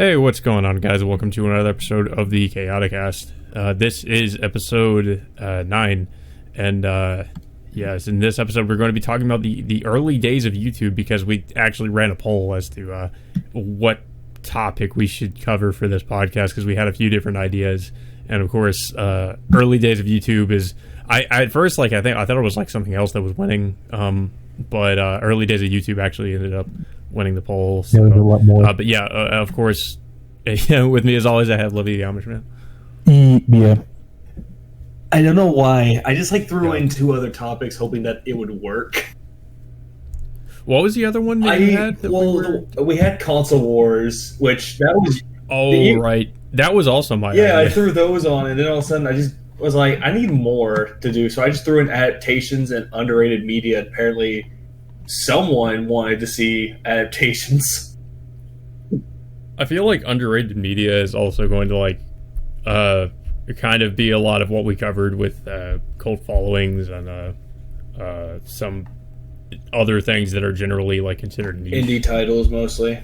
Hey, what's going on, guys? Welcome to another episode of the Kaotikast. This is episode 9, and yes, in this episode we're going to be talking about the early days of YouTube, because we actually ran a poll as to what topic we should cover for this podcast, because we had a few different ideas. And of course, early days of YouTube is I at first I thought it was like something else that was winning, but early days of YouTube actually ended up winning the poll. So, a lot more. But yeah, of course, with me as always, I have Levy the Amish Man. Yeah. I don't know why. I just threw in two other topics, hoping that it would work. What was the other one that you had? We had console wars, which that was. Oh, right. That was also my idea. I threw those on, and then all of a sudden I just was like, I need more to do, so I just threw in adaptations and underrated media. Apparently, someone wanted to see adaptations. I feel like underrated media is also going to kind of be a lot of what we covered with cult followings and some other things that are generally considered niche. Indie titles mostly.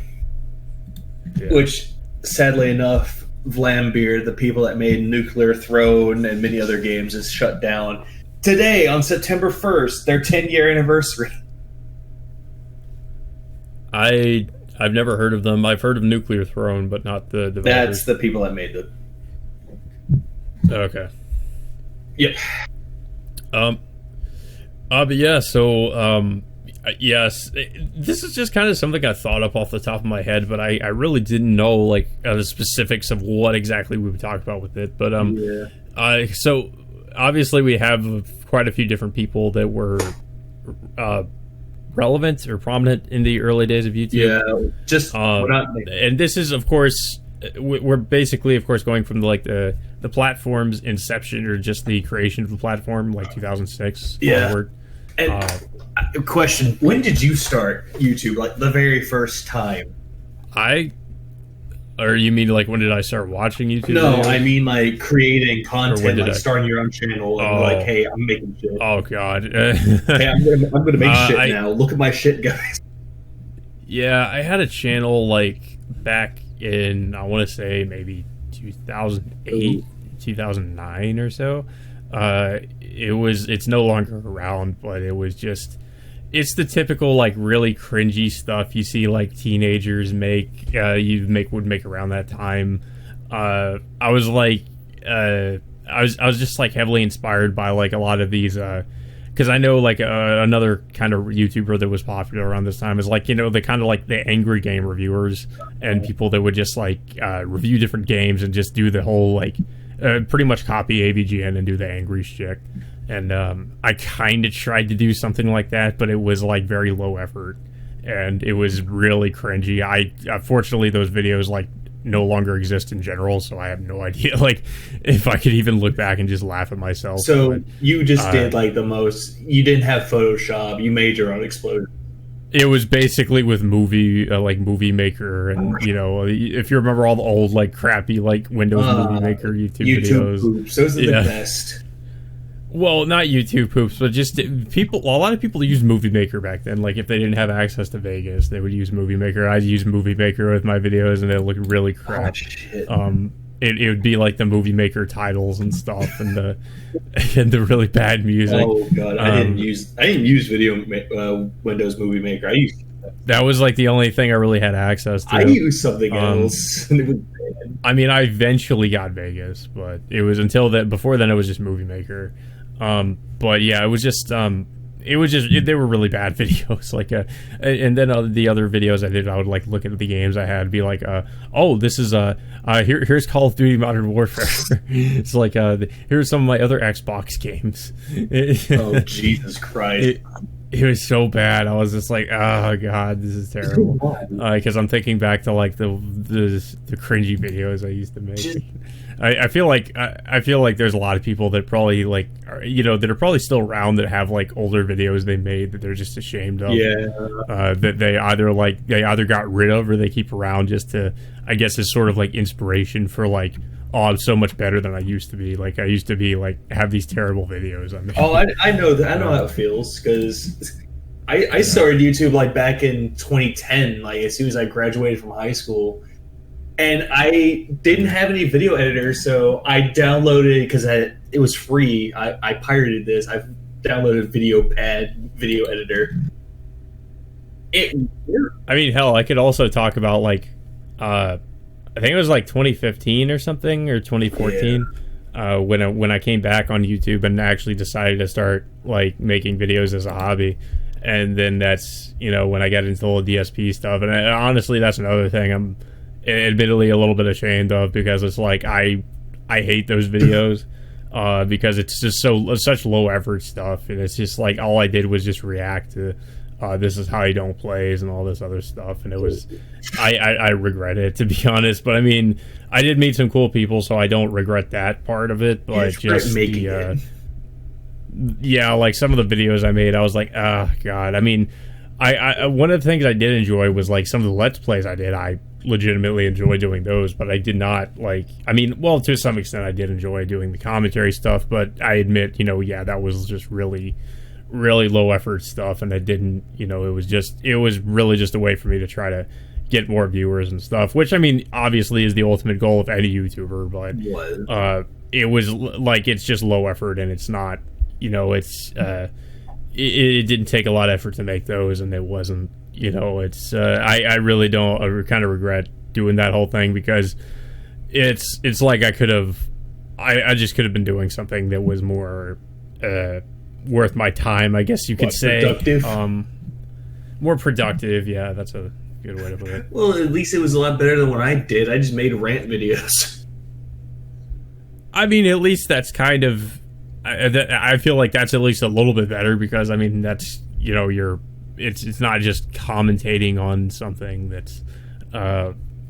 Yeah. Which, sadly enough, Vlambeer, the people that made Nuclear Throne and many other games, is shut down today on September 1st, their 10-year anniversary. I've never heard of them. I've heard of Nuclear Throne, but not the developers. That's the people that made it. Okay. Yep. But yeah, so yes, this is just kind of something I thought up off the top of my head, but I really didn't know the specifics of what exactly we would talk about with it. But so obviously we have quite a few different people that were relevant or prominent in the early days of YouTube. Yeah, just and this is, of course, we're basically, of course, going from the platform's inception, or just the creation of the platform, 2006. Yeah. Onward. And question: when did you start YouTube? The very first time? Or you mean when did I start watching YouTube? No, videos? I mean starting your own channel and hey, I'm making shit. Oh god. Hey, I'm gonna make shit now. Look at my shit, guys. Yeah, I had a channel back in, I want to say maybe 2008, 2009 or so. It's no longer around, but it was just, it's the typical really cringy stuff you see teenagers make, would make around that time. I was just heavily inspired by a lot of these, because I know another kind of YouTuber that was popular around this time is the kind of the angry game reviewers, and people that would just review different games and just do the whole pretty much copy AVGN and do the angry shtick. And I kind of tried to do something like that, but it was very low effort, and it was really cringy. Fortunately those videos no longer exist in general, so I have no idea if I could even look back and just laugh at myself. So you just did the most. You didn't have Photoshop. You made your own explosion. It was basically with Movie Maker, and if you remember all the old crappy Windows Movie Maker YouTube videos. Poops. Those are the best. Well, not YouTube poops, but just people. A lot of people used Movie Maker back then. If they didn't have access to Vegas, they would use Movie Maker. I'd use Movie Maker with my videos, and it looked really crap. Oh, shit. It would be the Movie Maker titles and stuff, and the really bad music. Oh god, I didn't use Windows Movie Maker. That was the only thing I really had access to. I used something else. And it was bad. I mean, I eventually got Vegas, but it was until that. Before then, it was just Movie Maker. But yeah, it was just they were really bad videos. And then the other videos I did, I would look at the games I had and be oh, this is here's Call of Duty Modern Warfare. It's here's some of my other Xbox games. Oh, Jesus Christ. It was so bad. I was just oh god, this is terrible. Because I'm thinking back to the cringy videos I used to make. I feel like there's a lot of people that probably that are probably still around that have older videos they made that they're just ashamed of. Yeah. That they either got rid of or they keep around just to, I guess, as sort of inspiration for oh, I'm so much better than I used to be. I used to be have these terrible videos. Oh, I know that. I know how it feels, because I started YouTube back in 2010, as soon as I graduated from high school. And I didn't have any video editors, so I downloaded, because it was free. I pirated this. I downloaded video editor. I mean, hell, I could also talk about like, I think it was like 2015 or something, or 2014, when I came back on YouTube and actually decided to start like making videos as a hobby. And then that's, you know, when I got into all the DSP stuff. And honestly, that's another thing I'm admittedly a little bit ashamed of, because it's like I hate those videos because it's just such low effort stuff, and it's just like all I did was just react to this is how you don't plays and all this other stuff, and it was I regret it, to be honest. But I mean, I did meet some cool people, so I don't regret that part of it. But just making it. Yeah, like some of the videos I made, I was like, oh god. I mean, I one of the things I did enjoy was like some of the Let's Plays I did. I legitimately enjoy doing those, but I did not like. I mean, well, to some extent, I did enjoy doing the commentary stuff, but I admit, you know, yeah, that was just really low effort stuff, and it didn't, you know, it was really just a way for me to try to get more viewers and stuff, which I mean, obviously is the ultimate goal of any YouTuber, but it was like, it's just low effort, and it's not, you know, it's it didn't take a lot of effort to make those, and it wasn't, you know, it's I really don't, I kind of regret doing that whole thing, because it's like I just could have been doing something that was more worth my time, I guess you could say. Productive? More productive, yeah, that's a good way to put it. Well, at least it was a lot better than what I did. I just made rant videos. I mean, at least that's kind of, I feel like that's at least a little bit better, because I mean, that's, you know, it's not just commentating on something that's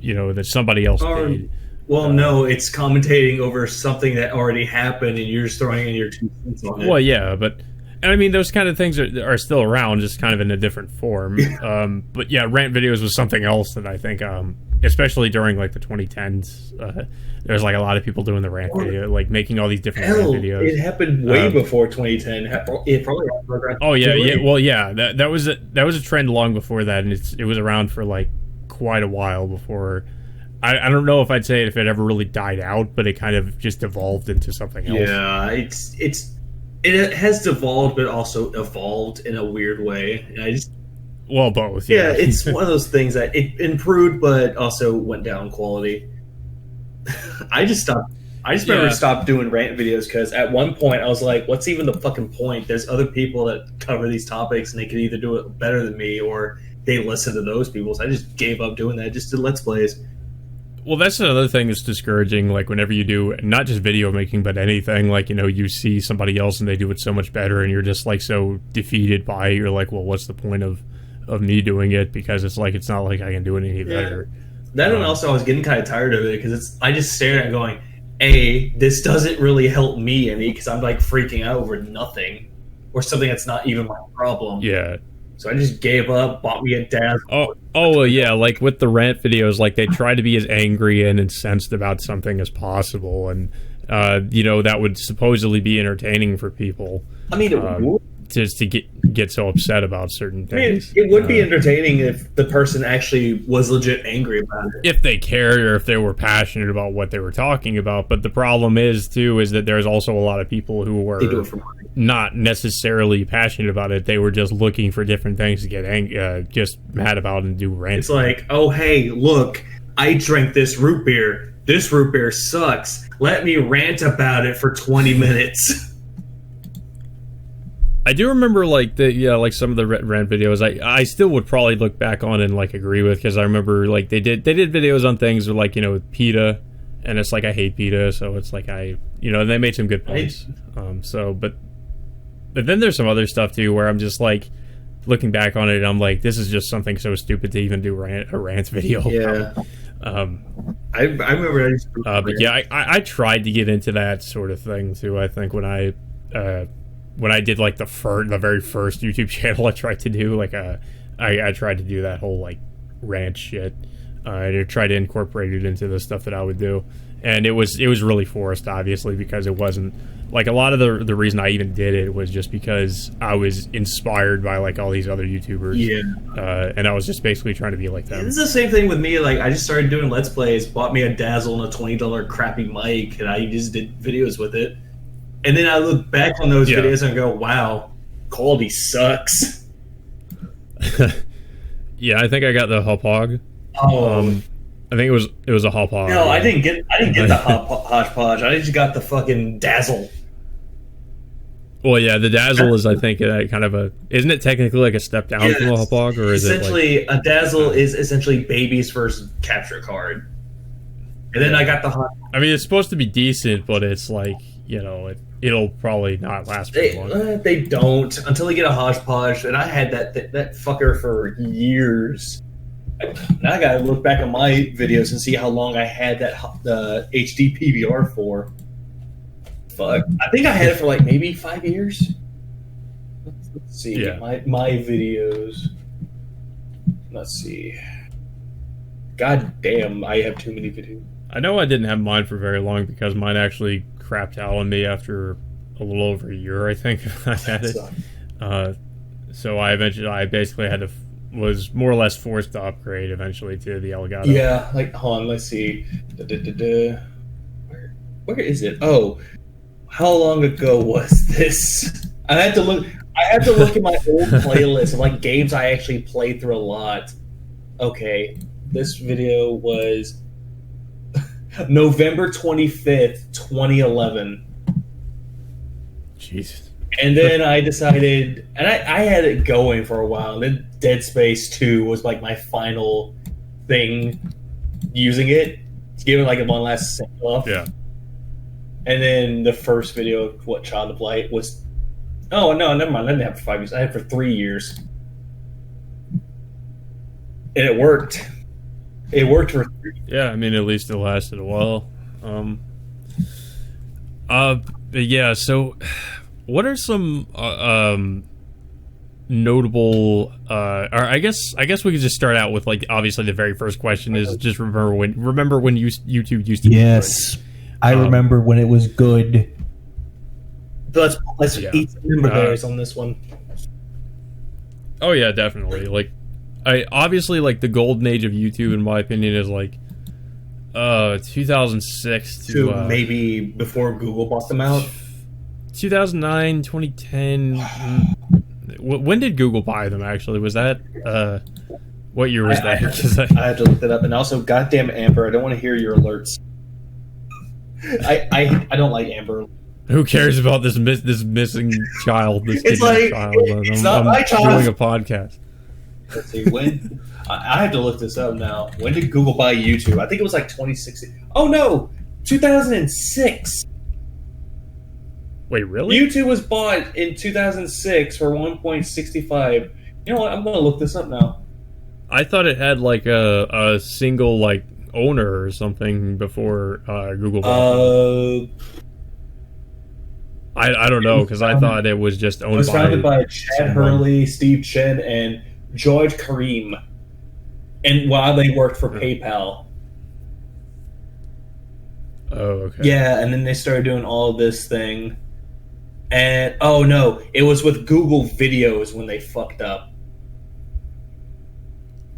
you know, that somebody else made. Well, no, it's commentating over something that already happened, and you're just throwing in your 2 cents on it. Well, yeah, but and I mean, those kind of things are still around, just kind of in a different form. But yeah, rant videos was something else that I think, especially during like the 2010s, there's like a lot of people doing the rant video, like making all these different rant videos. It happened way before 2010. It probably. Oh yeah. Well, yeah, that was a trend long before that, and it was around for like quite a while before. I don't know if I'd say if it ever really died out, but it kind of just evolved into something else. Yeah, it has devolved, but also evolved in a weird way. And well, both. Yeah, it's one of those things that it improved, but also went down quality. I just remember stopped doing rant videos, because at one point I was like, what's even the fucking point? There's other people that cover these topics, and they could either do it better than me, or they listen to those people. So I just gave up doing that. Just did Let's Plays. Well, that's another thing that's discouraging, like whenever you do not just video making, but anything, like, you know, you see somebody else and they do it so much better, and you're just like so defeated by it. You're like, well, what's the point of me doing it? Because it's like, it's not like I can do it any better. That and also I was getting kind of tired of it, because I just stared at it going, this doesn't really help me any, because I'm like freaking out over nothing or something that's not even my problem. Yeah. So I just gave up, bought me a Daz. Oh, yeah, like with the rant videos, like they try to be as angry and incensed about something as possible, and you know, that would supposedly be entertaining for people. I mean, it would. Just to get so upset about certain things. I mean, it would be entertaining if the person actually was legit angry about it. If they cared, or if they were passionate about what they were talking about. But the problem is that there's also a lot of people who were not necessarily passionate about it. They were just looking for different things to get just mad about and do rants. It's like, oh, hey, look, I drank this root beer. This root beer sucks. Let me rant about it for 20 minutes. I do remember like some of the rant videos I still would probably look back on and like agree with, because I remember like they did videos on things with, like, you know, with PETA, and it's like I hate PETA, so it's like and they made some good points. But then there's some other stuff too where I'm just like looking back on it, and I'm like, this is just something so stupid to even do a rant video. Yeah. I remember. But yeah, I tried to get into that sort of thing too. I think when I did like the very first YouTube channel I tried to do, like I tried to do that whole like rant shit. I tried to incorporate it into the stuff that I would do, and it was really forced, obviously, because it wasn't like a lot of the reason I even did it was just because I was inspired by like all these other YouTubers. Yeah. And I was just basically trying to be like them. It's the same thing with me. Like, I just started doing Let's Plays, bought me a Dazzle and a $20 crappy mic, and I just did videos with it. And then I look back on those videos and go, wow, quality sucks. Yeah, I think I got the Hopog. Oh. I think it was a Hopog. No, I didn't get the Hodgepodge. I just got the fucking Dazzle. Well, yeah, the Dazzle is, I think, kind of a... Isn't it technically like a step down from a Hopog? Or is essentially, it like, a Dazzle is essentially baby's first capture card. And then I got the Hodgepodge. I mean, it's supposed to be decent, but it's like, you know, it'll probably not last very long. They don't, until they get a Hodgepodge. And I had that fucker for years. Now I gotta look back on my videos and see how long I had that HD PVR for. Fuck, I think I had it for like maybe 5 years. Let's see, my videos. Let's see. God damn, I have too many videos. I know I didn't have mine for very long because mine actually crapped out on me after a little over a year, I think. I had it. So I basically had to. Was more or less forced to upgrade eventually to the Elgato. Yeah, like, hold on, let's see. Where is it? Oh, how long ago was this? I had to look at my old playlist of like games I actually played through a lot. Okay, this video was November 25th, 2011. Jesus. And then I decided, and I had it going for a while, and then Dead Space 2 was like my final thing using it to give it like one last send off. Yeah. And then the first video of what Child of Light was. Oh, no, never mind. I didn't have it for 5 years. I had it for 3 years. And it worked. It worked for 3 years. Yeah, I mean, at least it lasted a while. Yeah, so what are some notable or I guess we could just start out with, like, obviously the very first question is just remember when YouTube used to be good. I remember when it was good. Let's eat some member berries on this one. Oh yeah, definitely. Like, obviously, like, the golden age of YouTube, in my opinion, is like 2006 to maybe before Google bought them out. 2009, 2010. When did Google buy them? Actually, was that what year was that? I had to look that up, and also, goddamn Amber, I don't want to hear your alerts. I don't like Amber. Who cares about this missing child? This it's like child. it's not my child. I'm doing a podcast. Let's see when. I have to look this up now. When did Google buy YouTube? I think it was like 2016. Oh no, 2006. Wait, really? YouTube was bought in 2006 for 1.65. You know what? I'm going to look this up now. I thought it had like a single like owner or something before Google bought. I don't know, because I thought it was just owned. It was founded by Chad Hurley, Steve Chen, and George Karim, and while they worked for PayPal. Oh, okay. Yeah, and then they started doing all this thing. And oh no, it was with Google Videos when they fucked up.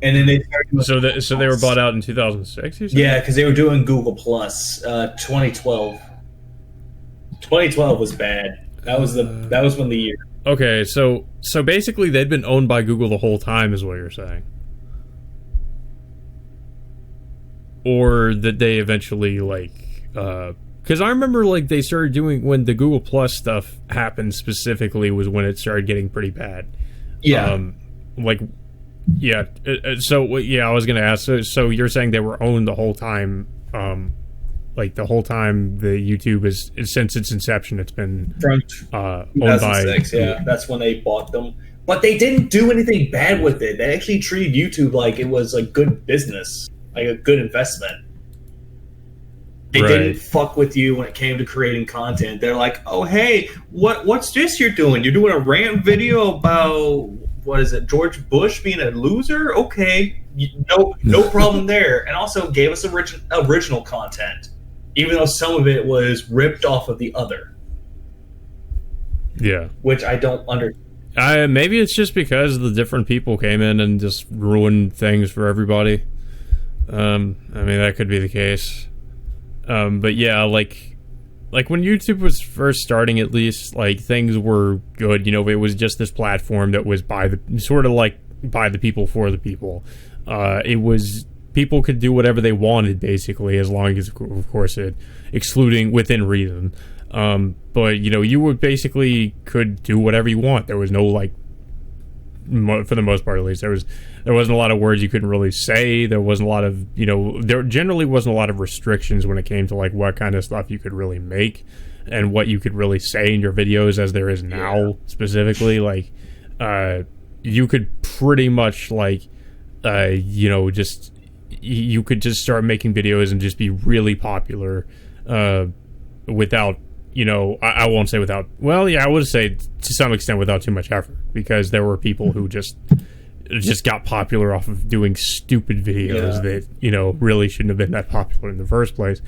And then they started. So they were bought out in 2006. You said? Yeah, because they were doing Google Plus. 2012. 2012 was bad. That was when the year. Okay, so basically they'd been owned by Google the whole time, is what you're saying, or that they eventually like. Because I remember, like, they started doing, when the Google Plus stuff happened specifically was when it started getting pretty bad. Yeah. Yeah. So, yeah, I was going to ask, so you're saying they were owned the whole time, like, the whole time the YouTube is since its inception, it's been owned by... Yeah, that's when they bought them. But they didn't do anything bad with it. They actually treated YouTube like it was a good business, like a good investment. They didn't fuck with you when it came to creating content. They're like, oh, hey, what's this you're doing? You're doing a rant video about, what is it, George Bush being a loser? Okay, no problem there. And also gave us original content, even though some of it was ripped off of the other. Yeah. which I don't understand. Maybe it's just because the different people came in and just ruined things for everybody. I mean, that could be the case. But yeah, like when YouTube was first starting, at least, like, things were good. You know, it was just this platform that was by the people for the people. It was, people could do whatever they wanted, basically, as long as, of course, excluding within reason. But, you know, you would basically could do whatever you want. There was no, like, for the most part, at least, there wasn't a lot of words you couldn't really say. There wasn't a lot of, you know, there generally wasn't a lot of restrictions when it came to, like, what kind of stuff you could really make and what you could really say in your videos, as there is now, specifically. Like, you could pretty much, like, you know, just, you could just start making videos and just be really popular, without, you know, I won't say without, well, yeah, I would say to some extent without too much effort, because there were people who just got popular off of doing stupid videos that, you know, really shouldn't have been that popular in the first place,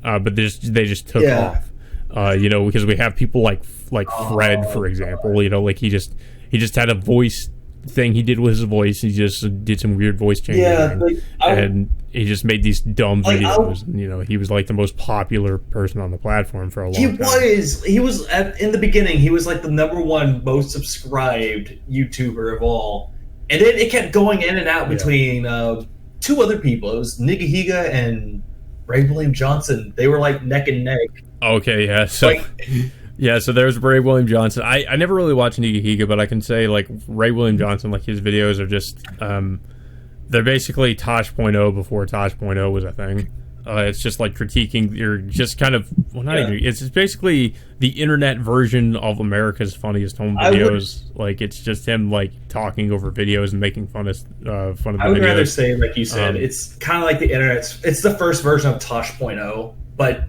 but they just took off. You know, because we have people like Fred, for example. You know, like he just had a voice thing he did with his voice. He just did some weird voice changing, and he just made these dumb videos. And, you know, he was like the most popular person on the platform for a long time. He was in the beginning. He was like the #1 most subscribed YouTuber of all, and then it kept going in and out between two other people. It was Nigahiga and Ray William Johnson. They were like neck and neck. Okay, yeah. So, so there's Ray William Johnson. I never really watched Nigahiga, but I can say, like, Ray William Johnson, like, his videos are just, they're basically Tosh.0 before Tosh.0 was a thing. It's just like critiquing, you're just kind of, well, not even, it's basically the internet version of America's Funniest Home Videos. Like, it's just him, like, talking over videos and making fun of the videos. I would rather say, like you said, it's kind of like the internet. It's the first version of Tosh.0, but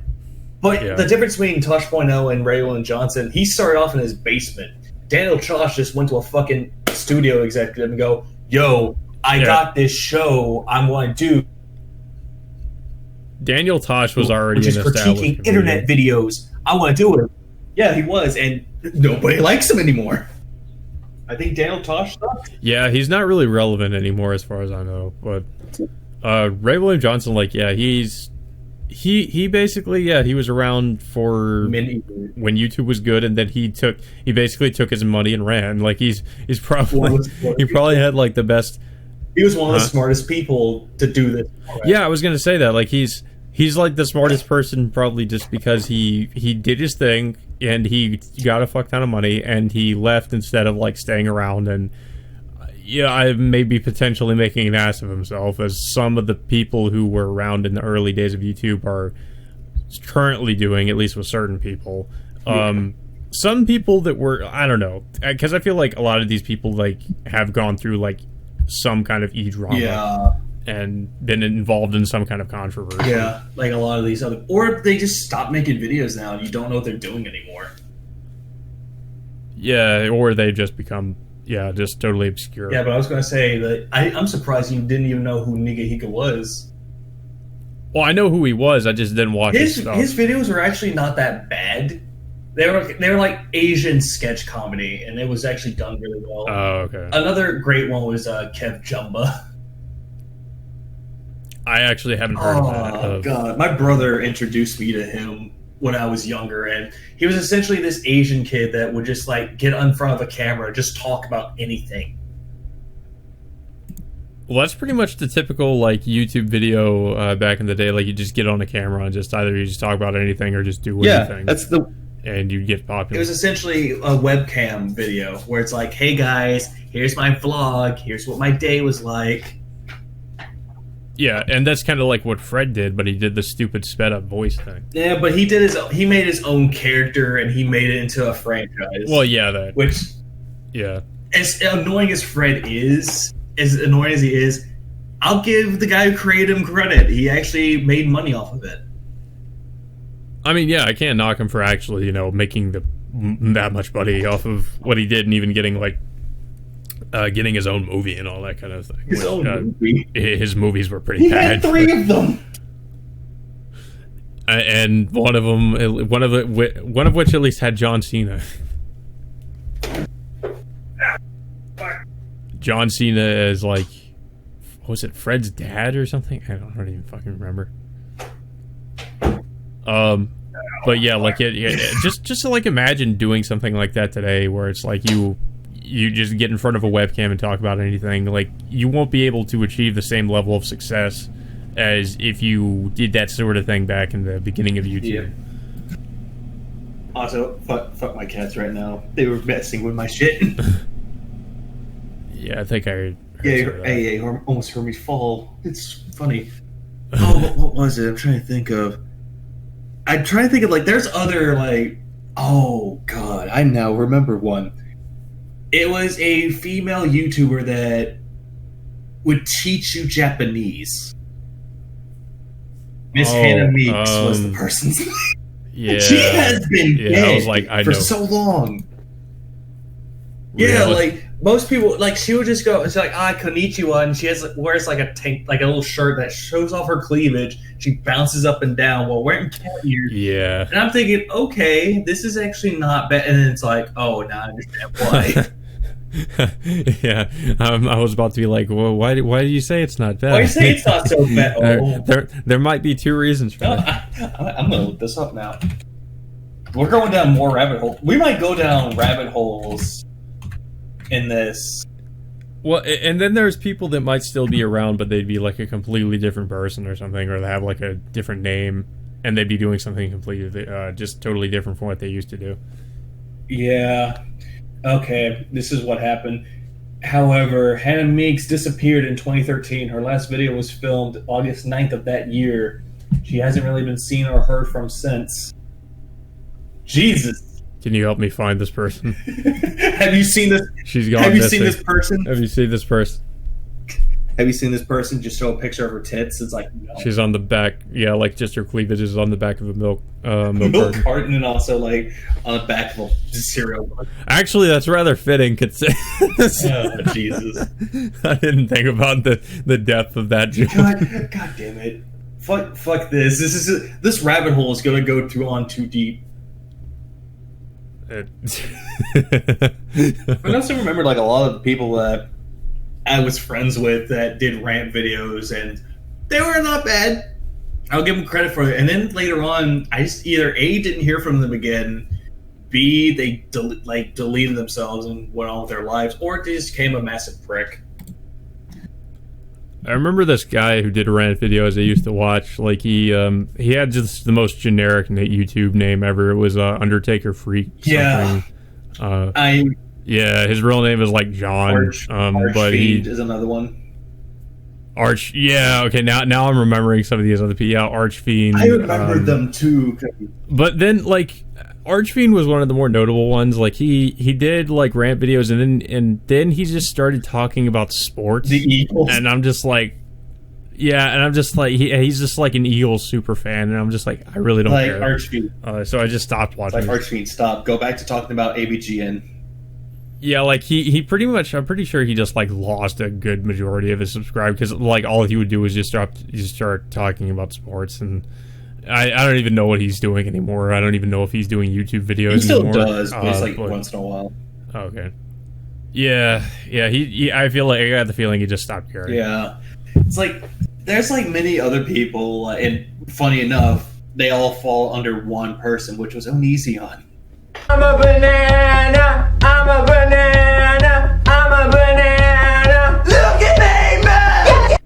the difference between Tosh.0 and Ray William Johnson, he started off in his basement. Daniel Tosh just went to a fucking studio executive and go, yo, I got this show I'm going to do. Daniel Tosh was already which is critiquing internet videos. I want to do it. Yeah, he was, and nobody likes him anymore. I think Daniel Tosh sucks. Yeah, he's not really relevant anymore as far as I know. But Ray William Johnson, like, yeah, he basically, he was around for when YouTube was good, and then he basically took his money and ran. Like, he probably had, like, the best. He was one of the smartest people to do this. Yeah, I was gonna say that. Like, he's like the smartest person, probably just because he did his thing and he got a fuck ton of money and he left instead of, like, staying around and I maybe potentially making an ass of himself, as some of the people who were around in the early days of YouTube are currently doing, at least with certain people. Some people that were, I don't know, because I feel like a lot of these people, like, have gone through, like, some kind of e-drama and been involved in some kind of controversy. Yeah, like a lot of these other, or they just stop making videos now and you don't know what they're doing anymore. Yeah, or they just become just totally obscure. Yeah, but I was going to say that I'm surprised you didn't even know who Nigahiga was. Well, I know who he was. I just didn't watch his stuff. His videos were actually not that bad. They were like Asian sketch comedy, and it was actually done really well. Oh, okay. Another great one was Kev Jumba. I actually haven't heard of that. Oh, God. My brother introduced me to him when I was younger, and he was essentially this Asian kid that would just, like, get in front of a camera and just talk about anything. Well, that's pretty much the typical, like, YouTube video back in the day. Like, you just get on a camera and just either you just talk about anything or just do anything. Yeah, and you get popular. It was essentially a webcam video where it's like, hey guys, here's my vlog, here's what my day was like. Yeah, and that's kind of like what Fred did, but he did the stupid sped up voice thing. Yeah, but he made his own character and he made it into a franchise. Well, yeah, that. Which, as annoying as Fred is, as annoying as he is, I'll give the guy who created him credit. He actually made money off of it. I mean, yeah, I can't knock him for actually, making that much money off of what he did, and even getting, like, getting his own movie and all that kind of thing. His own movie? His movies were pretty bad. He had 3 of them! And one of which at least had John Cena. John Cena as like, what was it, Fred's dad or something? I don't even fucking remember. But yeah, like just to like imagine doing something like that today, where it's like you just get in front of a webcam and talk about anything. Like, you won't be able to achieve the same level of success as if you did that sort of thing back in the beginning of YouTube. Yeah. Also, fuck my cats right now. They were messing with my shit. Yeah, I think I heard hey, almost heard me fall. It's funny. Oh, what was it? I'm trying to think of, like, there's other, like, oh, God, I now remember one. It was a female YouTuber that would teach you Japanese. Miss Hannah Meeks was the person's name. Yeah. She has been dead for so long. Really? Yeah, like, most people, like, she would just go, it's like, konnichiwa, and she wears like a tank, like a little shirt that shows off her cleavage. She bounces up and down while wearing cat ears. Yeah. And I'm thinking, okay, this is actually not bad. And then it's like, oh, now I understand why. Yeah, I was about to be like, well, why do you say it's not bad? Why do you say it's not so bad? There might be two reasons for that. I'm gonna look this up now. We're going down more rabbit holes. We might go down rabbit holes in this. Well, and then there's people that might still be around, but they'd be like a completely different person or something, or they have like a different name, and they'd be doing something completely, just totally different from what they used to do. Yeah. Okay, this is what happened. However, Hannah Meeks disappeared in 2013. Her last video was filmed August 9th of that year. She hasn't really been seen or heard from since. Jesus. Can you help me find this person? Have you seen this? She's gone Have you missing. seen this person? Have you seen this person? Have you seen this person just show a picture of her tits? It's like, no. She's on the back. Yeah, like just her cleavage is on the back of a milk carton, and also like on the back of a cereal. Actually, that's rather fitting. Oh, Jesus. I didn't think about the depth of that joke. God damn it. Fuck this. This rabbit hole is going to go too deep. I also remember like a lot of the people that I was friends with that did rant videos, and they were not bad. I'll give them credit for it. And then later on, I just either A, didn't hear from them again, B, they deleted themselves and went on with their lives, or they just became a massive prick. I remember this guy who did rant videos I used to watch. Like he had just the most generic YouTube name ever. It was Undertaker Freak. Yeah. Yeah, his real name is like John. But he is another one. Arch. Yeah. Okay. Now I'm remembering some of these other people. Yeah, Archfiend. I remember them too. But then like Archfiend was one of the more notable ones. Like he did like rant videos, and then he just started talking about sports. The Eagles. And I'm just like, yeah, and I'm just like, he's just like an Eagles super fan, and I'm just like, I really don't care. Like Archfiend. So I just stopped watching. Like Archfiend, stop. Go back to talking about ABGN. Yeah, like he pretty much, I'm pretty sure he just like lost a good majority of his subscribers, because like all he would do is just start talking about sports, and I don't even know what he's doing anymore. I don't even know if he's doing YouTube videos anymore. He still does, but it's like once in a while. Okay. Yeah, he I feel like I got the feeling he just stopped caring. Yeah. It's like there's like many other people, and funny enough, they all fall under one person, which was Onision. I'm a banana, I'm a banana, I'm a banana. Look at me, man!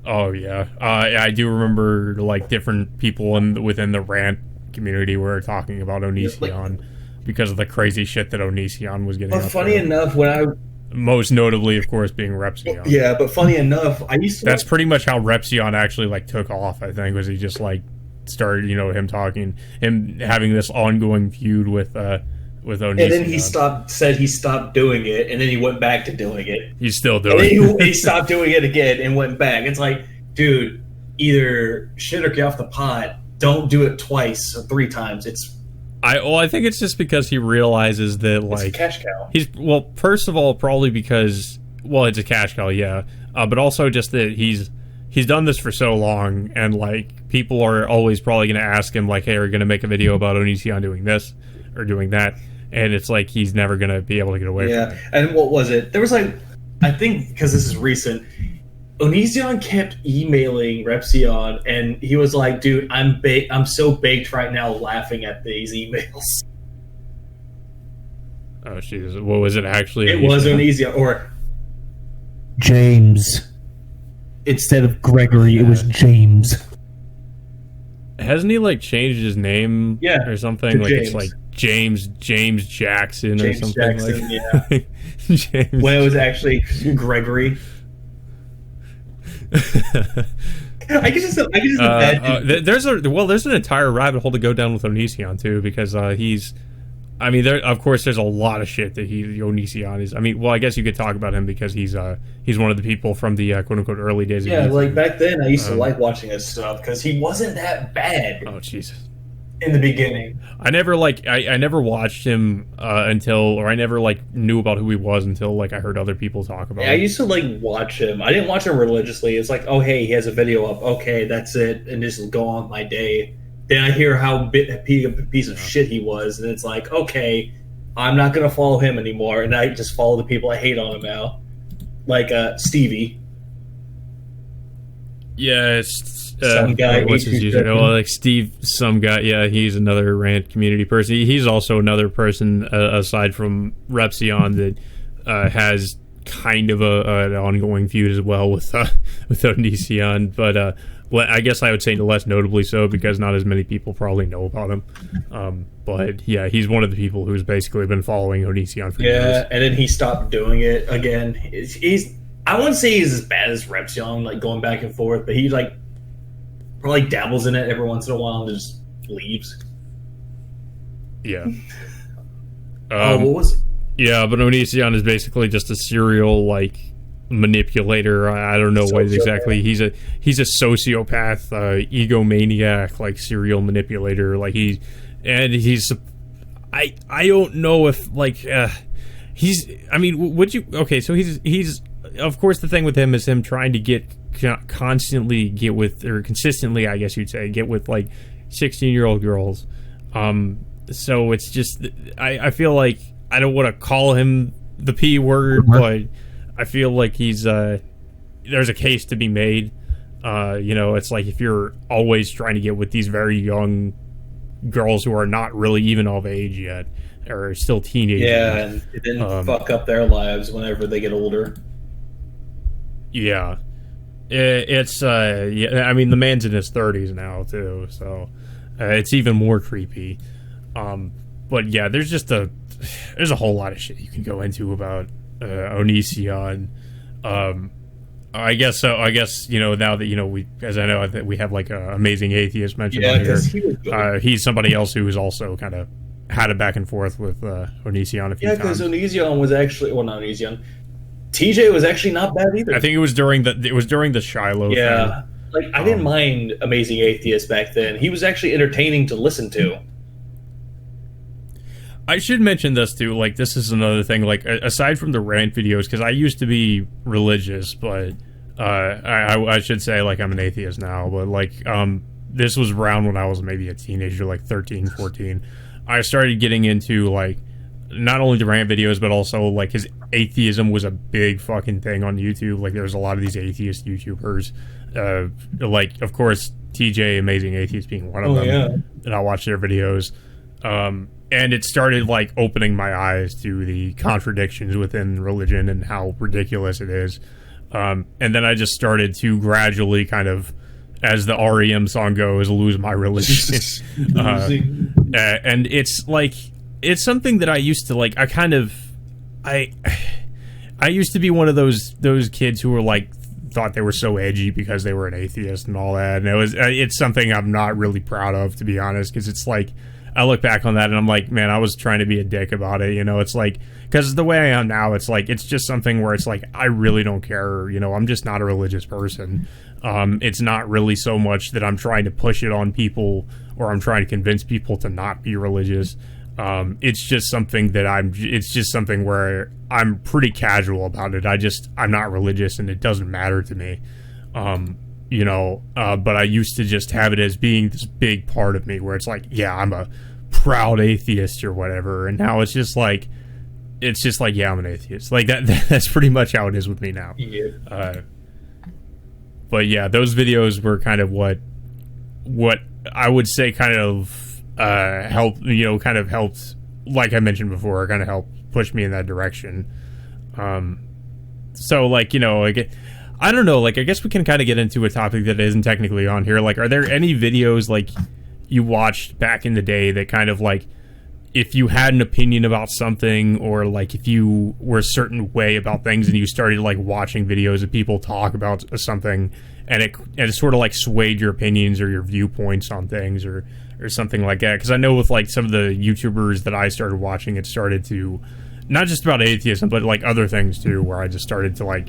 Oh yeah, I do remember like different people within the rant community were talking about Onision because of the crazy shit that Onision was getting. But funny enough, most notably, of course, being Repsion. Yeah, but funny enough, I used to. That's pretty much how Repsion actually like took off. I think was he just like started, him having this ongoing feud with Onision. And then he stopped doing it, and then he went back to doing it. He's still doing it. He stopped doing it again and went back. It's like, dude, either shit or get off the pot. Don't do it twice or three times. I think it's just because he realizes that like it's a cash cow. First of all, probably because it's a cash cow, yeah. But also just that he's done this for so long, and like people are always probably going to ask him like, hey, are you going to make a video about Onision doing this or doing that? And it's like he's never going to be able to get away from it. And what was it? There was like I think because this is recent, Onision kept emailing Repsion, and he was like, "Dude, I'm so baked right now, laughing at these emails." Oh, jeez. What was it actually? It was Onision, or James. Instead of Gregory, it was James. Hasn't he like changed his name? Yeah, or something? Like James. it's like James Jackson or something. Jackson, like yeah. James. When it was actually Gregory. I guess it's there's an entire rabbit hole to go down with Onision too, because of course there's a lot of shit that Onision is. I mean, well, I guess you could talk about him because he's one of the people from the quote unquote early days of YouTube. like back then I used to like watching his stuff because he wasn't that bad. Oh Jesus. In the beginning, I never I never watched him until I never knew about who he was until I heard other people talk about him. I used to watch him. I didn't watch him religiously. It's like, oh hey, he has a video up. Okay, that's it, and just go on my day. Then I hear how a piece of shit he was, and it's like, okay, I'm not gonna follow him anymore, and I just follow the people I hate on him now, like Stevie. Yeah, it's some guy. What's his username? Well, Steve, some guy. Yeah, he's another rant community person. He's also another person aside from Repsion that has kind of an ongoing feud as well with Onision, but well, I guess I would say less notably so because not as many people probably know about him. But yeah, he's one of the people who's basically been following Onision for years. Yeah, and then he stopped doing it again. He's I wouldn't say he's as bad as Repsion, going back and forth, but he probably dabbles in it every once in a while and just leaves. Yeah. What was? Yeah, but Onision is basically just a serial manipulator. I don't know what exactly. He's a sociopath, egomaniac, serial manipulator. I don't know if he's. I mean, would you? Okay, so he's. Of course, the thing with him is him trying to consistently, I guess you'd say, get with 16-year-old girls. So it's just, I feel like I don't want to call him the P word, but I feel like he's there's a case to be made. It's like if you're always trying to get with these very young girls who are not really even of age yet, or still teenagers. Yeah, and then fuck up their lives whenever they get older. Yeah. It's I mean, the man's in his 30s now too, so it's even more creepy. But yeah, there's a whole lot of shit you can go into about Onision. I guess so. I guess now that we have Amazing Atheist mentioned on here. He's somebody else who has also kind of had a back and forth with Onision a few times. Yeah, because Onision was actually not Onision. TJ was actually not bad either. I think it was during the Shiloh. Yeah, thing. I didn't mind Amazing Atheist back then. He was actually entertaining to listen to. I should mention this too. This is another thing. Aside from the rant videos, because I used to be religious, but I should say I'm an atheist now. But this was around when I was maybe a teenager, 13, 14. I started getting into not only the rant videos, but also his atheism was a big fucking thing on YouTube. There's a lot of these atheist YouTubers. Of course, TJ Amazing Atheist being one of them. Yeah. And I watch their videos. And it started opening my eyes to the contradictions within religion and how ridiculous it is. And then I just started to gradually kind of, as the REM song goes, lose my religion. And it's something that I used to I used to be one of those kids who were thought they were so edgy because they were an atheist and all that. And it's something I'm not really proud of, to be honest, because it's I look back on that and I'm man, I was trying to be a dick about it. It's because the way I am now, it's it's just something where it's I really don't care. I'm just not a religious person. It's not really so much that I'm trying to push it on people or I'm trying to convince people to not be religious. It's just something that it's just something where I'm pretty casual about it. I'm not religious and it doesn't matter to me. But I used to just have it as being this big part of me where it's yeah, I'm a proud atheist or whatever. And now it's just it's just like, yeah, I'm an atheist. Like that's pretty much how it is with me now. Yeah. But yeah, those videos were kind of what I would say kind of helped, kind of helped, like I mentioned before, kind of helped push me in that direction. So like, like, I don't know, like, I guess we can kind of get into a topic that isn't technically on here. Like, are there any videos like you watched back in the day that kind of like, if you had an opinion about something, or like if you were a certain way about things and you started like watching videos of people talk about something, and it sort of like swayed your opinions or your viewpoints on things, or something like that? Because I know with like some of the YouTubers that I started watching, it started to, not just about atheism, but like other things too, where I just started to like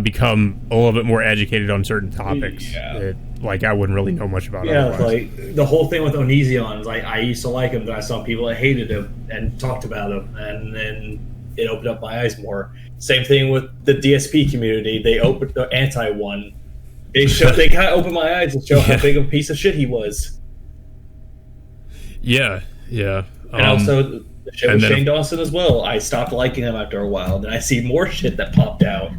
become a little bit more educated on certain topics that like I wouldn't really know much about. Yeah, otherwise. like the whole thing with Onision, like I used to like him, but I saw people that hated him and talked about him, and then it opened up my eyes more. Same thing with the DSP community. They opened the anti one. They kind of opened my eyes and showed how big of a piece of shit he was. Yeah. And also the shit with Shane Dawson as well. I stopped liking him after a while. Then I see more shit that popped out.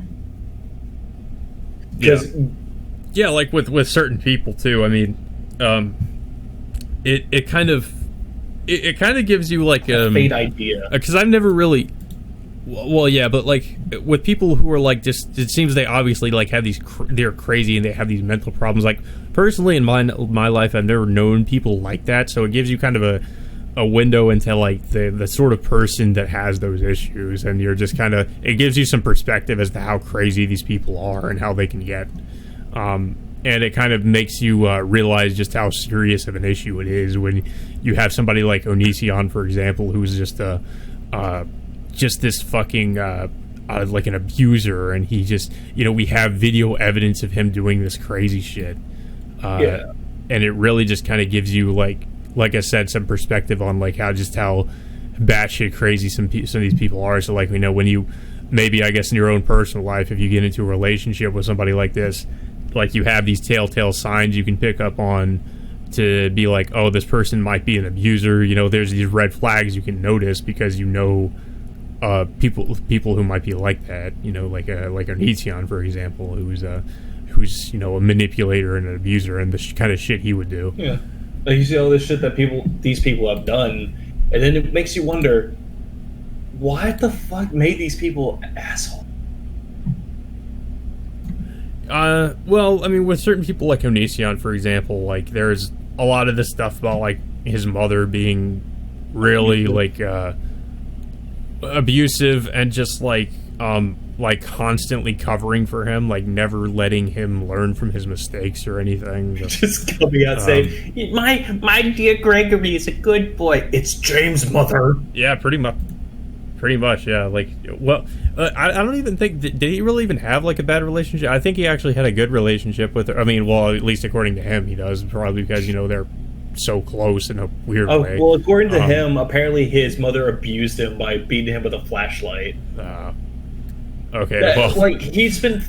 Yeah, like with certain people too. I mean, it kind of gives you like a faint idea, because I've never really. Well, yeah, but like with people who are like, just, it seems they obviously like have these they're crazy and they have these mental problems. Like personally in my life, I've never known people like that, so it gives you kind of a window into like the sort of person that has those issues, and you're just kind of, it gives you some perspective as to how crazy these people are and how they can get. And it kind of makes you realize just how serious of an issue it is when you have somebody like Onision, for example, who's just this fucking like an abuser, and he just, we have video evidence of him doing this crazy shit. And it really just kind of gives you like I said, some perspective on like how batshit crazy some of these people are. So like, when you, maybe I guess in your own personal life, if you get into a relationship with somebody like this, like you have these telltale signs you can pick up on to be like, oh, this person might be an abuser. There's these red flags you can notice because people who might be like that. Like Onision, for example, who's a manipulator and an abuser, and the kind of shit he would do. Yeah, like you see all this shit that these people have done, and then it makes you wonder, what the fuck made these people assholes? Well, I mean, with certain people like Onision, for example, like there's a lot of this stuff about like his mother being really like abusive, and just like constantly covering for him, like never letting him learn from his mistakes or anything. Just coming out saying, my dear Gregory is a good boy. It's James' mother. Yeah, pretty much, yeah. Like, well, I don't even think, did he really even have like a bad relationship? I think he actually had a good relationship with her. I mean, well, at least according to him, he does, probably because they're so close in a weird way. Well, according to him, apparently his mother abused him by beating him with a flashlight. Okay, well, like he's been.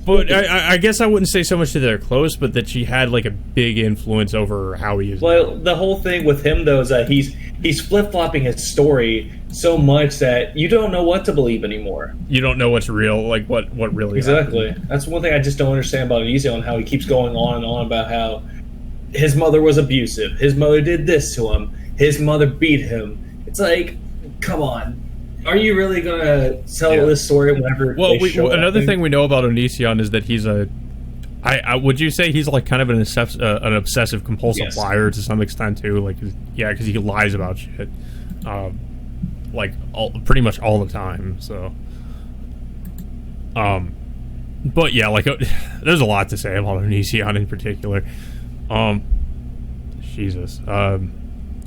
But I guess I wouldn't say so much that they're close, but that she had like a big influence over how he is. Well, the whole thing with him though is that he's flip-flopping his story so much that you don't know what to believe anymore. You don't know what's real, like what really exactly happened. That's one thing I just don't understand about Onision, and how he keeps going on and on about how his mother was abusive, his mother did this to him, his mother beat him. It's like, come on. Are you really going to tell this story whenever another thing we know about Onision is that he's would you say he's like kind of an obsessive compulsive liar to some extent too? Like, yeah, because he lies about shit, pretty much all the time. So, but yeah, like there's a lot to say about Onision in particular. Jesus.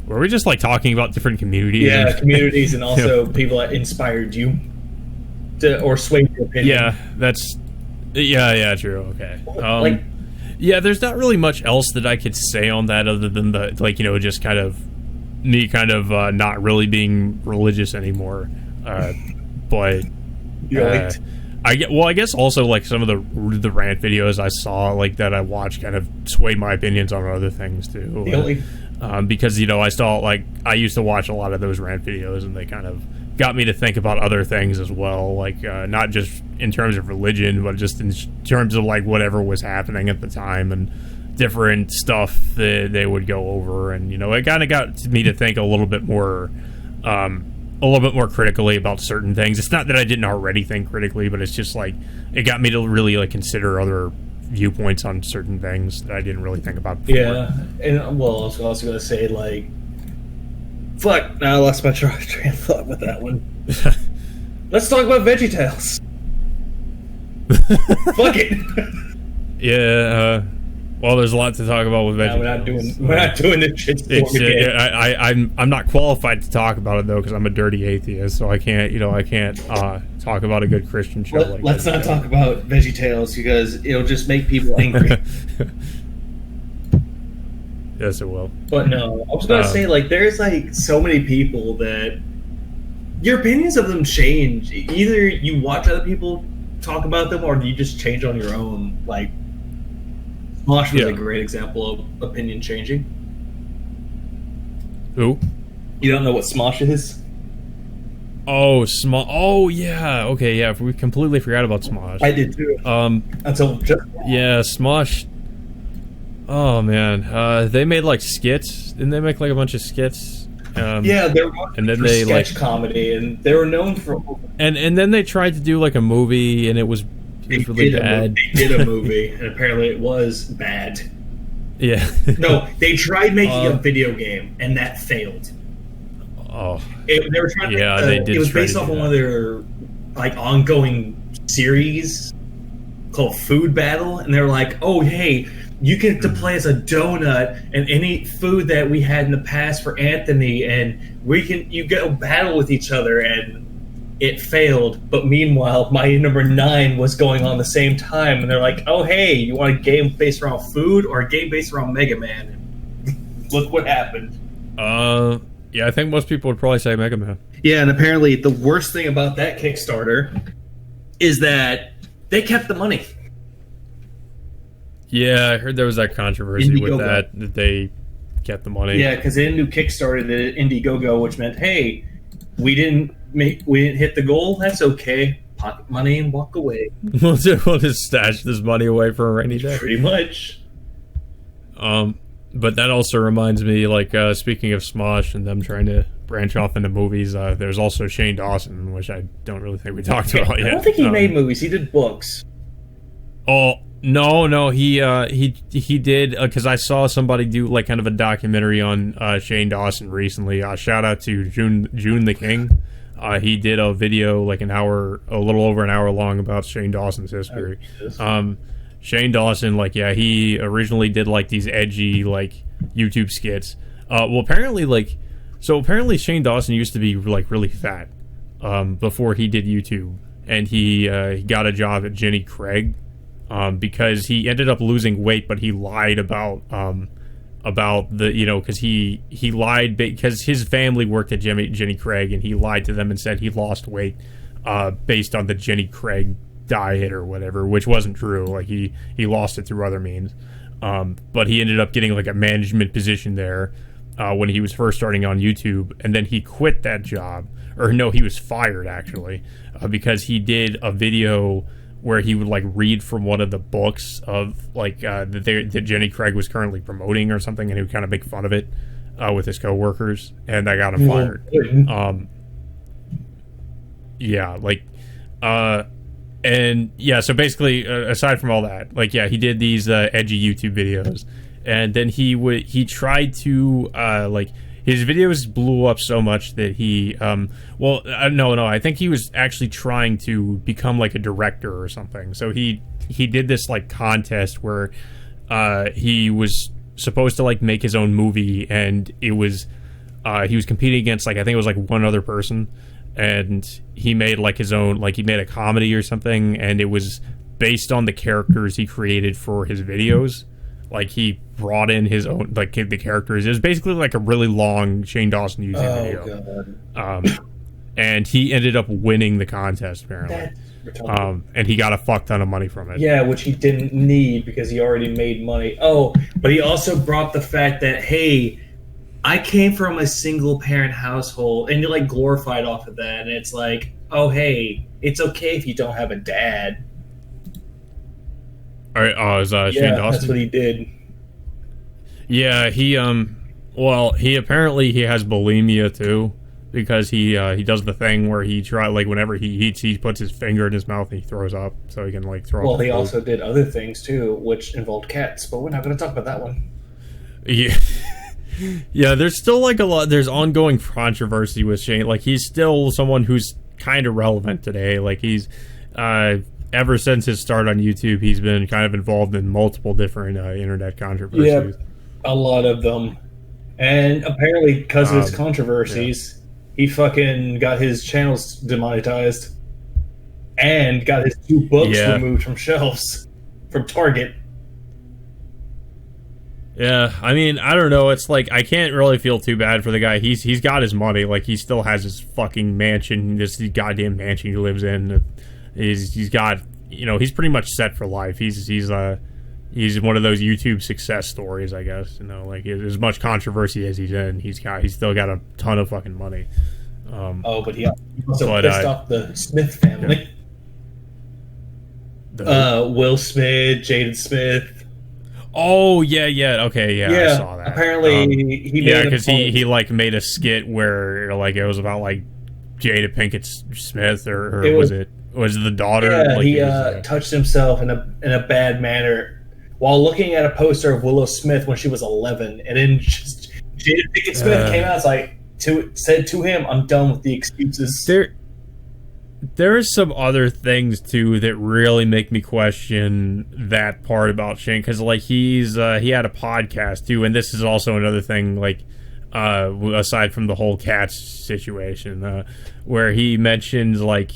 Were we just like talking about different communities? Yeah, communities, and also people that inspired you or swayed your opinion. Yeah, that's true. Okay. Yeah, there's not really much else that I could say on that other than just kind of me not really being religious anymore. But I guess also like some of the rant videos I saw, like that I watched, kind of swayed my opinions on other things too. because I saw like I used to watch a lot of those rant videos, and they kind of got me to think about other things as well, like not just in terms of religion, but just in terms of like whatever was happening at the time and different stuff that they would go over. And it kind of got me to think a little bit more critically about certain things. It's not that I didn't already think critically, but it's just like it got me to really like consider other viewpoints on certain things that I didn't really think about before. Yeah, and well, I was also going to say, like, fuck, now I lost my train of thought with that one. Let's talk about VeggieTales. Fuck it. Yeah, well, there's a lot to talk about with VeggieTales. We're not doing this shit. I'm not qualified to talk about it though, because I'm a dirty atheist, so I can't talk about a good Christian show. Let's not talk about VeggieTales because it'll just make people angry. Yes, it will. But no, I was gonna say, like, there's like so many people that your opinions of them change. Either you watch other people talk about them, or you just change on your own. Like, Smosh was a great example of opinion changing. Who? You don't know what Smosh is? Oh, Smosh. Oh, yeah. Okay, yeah. We completely forgot about Smosh. I did too. Until just yeah, Smosh. Oh man, they made like skits. Didn't they make like a bunch of skits? Yeah, they were known for sketch comedy, and they were known for. And then they tried to do like a movie, and it was really bad. They did a movie, and apparently it was bad. Yeah. No, they tried making a video game, and that failed. Oh. They were trying to they did. It was based off of one of their like ongoing series called Food Battle, and they were like, "Oh, hey, you get to play as a donut and any food that we had in the past for Anthony, and you go battle with each other." And it failed, but meanwhile, Mighty Number 9 was going on the same time, and they're like, "Oh, hey, you want a game based around food or a game based around Mega Man?" And look what happened. Yeah, I think most people would probably say Mega Man. Yeah, and apparently the worst thing about that Kickstarter is that they kept the money. Yeah, I heard there was that controversy with that they kept the money. Yeah, because they didn't do Kickstarter, they did Indiegogo, which meant, hey, we didn't hit the goal. That's okay. Pocket money and walk away. We'll just stash this money away for a rainy day. Pretty much. But that also reminds me, like, speaking of Smosh and them trying to branch off into movies, there's also Shane Dawson, which I don't really think we talked about yet. I don't think he made movies. He did books. Oh, no, he did, because I saw somebody do, like, kind of a documentary on Shane Dawson recently. Shout out to June the King. He did a video, like, a little over an hour long about Shane Dawson's history. Shane Dawson, like, yeah, he originally did, like, these edgy, like, YouTube skits. Apparently Shane Dawson used to be, like, really fat before he did YouTube. And he got a job at Jenny Craig because he ended up losing weight, but he lied about the, because he lied because his family worked at Jenny Craig, and he lied to them and said he lost weight based on the Jenny Craig diet or whatever, which wasn't true. Like, he lost it through other means, but he ended up getting like a management position there when he was first starting on YouTube, and then he quit that job, or no, he was fired actually, because he did a video where he would like read from one of the books of like that Jenny Craig was currently promoting or something, and he would kind of make fun of it with his coworkers, and that got him fired. And yeah, so basically, aside from all that, like, yeah, he did these edgy YouTube videos, and then he tried to like, his videos blew up so much that he I think he was actually trying to become like a director or something. So he did this like contest where he was supposed to like make his own movie, and it was he was competing against, like, I think it was like one other person. And he made like his own, like, he made a comedy or something, and it was based on the characters he created for his videos. Like, he brought in his own, like, the characters. It was basically like a really long Shane Dawson YouTube video. God. And he ended up winning the contest, apparently. And he got a fuck ton of money from it. Yeah, which he didn't need because he already made money. Oh, but he also brought the fact that, hey, I came from a single parent household, and you're like glorified off of that, and it's like, oh hey, it's okay if you don't have a dad. All right, is Shane Dawson? That's what he did. Yeah, he apparently he has bulimia too, because he does the thing where he whenever he eats, he puts his finger in his mouth and he throws up, so he can like throw up. Well, he also did other things too, which involved cats, but we're not going to talk about that one. Yeah. Yeah, there's still like there's ongoing controversy with Shane. Like, he's still someone who's kind of relevant today. Like, he's ever since his start on YouTube, he's been kind of involved in multiple different internet controversies. Yeah, a lot of them. And apparently, because of his controversies, he fucking got his channels demonetized and got his 2 books removed from shelves from Target. Yeah, I mean, I don't know. It's like, I can't really feel too bad for the guy. He's got his money. Like, he still has his fucking mansion, this goddamn mansion he lives in. He's got, you know, he's pretty much set for life. He's one of those YouTube success stories, I guess. You know, like, as much controversy as he's in, he's still got a ton of fucking money. But he also pissed off the Smith family. Will Smith, Jaden Smith. Oh yeah, okay, yeah, I saw that. Apparently, because he like made a skit where like it was about like Jada Pinkett Smith, or was it the daughter? Yeah, like, he touched himself in a bad manner while looking at a poster of Willow Smith when she was 11, and then just Jada Pinkett Smith came out and said to him, "I'm done with the excuses." There are some other things too that really make me question that part about Shane, because like he had a podcast too, and this is also another thing, like aside from the whole cats situation, where he mentions like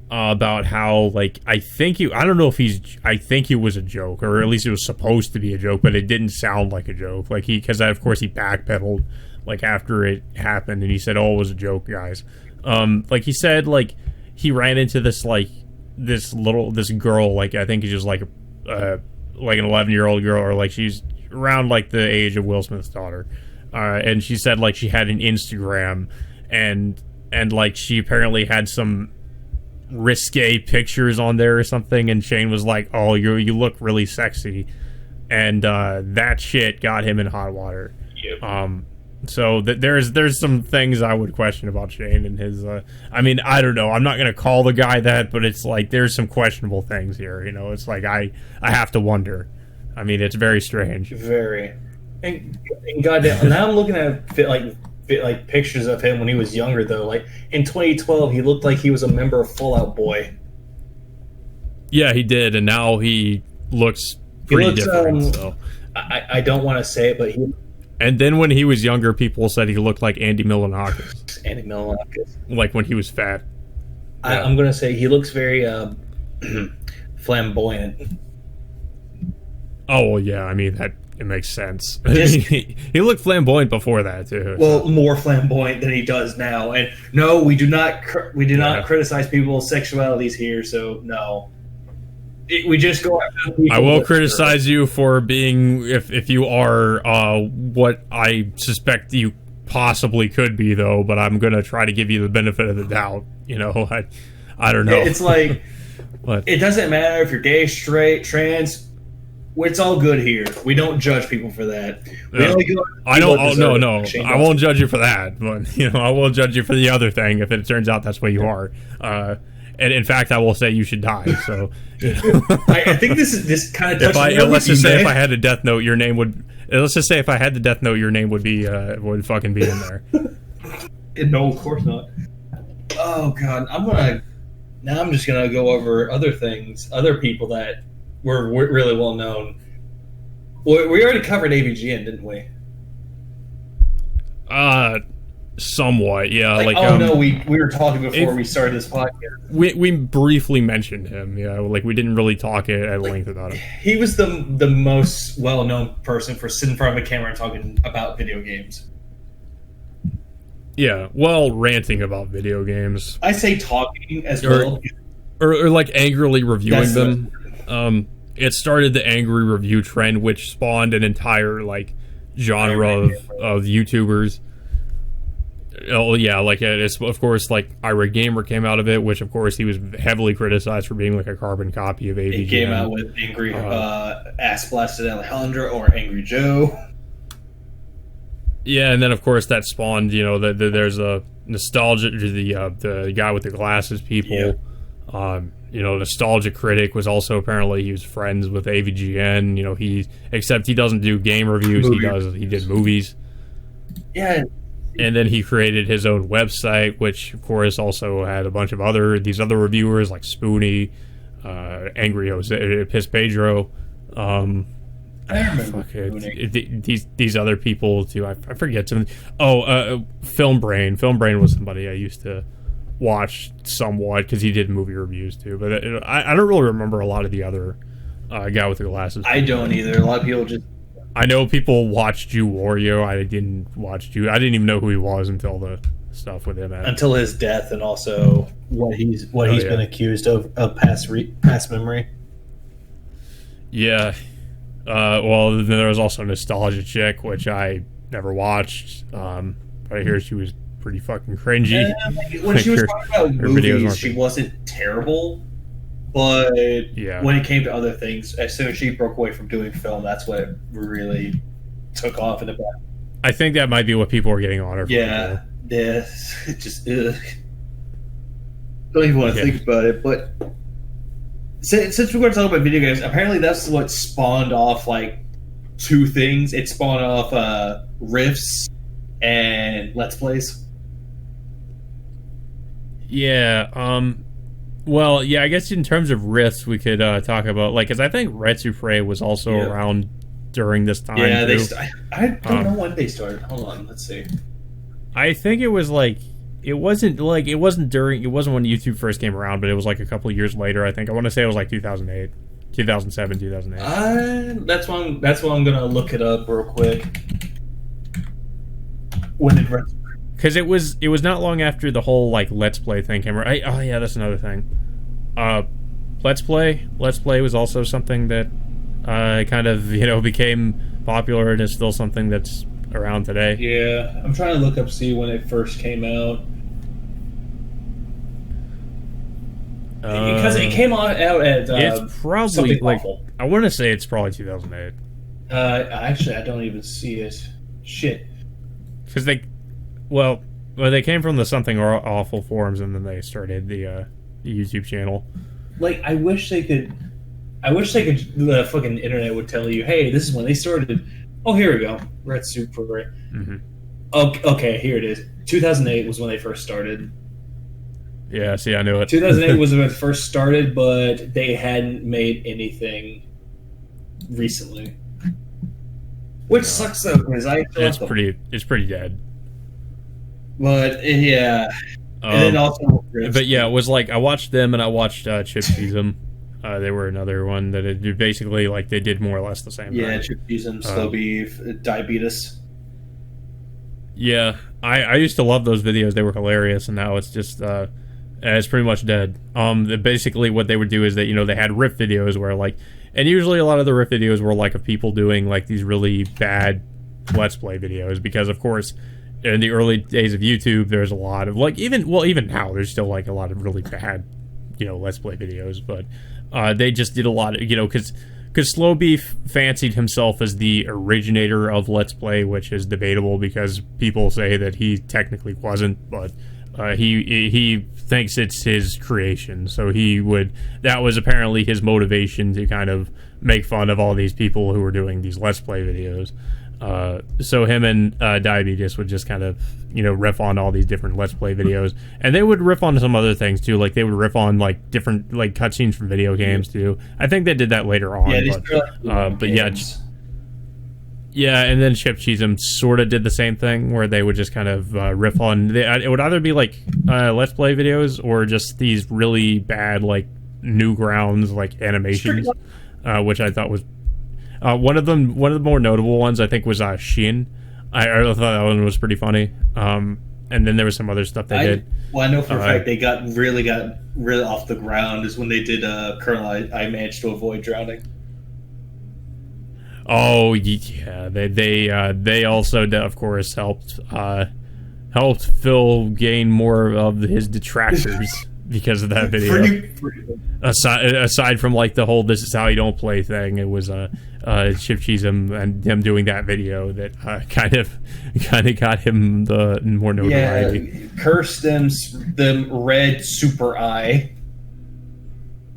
about how like I think it was a joke, or at least it was supposed to be a joke, but it didn't sound like a joke, like because of course he backpedaled like after it happened, and he said, "Oh, it was a joke, guys." Like he said, like he ran into this girl, like I think she's just like an 11-year-old girl, or like she's around like the age of Will Smith's daughter, and she said like she had an Instagram, and like she apparently had some risque pictures on there or something, and Shane was like, "Oh, you look really sexy," and that shit got him in hot water. Yep. So there's some things I would question about Shane and his. I mean, I don't know. I'm not gonna call the guy that, but it's like there's some questionable things here. You know, it's like I have to wonder. I mean, it's very strange. Very. And goddamn, now I'm looking at pictures of him when he was younger though. Like in 2012, he looked like he was a member of Fall Out Boy. Yeah, he did, and now he looks pretty different. So I don't want to say it, but he. And then when he was younger, people said he looked like Andy Milonakis. Andy Milonakis. Like when he was fat. Yeah. I'm going to say he looks very flamboyant. Oh, well, yeah. I mean, it makes sense. He looked flamboyant before that, too. Well, more flamboyant than he does now. And no, we do not criticize people's sexualities here, so no. We just go after people. I will criticize you for being, if you are what I suspect you possibly could be, though, but I'm going to try to give you the benefit of the doubt. You know, I don't know. It's like, it doesn't matter if you're gay, straight, trans. It's all good here. We don't judge people for that. No. I won't judge you for that, but you know, I will judge you for the other thing if it turns out that's what you are. And in fact, I will say you should die. So, you know. I think this kind of touches. Let's just say if I had a death note, your name would. Let's just say if I had the death note, your name would be would fucking be in there. No, of course not. Oh god, I'm just gonna go over other things, other people that were really well known. We already covered AVGN, didn't we? Somewhat, yeah. We were talking before we started this podcast. We briefly mentioned him, yeah. Like we didn't really talk at length about it. He was the most well-known person for sitting in front of a camera and talking about video games. Yeah, well, ranting about video games. I say talking as well, or like angrily reviewing them. It started the angry review trend, which spawned an entire like genre of YouTubers. Oh yeah, like it's of course like Irate Gamer came out of it, which of course he was heavily criticized for being like a carbon copy of AVGN. He came out with Angry Ass Blasted Alejandro or Angry Joe. Yeah, and then of course that spawned, you know, there's a nostalgia to the guy with the glasses people. Yeah. You know, Nostalgia Critic was also apparently he was friends with AVGN. You know, except he doesn't do game reviews. He did movies. Yeah. And then he created his own website, which of course also had a bunch of these other reviewers like Spoonie, Angry Jose, Piss Pedro. I remember these other people too. I forget some. Film Brain. Film Brain was somebody I used to watch somewhat because he did movie reviews too. But I don't really remember a lot of the other guy with the glasses. I don't either. A lot of people just. I know people watched Jew Wario. I didn't watch Jew. I didn't even know who he was until the stuff with him. Until his death, and also what he's been accused of past memory. Yeah. Well, then there was also Nostalgia Chick, which I never watched. But I hear she was pretty fucking cringy. When she was talking about movies, she wasn't terrible. But when it came to other things, as soon as she broke away from doing film, that's what really took off in the back. I think that might be what people were getting on her for. Yeah. It just don't even want to think about it. But since we're going to talk about video games, apparently that's what spawned off like two things. It spawned off riffs and Let's Plays. Yeah. Well, yeah, I guess in terms of riffs, we could talk about, like, because I think Retsufre was also around during this time. Yeah, I don't know when they started. Hold on, let's see. I think it was like it wasn't when YouTube first came around, but it was like a couple of years later. I think I want to say it was like 2008, 2007, 2008. That's why I'm gonna look it up real quick. When did Retsufre? Because it was not long after the whole like Let's Play thing came around. Oh yeah, that's another thing. Let's Play was also something that kind of became popular and is still something that's around today. Yeah, I'm trying to look up see when it first came out. Because it came out at it's probably like awful. I want to say it's probably 2008. Actually, I don't even see it. Shit. Because they came from the Something Awful forums, and then they started the YouTube channel. Like, I wish they could. The fucking internet would tell you, "Hey, this is when they started." Oh, here we go. Retsufre. Mm-hmm. Okay, here it is. 2008 was when they first started. Yeah, see, I knew it. 2008 was when it first started, but they hadn't made anything recently. Which sucks though, because it's pretty dead. But yeah, and then also, but yeah, it was like I watched them and I watched Chip Cheesem. They were another one that it basically like they did more or less the same thing. Yeah, Chip Cheesem, Slow Beef, Diabetes. Yeah, I used to love those videos. They were hilarious, and now it's just it's pretty much dead. Basically what they would do is that they had riff videos where like, and usually a lot of the riff videos were like of people doing like these really bad Let's Play videos, because of course in the early days of YouTube there's a lot of like even now there's still like a lot of really bad Let's Play videos, but they just did a lot of because Slow Beef fancied himself as the originator of Let's Play, which is debatable because people say that he technically wasn't, but he thinks it's his creation. So that was apparently his motivation to kind of make fun of all these people who were doing these Let's Play videos. So him and Diabetes would just kind of riff on all these different Let's Play videos, and they would riff on some other things too. Like they would riff on like different like cutscenes from video games too. I think they did that later on. But yeah, and then Chip Cheesem sort of did the same thing where they would just kind of riff on. It would either be like Let's Play videos or just these really bad like Newgrounds like animations, which I thought was. One of the more notable ones I think was Shin. I thought that one was pretty funny. And then there was some other stuff they did. Well, I know for a fact they got really off the ground is when they did Colonel I Managed to Avoid Drowning. Oh yeah, they also of course helped Phil gain more of his detractors because of that video. Aside from like the whole "this is how you don't play" thing, it was Chip Cheesem and them doing that video that kind of got him the more notoriety. Yeah, curse them red super eye.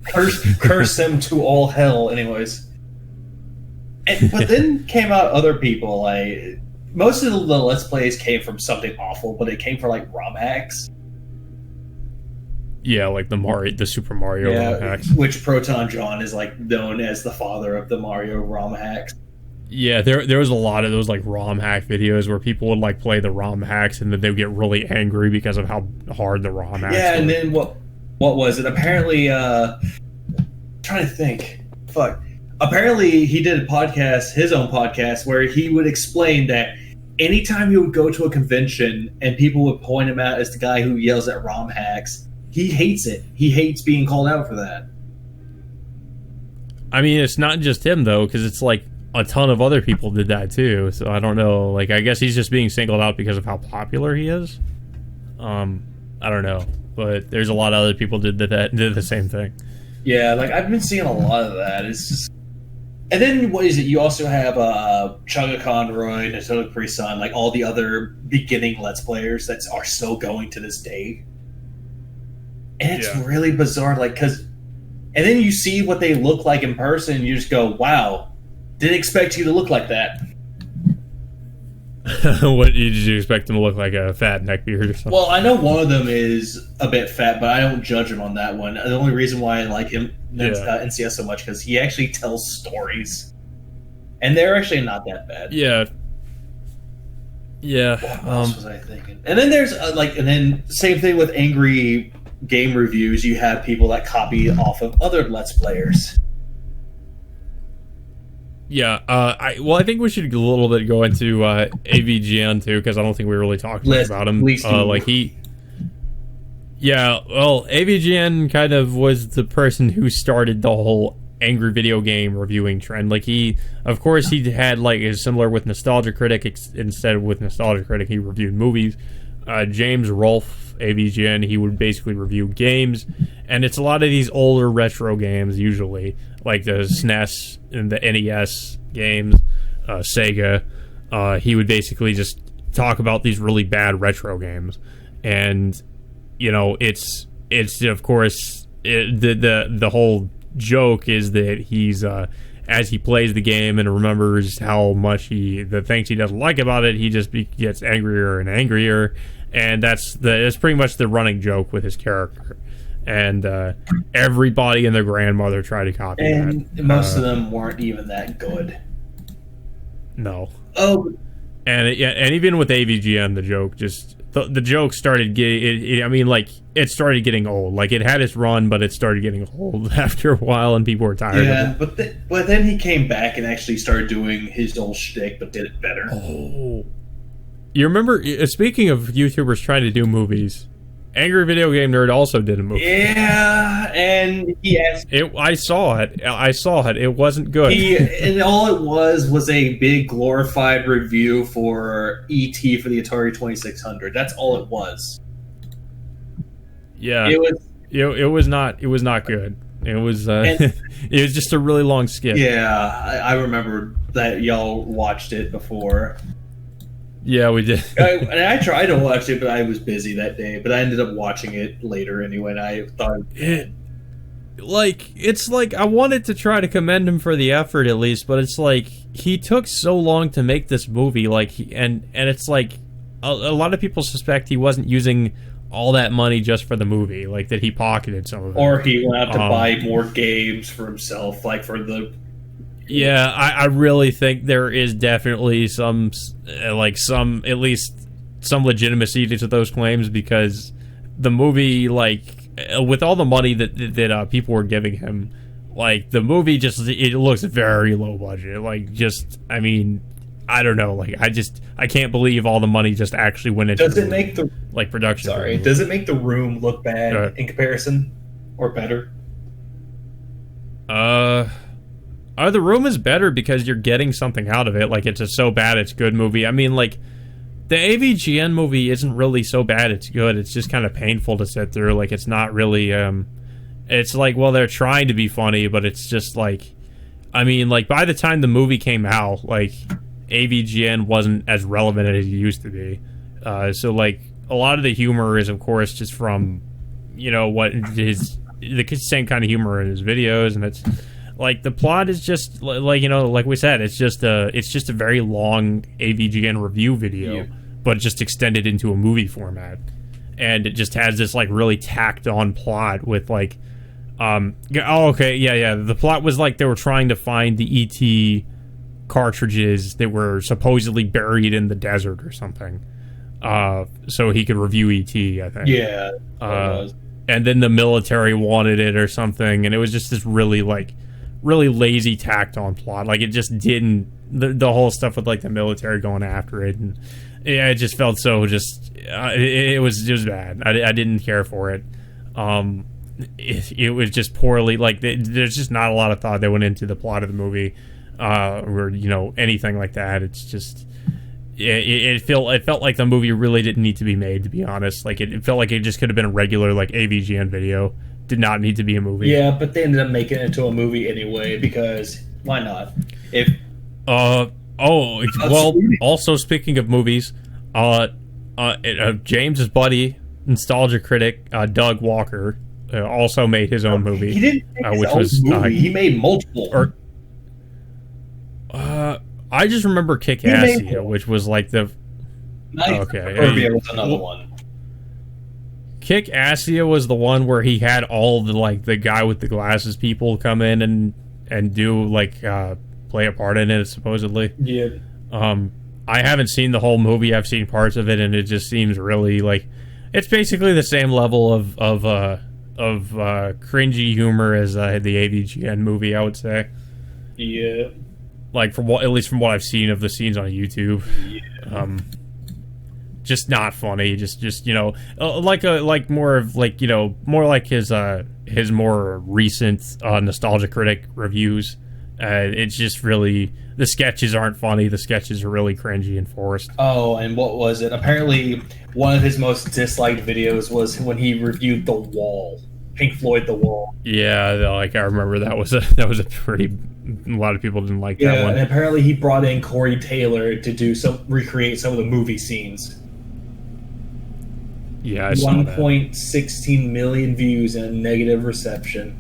Curse them to all hell. Anyways. But then came out other people, like most of the Let's Plays came from something awful, but it came from like ROM hacks. Yeah, like the Super Mario ROM hacks. Which Proton John is like known as the father of the Mario ROM hacks. Yeah, there was a lot of those like ROM hack videos where people would like play the ROM hacks and then they would get really angry because of how hard the ROM hacks were. And then what was it? Apparently trying to think. Fuck. Apparently, he did a podcast, his own podcast, where he would explain that anytime he would go to a convention and people would point him out as the guy who yells at ROM hacks, he hates it. He hates being called out for that. I mean, it's not just him, though, because it's like a ton of other people did that, too. So I don't know. Like, I guess he's just being singled out because of how popular he is. I don't know. But there's a lot of other people did the same thing. Yeah, like, I've been seeing a lot of that. It's just... And then, what is it? You also have Chugga Conroy, Nintendo Capri-Sun, like all the other beginning Let's Players that are still going to this day. And it's really bizarre, like, because... And then you see what they look like in person, and you just go, wow, didn't expect you to look like that. What did you expect them to look like, a fat neckbeard or something? Well, I know one of them is a bit fat, but I don't judge him on that one. The only reason why I like him NCS so much because he actually tells stories, and they're actually not that bad. Yeah. What else was I thinking? And then there's and then same thing with angry game reviews. You have people that copy off of other Let's Players. Yeah, I think we should a little bit go into AVGN too, because I don't think we really talked much about him. AVGN kind of was the person who started the whole angry video game reviewing trend. Like he had like is similar with Nostalgia Critic. Instead of with Nostalgia Critic, he reviewed movies. James Rolfe, AVGN, he would basically review games, and it's a lot of these older retro games, usually like the SNES and the NES games, Sega. He would basically just talk about these really bad retro games, and you know, it's of course the whole joke is that he's as he plays the game and remembers how much the things he doesn't like about it, he just gets angrier and angrier. And that's pretty much the running joke with his character, and everybody and their grandmother try to copy that. And most of them weren't even that good. No. Oh. And even with AVGN, the joke started getting. It started getting old. Like it had its run, but it started getting old after a while, and people were tired. Yeah, of it. but then he came back and actually started doing his old shtick, but did it better. Oh. You remember, speaking of YouTubers trying to do movies, Angry Video Game Nerd also did a movie. Yeah, and he asked... I saw it. It wasn't good. And all it was a big glorified review for E.T. for the Atari 2600. That's all it was. Yeah. It was not good. It was it was just a really long skit. Yeah, I remember that y'all watched it before. Yeah, we did. I tried to watch it, but I was busy that day. But I ended up watching it later anyway, and I thought... It's like, I wanted to try to commend him for the effort at least, but it's like, he took so long to make this movie, and it's like, a lot of people suspect he wasn't using all that money just for the movie, like that he pocketed some of it. Or he went out to buy more games for himself, like for the... Yeah, I really think there is definitely some legitimacy to those claims, because the movie, with all the money that people were giving him, the movie it looks very low budget. I don't know. I can't believe all the money just actually went into. Does it make the production? Sorry, does it make The Room look bad in comparison, or better? The Room is better because you're getting something out of it. Like, it's a so bad it's good movie. I mean, like, the AVGN movie isn't really so bad it's good. It's just kind of painful to sit through. Like, it's not really, it's like, well, they're trying to be funny, but it's just like, I mean, like, by the time the movie came out, like, AVGN wasn't as relevant as it used to be. So, like, a lot of the humor is, of course, just from, you know, what his, the same kind of humor in his videos, and it's, like, the plot is just, like, you know, like we said, it's just a very long AVGN review video, but just extended into a movie format. And it just has this, like, really tacked-on plot with, like, the plot was, like, they were trying to find the E.T. cartridges that were supposedly buried in the desert or something. So he could review E.T., I think. Yeah. And then the military wanted it or something, and it was just this really lazy tacked on plot. Like, it just didn't, the whole stuff with, like, the military going after it, and yeah, it just felt so just it was bad. I didn't care for it. It was just poorly, like, there's just not a lot of thought that went into the plot of the movie, or, you know, anything like that. It's just it felt like the movie really didn't need to be made, to be honest. Like, it felt like it just could have been a regular, like, AVGN video. Did not need to be a movie. Yeah, but they ended up making it into a movie anyway, because why not? If also speaking of movies, James's buddy, nostalgia critic Doug Walker, also made his own movie. He didn't make his own movie. He made multiple. I just remember Kick-Assia, which was like the... Okay. Was another one. Kick-Assia was the one where he had all the, like, the guy with the glasses people come in and do, like, play a part in it, supposedly. Yeah. I haven't seen the whole movie. I've seen parts of it, and it just seems really, like, it's basically the same level of cringy humor as the AVGN movie, I would say. Yeah. Like, at least from what I've seen of the scenes on YouTube. Yeah. Just not funny. Just you know, like more of, like, you know, more like his more recent nostalgia critic reviews. It's just really, the sketches aren't funny. The sketches are really cringy and forced. Oh, and what was it? Apparently, one of his most disliked videos was when he reviewed The Wall, Pink Floyd, The Wall. Yeah, like, I remember that was a pretty. A lot of people didn't like that one. And apparently he brought in Corey Taylor to recreate some of the movie scenes. Yeah, I saw that. 1.16 million views and a negative reception.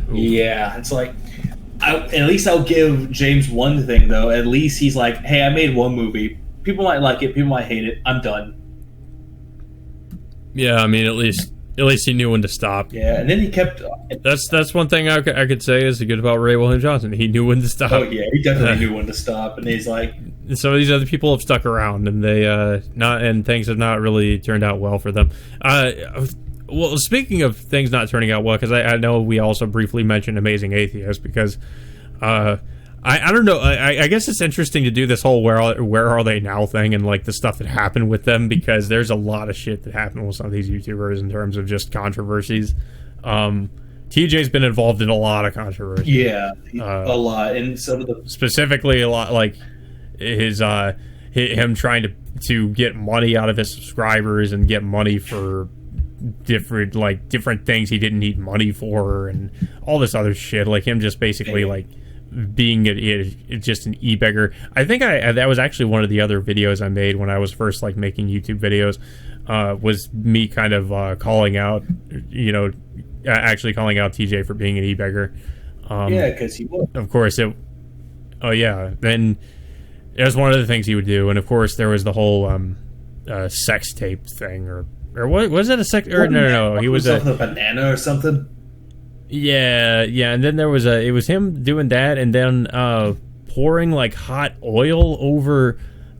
Oof. Yeah, it's like, at least I'll give James one thing, though. At least he's like, hey, I made one movie. People might like it, people might hate it. I'm done. Yeah, I mean, at least he knew when to stop. Yeah, and then he kept... That's one thing I could say is good about Ray William Johnson. He knew when to stop. Oh, yeah, he definitely knew when to stop. And he's like... Some of these other people have stuck around, and and things have not really turned out well for them. Well, speaking of things not turning out well, because I know we also briefly mentioned Amazing Atheist, because I don't know. I guess it's interesting to do this whole where are they now thing, and, like, the stuff that happened with them, because there's a lot of shit that happened with some of these YouTubers in terms of just controversies. TJ's been involved in a lot of controversy. Yeah, a lot, and some of the specifically a lot, like him trying to get money out of his subscribers and get money for different things he didn't need money for, and all this other shit. Like, him just basically like being just an e-beggar. I think that was actually one of the other videos I made when I was first, like, making YouTube videos, was me kind of calling out, you know, actually calling out TJ for being an e-beggar. Yeah, because he was. Of course, then it was one of the things he would do, and of course there was the whole sex tape thing, or what was it, a sex? Or no, he was a banana or something. Yeah, and then there was it was him doing that, and then pouring, like, hot oil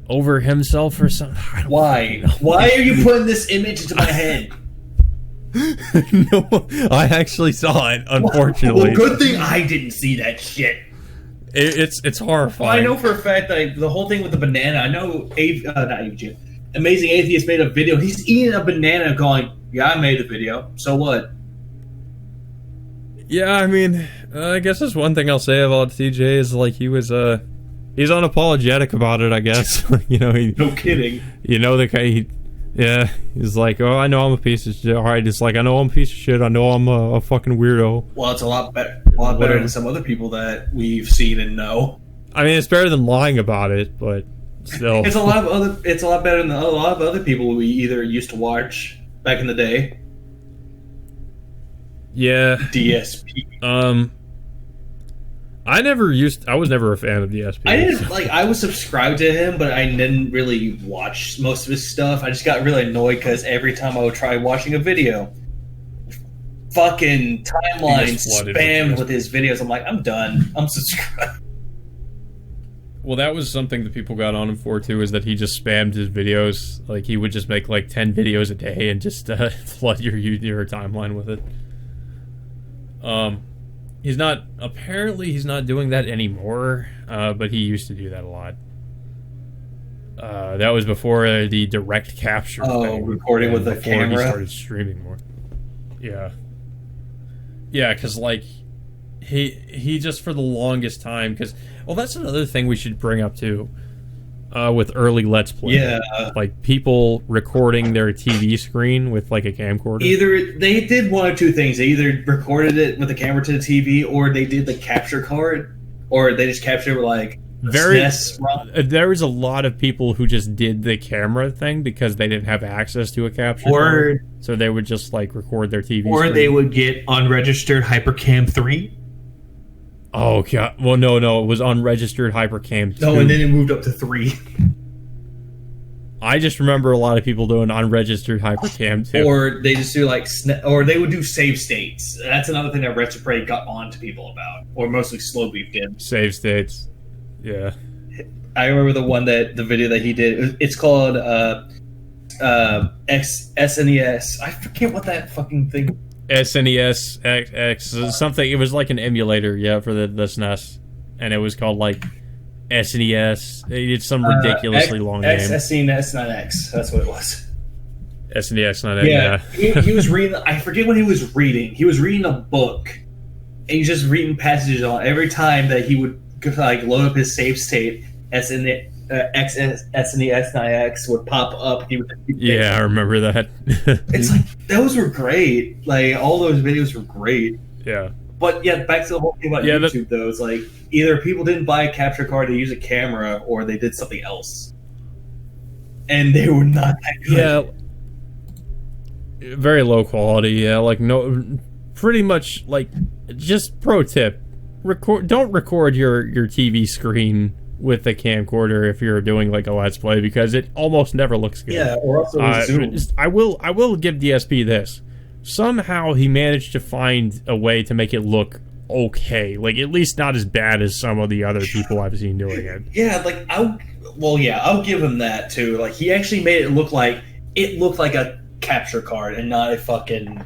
over himself or something. Why are you putting this image into my head? No, I actually saw it, unfortunately. Well, good thing I didn't see that shit. It's horrifying. Well, I know for a fact that the whole thing with the banana, I know Amazing Atheist made a video. He's eating a banana going, yeah, I made the video. So what? Yeah, I mean, I guess that's one thing I'll say about TJ is like he's unapologetic about it. I guess No kidding. The guy. Yeah, he's like, oh, I know I'm a piece of shit. All right, it's like I know I'm a piece of shit. I know I'm a fucking weirdo. Well, it's a lot better than some other people that we've seen and know. I mean, it's better than lying about it, but still, It's a lot better than a lot of other people we either used to watch back in the day. Yeah. DSP. I was never a fan of DSP. I was subscribed to him, but I didn't really watch most of his stuff. I just got really annoyed because every time I would try watching a video, fucking timeline spammed with his videos. I'm like, I'm done. I'm subscribed. Well, that was something that people got on him for too, is that he just spammed his videos. Like he would just make like 10 videos a day and just flood your timeline with it. He's not doing that anymore, but he used to do that a lot. That was before the direct capture thing. Recording with the camera. He started streaming more. Yeah, because like he just for the longest time, because that's another thing we should bring up too. With early Let's Play. Yeah. Like people recording their TV screen with like a camcorder. Either they did one or two things. They either recorded it with the camera to the TV, or they did the capture card, or they just captured it with like SNES ROM. There was a lot of people who just did the camera thing because they didn't have access to a capture card. So they would just like record their TV Or screen. they would get unregistered HyperCam 3. Oh god! Well, no, it was unregistered HyperCam 2. No, and then it moved up to 3. I just remember a lot of people doing unregistered HyperCam 2. Or they just do like, or they would do save states. That's another thing that Retrograde got on to people about, or mostly Slow Beef did. Save states, yeah. I remember the video that he did. It's called SNES. I forget what that fucking thing. SNES X something. It was like an emulator, for the SNES, and it was called like SNES. It's some ridiculously long name. SNES 9X. That's what it was. SNES 9X. Yeah. He was reading. I forget what he was reading. He was reading a book, and he's just reading passages on every time that he would like load up his save state. SNES 9X would pop up. He would, I remember that. It's like those were great. Like all those videos were great. Yeah. But back to the whole thing about YouTube though. It's like either people didn't buy a capture card, they used a camera, or they did something else, and they were not that good. Yeah. Very low quality. Yeah. Like pretty much like just pro tip: don't record your TV screen with the camcorder if you're doing like a Let's Play, because it almost never looks good. Yeah, or also Zoom. I will give DSP this. Somehow he managed to find a way to make it look okay, like at least not as bad as some of the other people I've seen doing it. Yeah, like I'll give him that too. Like he actually made it look like a capture card and not a fucking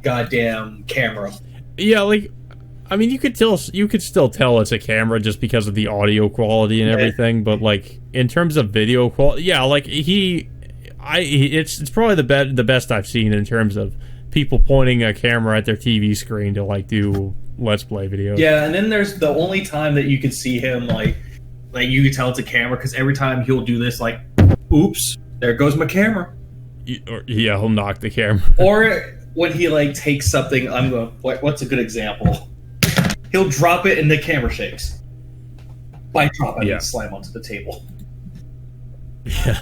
goddamn camera. Yeah, like I mean, you could still tell it's a camera just because of the audio quality and everything, but like in terms of video quality, like it's probably the best I've seen in terms of people pointing a camera at their TV screen to like do Let's Play videos. Yeah, and then there's the only time that you can see him like you can tell it's a camera, because every time he'll do this like, oops, there goes my camera. He'll knock the camera. Or when he like takes something, what's a good example? He'll drop it and the camera shakes. By drop, I mean slam onto the table. Yeah.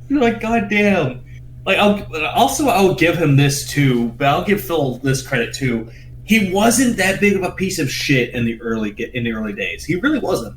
You're like, goddamn. Like, I'll give him this too, but I'll give Phil this credit too. He wasn't that big of a piece of shit in the early days. He really wasn't.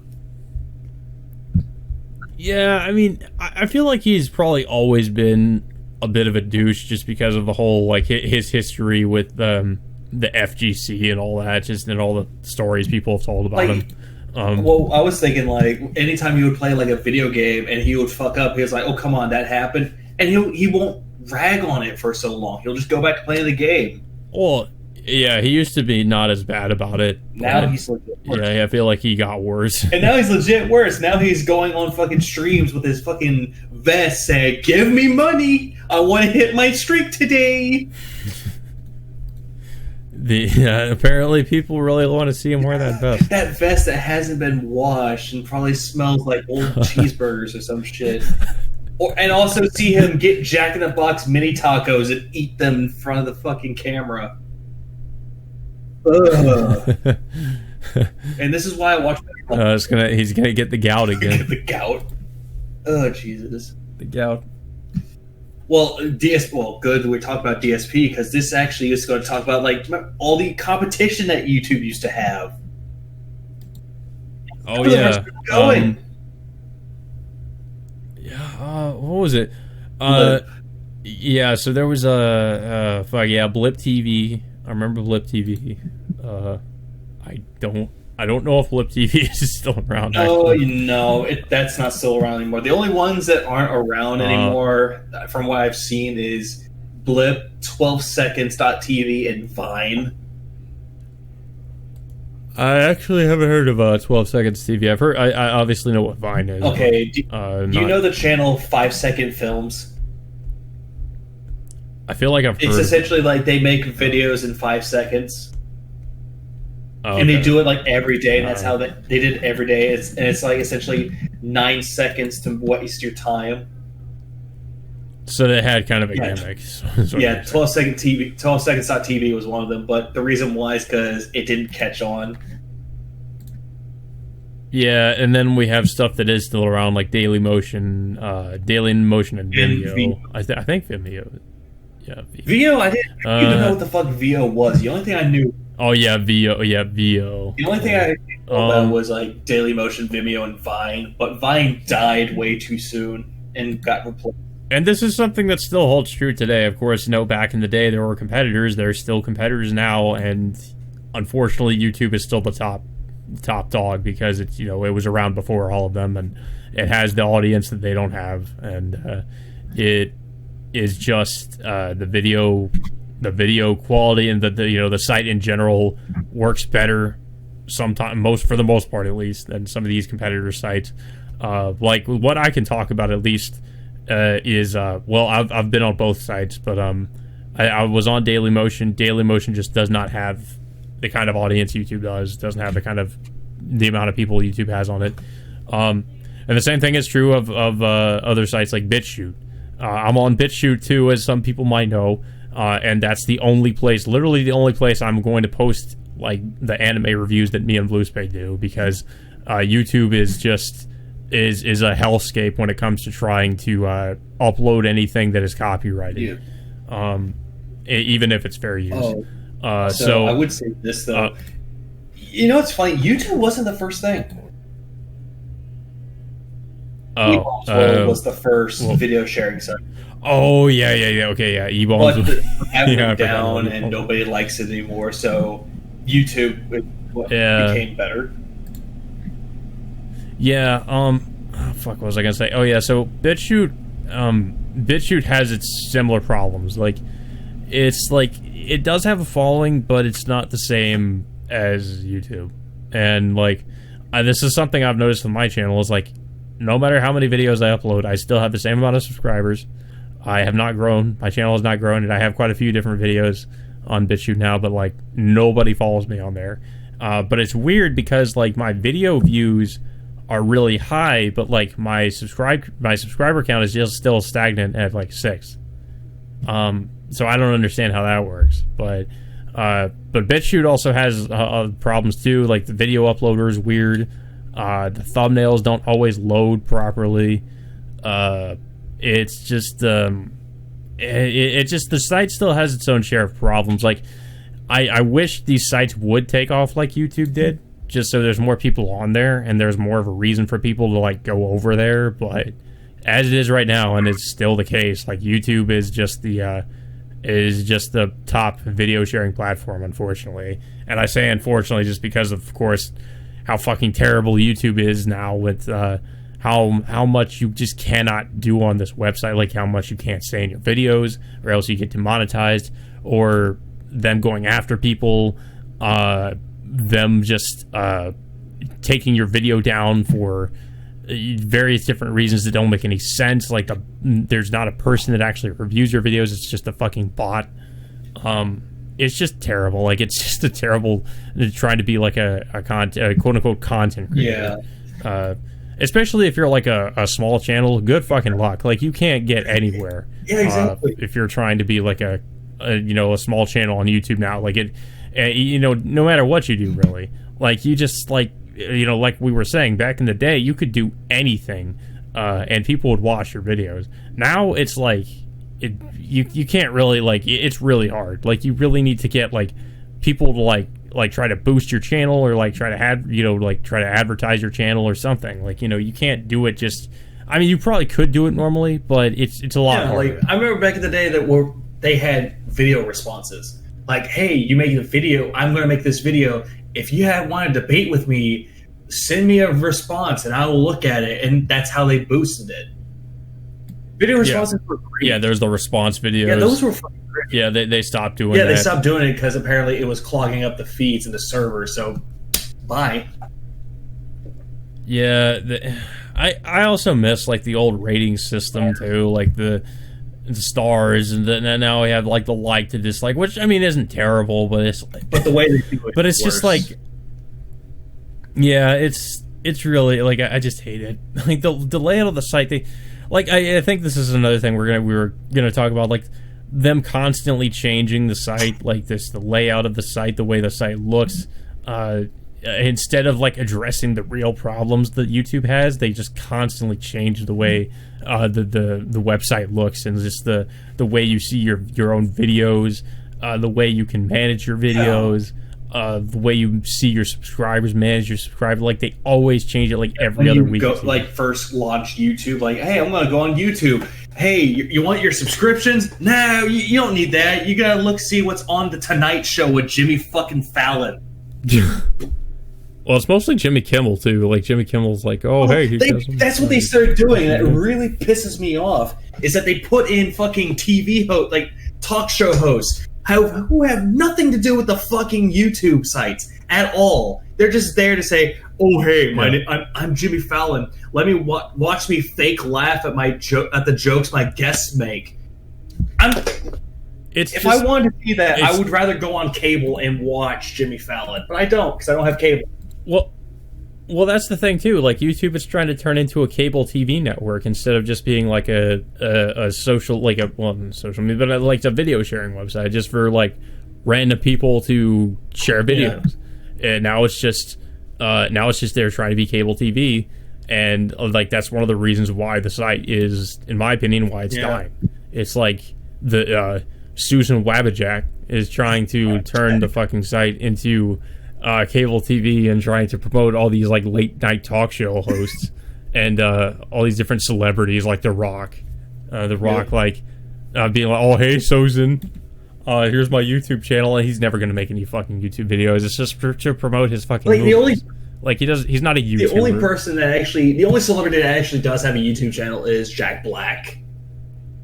Yeah, I mean, I feel like he's probably always been a bit of a douche just because of the whole like his history with the FGC and all that, just and all the stories people have told about him. Well, I was thinking like anytime he would play like a video game and he would fuck up, he was like, "Oh, come on, that happened," and he won't rag on it for so long. He'll just go back to playing the game. Well, yeah, he used to be not as bad about it. Now he's legit worse. Yeah, I feel like he got worse. And now he's legit worse. Now he's going on fucking streams with his fucking vest saying, "Give me money. I want to hit my streak today." Apparently people really want to see him wear that vest. That vest that hasn't been washed and probably smells like old cheeseburgers or some shit. And also see him get Jack in the Box mini tacos and eat them in front of the fucking camera. Ugh. And this is why I watch. He's gonna get the gout again. The gout. Oh Jesus. The gout. Well, good. We talk about DSP because this actually is going to talk about like all the competition that YouTube used to have. Oh yeah. Going. What was it? Yeah. So there was Blip TV. I remember Blip TV. I don't know if Blip TV is still around. Actually. Oh, no, that's not still around anymore. The only ones that aren't around anymore, from what I've seen, is Blip, 12seconds.tv, and Vine. I actually haven't heard of 12 Seconds TV. I've heard. I obviously know what Vine is. Okay, do you know the channel 5 Second Films? I feel like I've heard. It's essentially like they make videos in 5 seconds. Okay. And they do it like every day, and that's how they did it every day. It's like essentially 9 seconds to waste your time. So they had kind of a gimmick. Yeah, 12 seconds.tv was one of them, but the reason why is because it didn't catch on. Yeah, and then we have stuff that is still around, like Daily Motion and Vimeo. I think Vimeo. Yeah, Vimeo. I didn't even know what the fuck Vimeo was. The only thing I knew. Oh yeah, Vimeo. Yeah, Vimeo. The only thing I knew about was like Daily Motion, Vimeo, and Vine. But Vine died way too soon and got replaced. And this is something that still holds true today. Of course, back in the day there were competitors. There's still competitors now, and unfortunately, YouTube is still the top dog because it's it was around before all of them, and it has the audience that they don't have, and it is just the video quality and the site in general works better for the most part at least than some of these competitor sites. Like what I can talk about at least is I've been on both sites, but I was on Daily Motion. Daily Motion just does not have the kind of audience YouTube does. Doesn't have the amount of people YouTube has on it. And the same thing is true of other sites like BitChute. I'm on BitChute too, as some people might know, and that's literally the only place I'm going to post like the anime reviews that me and Bluespay do, because YouTube is a hellscape when it comes to trying to upload anything that is copyrighted, even if it's fair use. So I would say this though. It's funny. YouTube wasn't the first thing. Was the first video sharing site. Oh yeah. Okay, yeah. But that went down, and nobody likes it anymore. So YouTube became better. Yeah. What was I gonna say? Oh yeah. So BitChute has its similar problems. Like, it's like it does have a following, but it's not the same as YouTube. And like, this is something I've noticed on my channel is like, no matter how many videos I upload, I still have the same amount of subscribers. I have not grown. My channel has not grown, and I have quite a few different videos on BitChute now, but like nobody follows me on there. But it's weird because like my video views are really high, but like my subscriber count is just still stagnant at like 6. So I don't understand how that works. But BitChute also has problems too. Like the video uploader is weird. The thumbnails don't always load properly. It's just the site still has its own share of problems. Like I wish these sites would take off like YouTube did, just so there's more people on there and there's more of a reason for people to like go over there. But as it is right now, and it's still the case, like YouTube is just the top video sharing platform, unfortunately. And I say unfortunately just because of course how fucking terrible YouTube is now, with how much you just cannot do on this website, like how much you can't say in your videos, or else you get demonetized, or them going after people, them just taking your video down for various different reasons that don't make any sense. Like there's not a person that actually reviews your videos; it's just a fucking bot. it's just terrible. Like, it's just a terrible trying to be like a quote unquote content creator. Yeah. Especially if you're like a small channel, good fucking luck. Like, you can't get anywhere. Yeah, exactly. If you're trying to be like a small channel on YouTube now, like no matter what you do, really, like you just like we were saying back in the day, you could do anything, and people would watch your videos. Now it's like you can't really, like, it's really hard. Like, you really need to get like people to like try to boost your channel, or like try to try to advertise your channel or something. Like, you can't do it just. I mean, you probably could do it normally, but it's a lot harder. Like, I remember back in the day that they had video responses. Like, hey, you make a video, I'm going to make this video. If you want to debate with me, send me a response and I will look at it. And that's how they boosted it. Video responses were great. Yeah, there's the response videos. Yeah, those were fucking great. Yeah, they stopped doing that. Yeah, they stopped doing it because apparently it was clogging up the feeds and the server. So, bye. Yeah, I also miss like the old rating system too, like the stars, and now we have like the like to dislike, which I mean isn't terrible, but it's like, but the way they do it, but it's worse. Just like, yeah, it's really like I just hate it. Like the layout of the site, I think this is another thing we were gonna talk about, like them constantly changing the site, like the layout of the site, the way the site looks. Instead of like addressing the real problems that YouTube has, they just constantly change the way the website looks, and just the way you see your own videos, the way you can manage your videos, the way you see your subscribers, manage your subscribers. Like, they always change it like every other week. Like, first launched YouTube, like, hey, I'm gonna go on YouTube. Hey, you want your subscriptions? No, you don't need that. You gotta see what's on the Tonight Show with Jimmy fucking Fallon. Well, it's mostly Jimmy Kimmel too. Like, Jimmy Kimmel's like, oh, hey, that's what they started doing, and it really pisses me off. Is that they put in fucking TV host, like talk show hosts, who have nothing to do with the fucking YouTube sites at all. They're just there to say, oh, hey, I'm Jimmy Fallon. Let me watch me fake laugh at at the jokes my guests make. If I wanted to see that, I would rather go on cable and watch Jimmy Fallon, but I don't, because I don't have cable. Well, that's the thing too. Like, YouTube is trying to turn into a cable TV network instead of just being like a social, like social media, but like a video sharing website just for like random people to share videos. Yeah. And now it's just they're trying to be cable TV, and like that's one of the reasons why the site is, in my opinion, why it's dying. It's like the Susan Wabajak is trying to turn the fucking site into cable TV, and trying to promote all these like late night talk show hosts and all these different celebrities like The Rock, like being like, oh, hey, Susan, here's my YouTube channel, and he's never gonna make any fucking YouTube videos. It's just to promote his fucking movies. He's not a YouTuber. The only celebrity that actually does have a YouTube channel is Jack Black.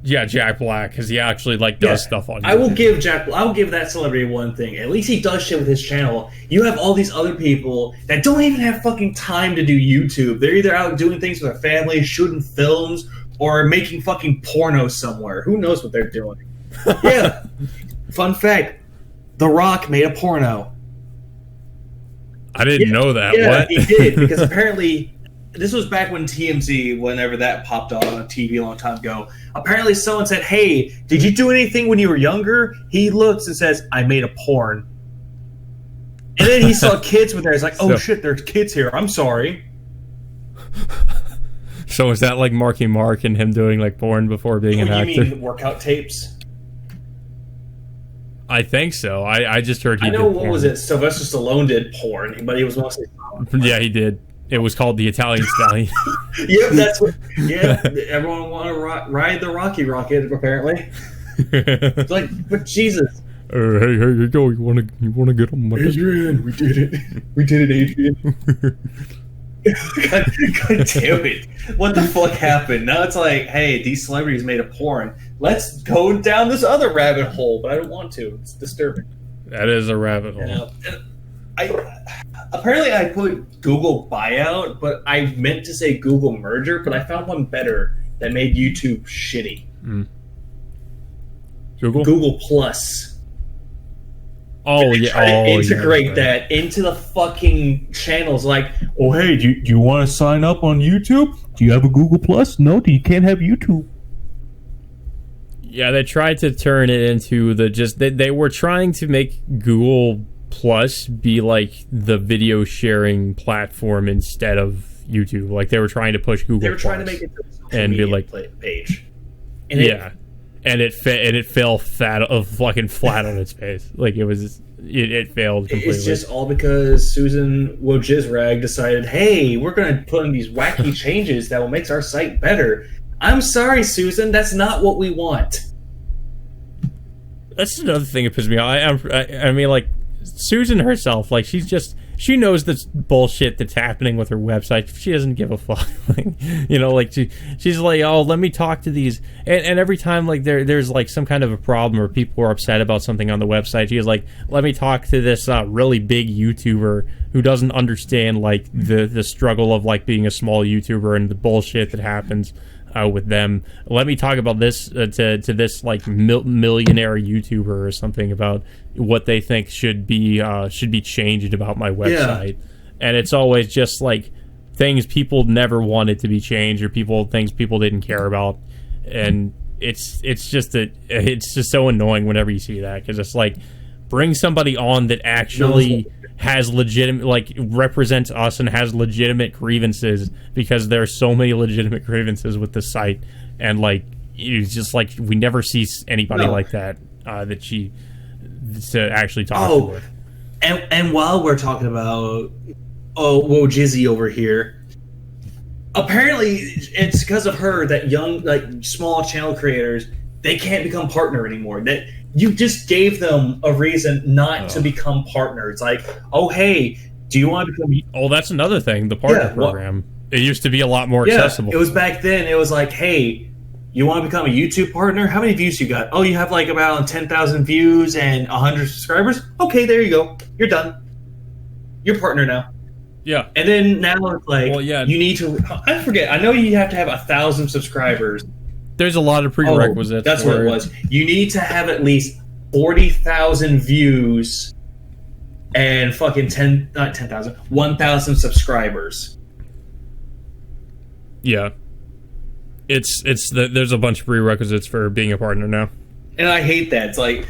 Yeah, Jack Black, because he actually does stuff on YouTube. I will give that celebrity one thing. At least he does shit with his channel. You have all these other people that don't even have fucking time to do YouTube. They're either out doing things with their family, shooting films, or making fucking porno somewhere. Who knows what they're doing? Yeah. Fun fact: The Rock made a porno. I didn't know that. Yeah, what? He did, because apparently this was back when TMZ, whenever that popped on TV a long time ago. Apparently someone said, hey, did you do anything when you were younger? He looks and says, I made a porn. And then he saw kids with there. He's like, oh shit, there's kids here. I'm sorry. So is that like Marky Mark and him doing like porn before being an actor? You mean workout tapes? I think so. I just heard he did what porn. Was it? Sylvester Stallone did porn, but he was mostly... Yeah, he did. It was called The Italian Stallion. Yep, that's what... Yeah, everyone want to ride the Rocky Rocket, apparently. It's like, but Jesus. Hey, yo, you want to get on my... Adrian, we did it. We did it, Adrian. God damn it. What the fuck happened? Now it's like, hey, these celebrities made a porn. Let's go down this other rabbit hole, but I don't want to. It's disturbing. That is a rabbit hole. Apparently I put Google buyout, but I meant to say Google merger, but I found one better that made YouTube shitty. Google? Google Plus. Oh yeah, Try to integrate right. that into the fucking channels. Like, Oh, hey, do you want to sign up on YouTube? Do you have a Google Plus? No, you can't have YouTube. Yeah, they tried to turn it into they were trying to make Google Plus be like the video sharing platform instead of YouTube. Like they were trying to push Google. they were Plus trying to make it to the social and be media like, page. And yeah, and it fell fucking flat on its face. Like it failed completely. It's just all because Susan Wojcicki decided, hey, we're going to put in these wacky changes that will make our site better. I'm sorry, Susan, that's not what we want. That's another thing that pisses me off. I mean, like, Susan herself, like, she knows this bullshit that's happening with her website. She doesn't give a fuck. Like, you know, like, she's like, oh, let me talk to these. And every time, like, there's, like, some kind of a problem or people are upset about something on the website, she's like, let me talk to this really big YouTuber who doesn't understand, like, the struggle of, like, being a small YouTuber and the bullshit that happens with them. Let me talk about this to this like millionaire YouTuber or something about what they think should be changed about my website. Yeah. And it's always just like things people never wanted to be changed or things people didn't care about. And it's just so annoying whenever you see that, because it's like, bring somebody on that actually has legitimate, like, represents us and has legitimate grievances, because there are so many legitimate grievances with the site, and like it's just like we never see anybody like that that she to actually talk with. And while we're talking about Wojcicki over here, apparently it's because of her that young, like, small channel creators, they can't become partner anymore. That you just gave them a reason not to become partners. Like, oh, hey, do you want to become... Oh, that's another thing, the partner program. It used to be a lot more accessible. It was back then. It was like, hey, you want to become a YouTube partner? How many views you got? Oh, you have like about 10,000 views and 100 subscribers? Okay, there you go. You're done. You're partner now. Yeah. And then now it's like, you need to... I forget. I know you have to have 1,000 subscribers. There's a lot of prerequisites. That's what it was. You need to have at least 40,000 views and fucking 1,000 subscribers. Yeah. There's a bunch of prerequisites for being a partner now. And I hate that. It's like,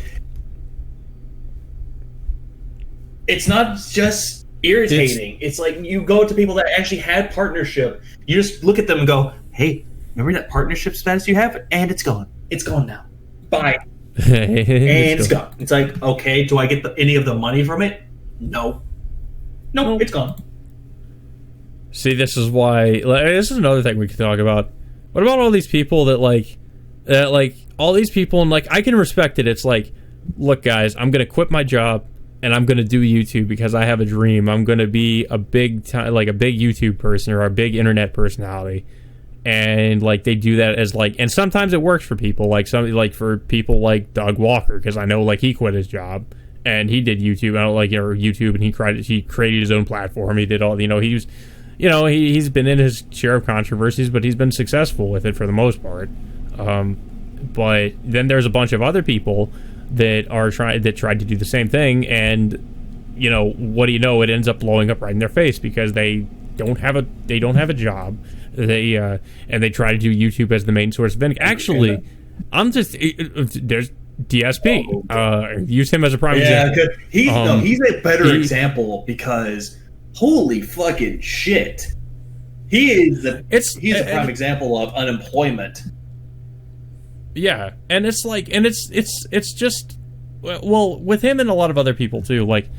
it's not just irritating. It's like you go to people that actually had partnership. You just look at them and go, hey, remember that partnership status you have? And it's gone. It's gone now. Bye. And it's gone. It's like, okay, do I get any of the money from it? No. Nope, it's gone. See, this is why... this is another thing we could talk about. What about all these people that, like... all these people, and, like, I can respect it. It's like, look, guys, I'm going to quit my job, and I'm going to do YouTube because I have a dream. I'm going to be a big YouTube person or a big internet personality. And like they do that as like, and sometimes it works for people, like for people like Doug Walker, because I know like he quit his job and he did YouTube. I don't like YouTube, and he created his own platform. He did all, he's been in his share of controversies, but he's been successful with it for the most part. But then there's a bunch of other people that tried to do the same thing, and what do you know? It ends up blowing up right in their face because they don't have a job. They try to do YouTube as the main source of income. Actually, there's DSP. Use him as a prime example. He's a better example because holy fucking shit, he's a prime example of unemployment. Yeah, and it's like, and it's just, well, with him and a lot of other people too. Like,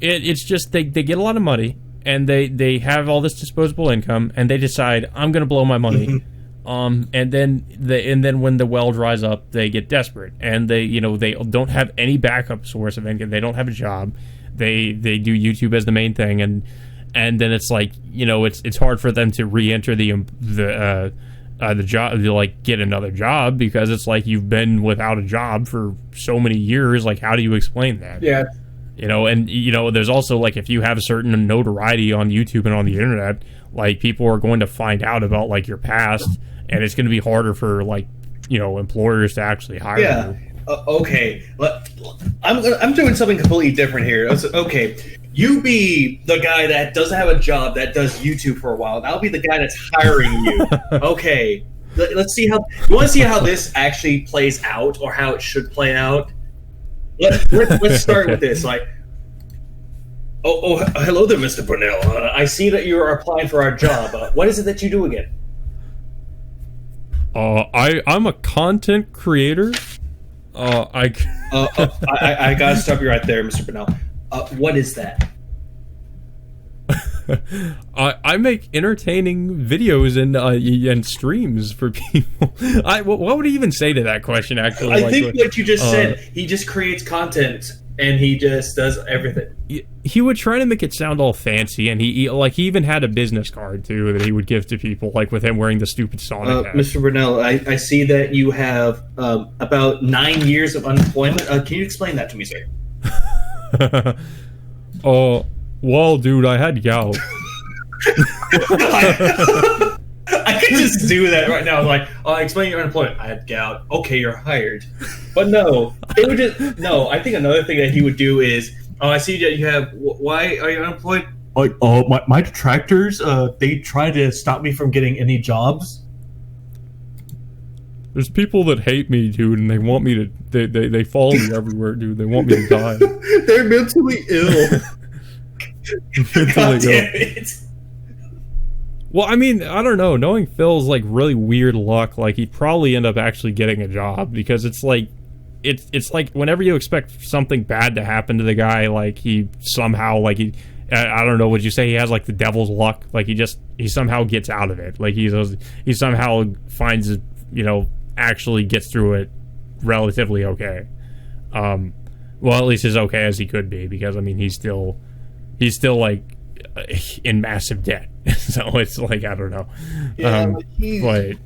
it's just they get a lot of money. And they have all this disposable income, and they decide, I'm going to blow my money. And then when the well dries up, they get desperate, and they don't have any backup source of income. They don't have a job. They do YouTube as the main thing, and then it's like, it's hard for them to re-enter the job, to like get another job, because it's like you've been without a job for so many years. Like, how do you explain that? Yeah. There's also, like, if you have a certain notoriety on YouTube and on the internet, like, people are going to find out about, like, your past, and it's going to be harder for, like, employers to actually hire you. Okay, I'm doing something completely different here. Okay, you be the guy that doesn't have a job that does YouTube for a while, and I'll be the guy that's hiring you. Okay, let's see how. You want to see how this actually plays out, or how it should play out? Let's start with this. Like, hello there, Mr. Brunel. I see that you are applying for our job. What is it that you do again? I'm a content creator. I gotta stop you right there, Mr. Brunel. What is that? I make entertaining videos and streams for people. What would he even say to that question? Actually, I think what you just said. He just creates content and he just does everything. He would try to make it sound all fancy, and he even had a business card too that he would give to people, like with him wearing the stupid Sonic hat. Mr. Brunel, I see that you have about 9 years of unemployment. Can you explain that to me, sir? Well, dude, I had gout. I could just do that right now. Like, explain your unemployment. I had gout. Okay, you're hired. But no, it would just no. I think another thing that he would do is, I see that you have. Why are you unemployed? My detractors, they try to stop me from getting any jobs. There's people that hate me, dude, and they want me to. They follow me everywhere, dude. They want me to die. They're mentally ill. God damn it. Well, I mean, I don't know. Knowing Phil's like really weird luck, like he'd probably end up actually getting a job, because it's like whenever you expect something bad to happen to the guy, like he somehow I don't know, would you say he has like the devil's luck? Like he somehow gets out of it. Like he somehow finds it, actually gets through it relatively okay. Well, at least as okay as he could be, because I mean he's still like in massive debt. So it's like, I don't know. Yeah, but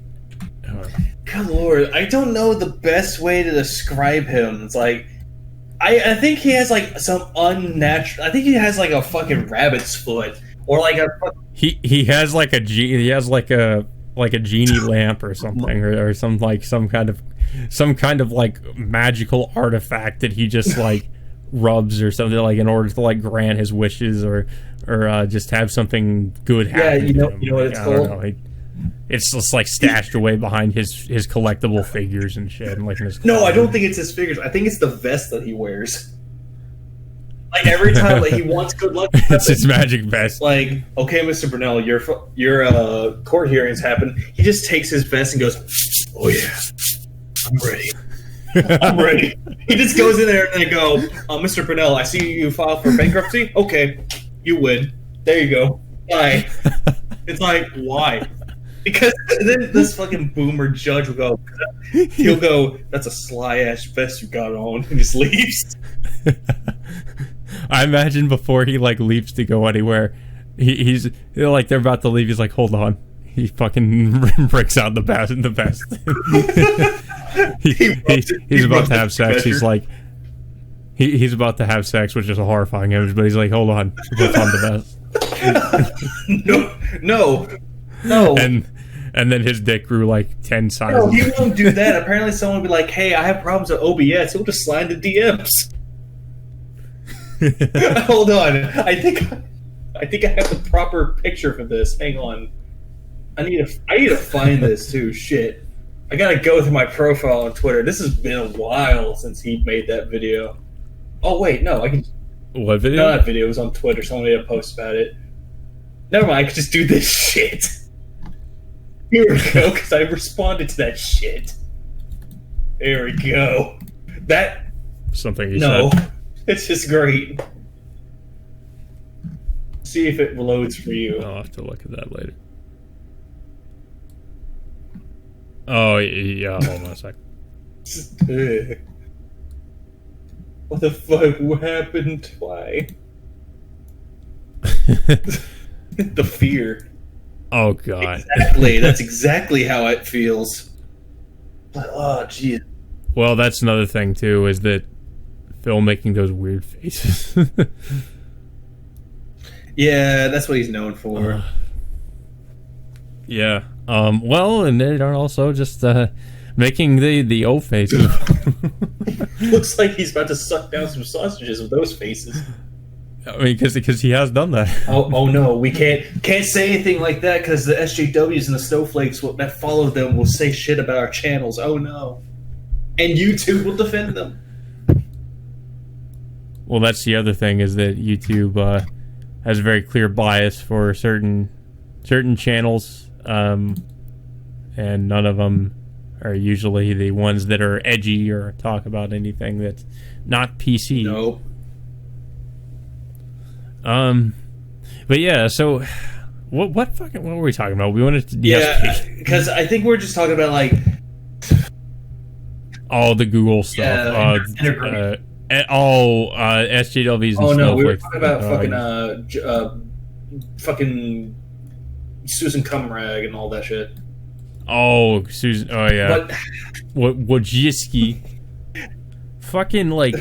good lord, I don't know the best way to describe him. It's like I think he has like some unnatural. I think he has like a fucking rabbit's foot, or like a. He has like a genie lamp or something, or some kind of like magical artifact that he just like rubs or something, like in order to like grant his wishes or just have something good happen. Yeah, to him. You know what it's called? It's just like stashed away behind his collectible figures and shit. And like in his I don't think it's his figures. I think it's the vest that he wears. Like every time, like he wants good luck. It's his magic vest. Like, okay, Mr. Brunel, your court hearings happen. He just takes his vest and goes, "Oh yeah, I'm ready. I'm ready." He just goes in there and they go, "Mr. Brunel, I see you filed for bankruptcy. Okay, you win. There you go. Bye." It's like, why? Because then this fucking boomer judge will he'll go, "That's a sly ass vest you got on," and just leaves. I imagine before he like leaves to go anywhere, he's like, they're about to leave. He's like, "Hold on." He fucking breaks out the vest. He's about to have sex. He's like, he's about to have sex, which is a horrifying image. But he's like, "Hold on," he puts on the vest. No. And then his dick grew like 10 sizes. No, he won't do that. Apparently, someone will be like, "Hey, I have problems with OBS." He'll just slide the DMs. Hold on, I think I have the proper picture for this. Hang on, I need to find this too. Shit, I gotta go through my profile on Twitter. This has been a while since he made that video. Oh wait, no, I can. What video? No, that video was on Twitter. Someone made a post about it. Never mind, I could just do this shit. Here we go, because I responded to that shit. There we go. That something you said. It's just great. See if it loads for you. I'll have to look at that later. Oh yeah, hold on a sec. What the fuck? What happened? Why? The fear. Oh god. Exactly. That's exactly how it feels. But, oh jeez. Well, that's another thing too, is that Phil making those weird faces. Yeah, that's what he's known for. Yeah. Well, and then also just making the O faces. Looks like he's about to suck down some sausages with those faces. I mean, because he has done that. Oh no, we can't say anything like that because the SJWs and the snowflakes that follow them will say shit about our channels. Oh no, and YouTube will defend them. Well, that's the other thing, is that YouTube has a very clear bias for certain channels, and none of them are usually the ones that are edgy or talk about anything that's not PC. Nope. But yeah, so what were we talking about? We wanted to because I think we're just talking about like all the Google stuff. Yeah, SJWs and oh no, we were snowflakes. talking about fucking Susan Cumrag and all that shit. Oh, Susan. Oh yeah. But Wojcicki. Fucking like,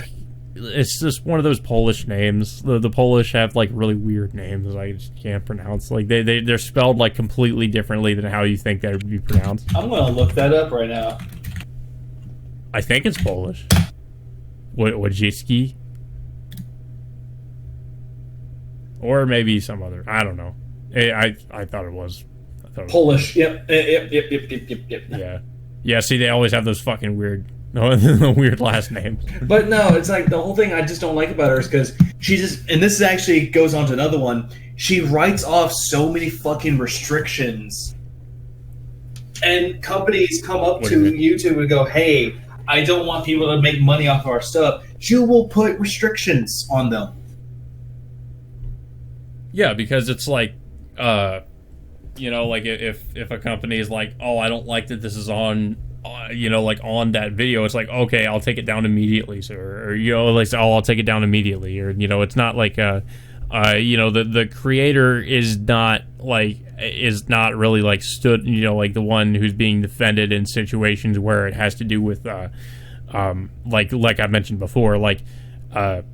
it's just one of those Polish names. The Polish have like really weird names I just can't pronounce. Like they're spelled like completely differently than how you think they would be pronounced. I'm gonna look that up right now. I think it's Polish. Wojcicki, or maybe some other. I don't know. I thought it was. Polish. Yep. Yeah. See, they always have those fucking weird last names. But no, it's like the whole thing I just don't like about her is because she just, and this actually goes on to another one. She writes off so many fucking restrictions, and companies come up to YouTube and go, "Hey, I don't want people to make money off of our stuff." She will put restrictions on them. Yeah, because it's like, like if a company is like, "Oh, I don't like that this is on, like on that video," it's like, okay, I'll take it down immediately, sir. Or like, oh, I'll take it down immediately. Or it's not like the creator is not really like stood, like the one who's being defended in situations where it has to do with like I mentioned before, like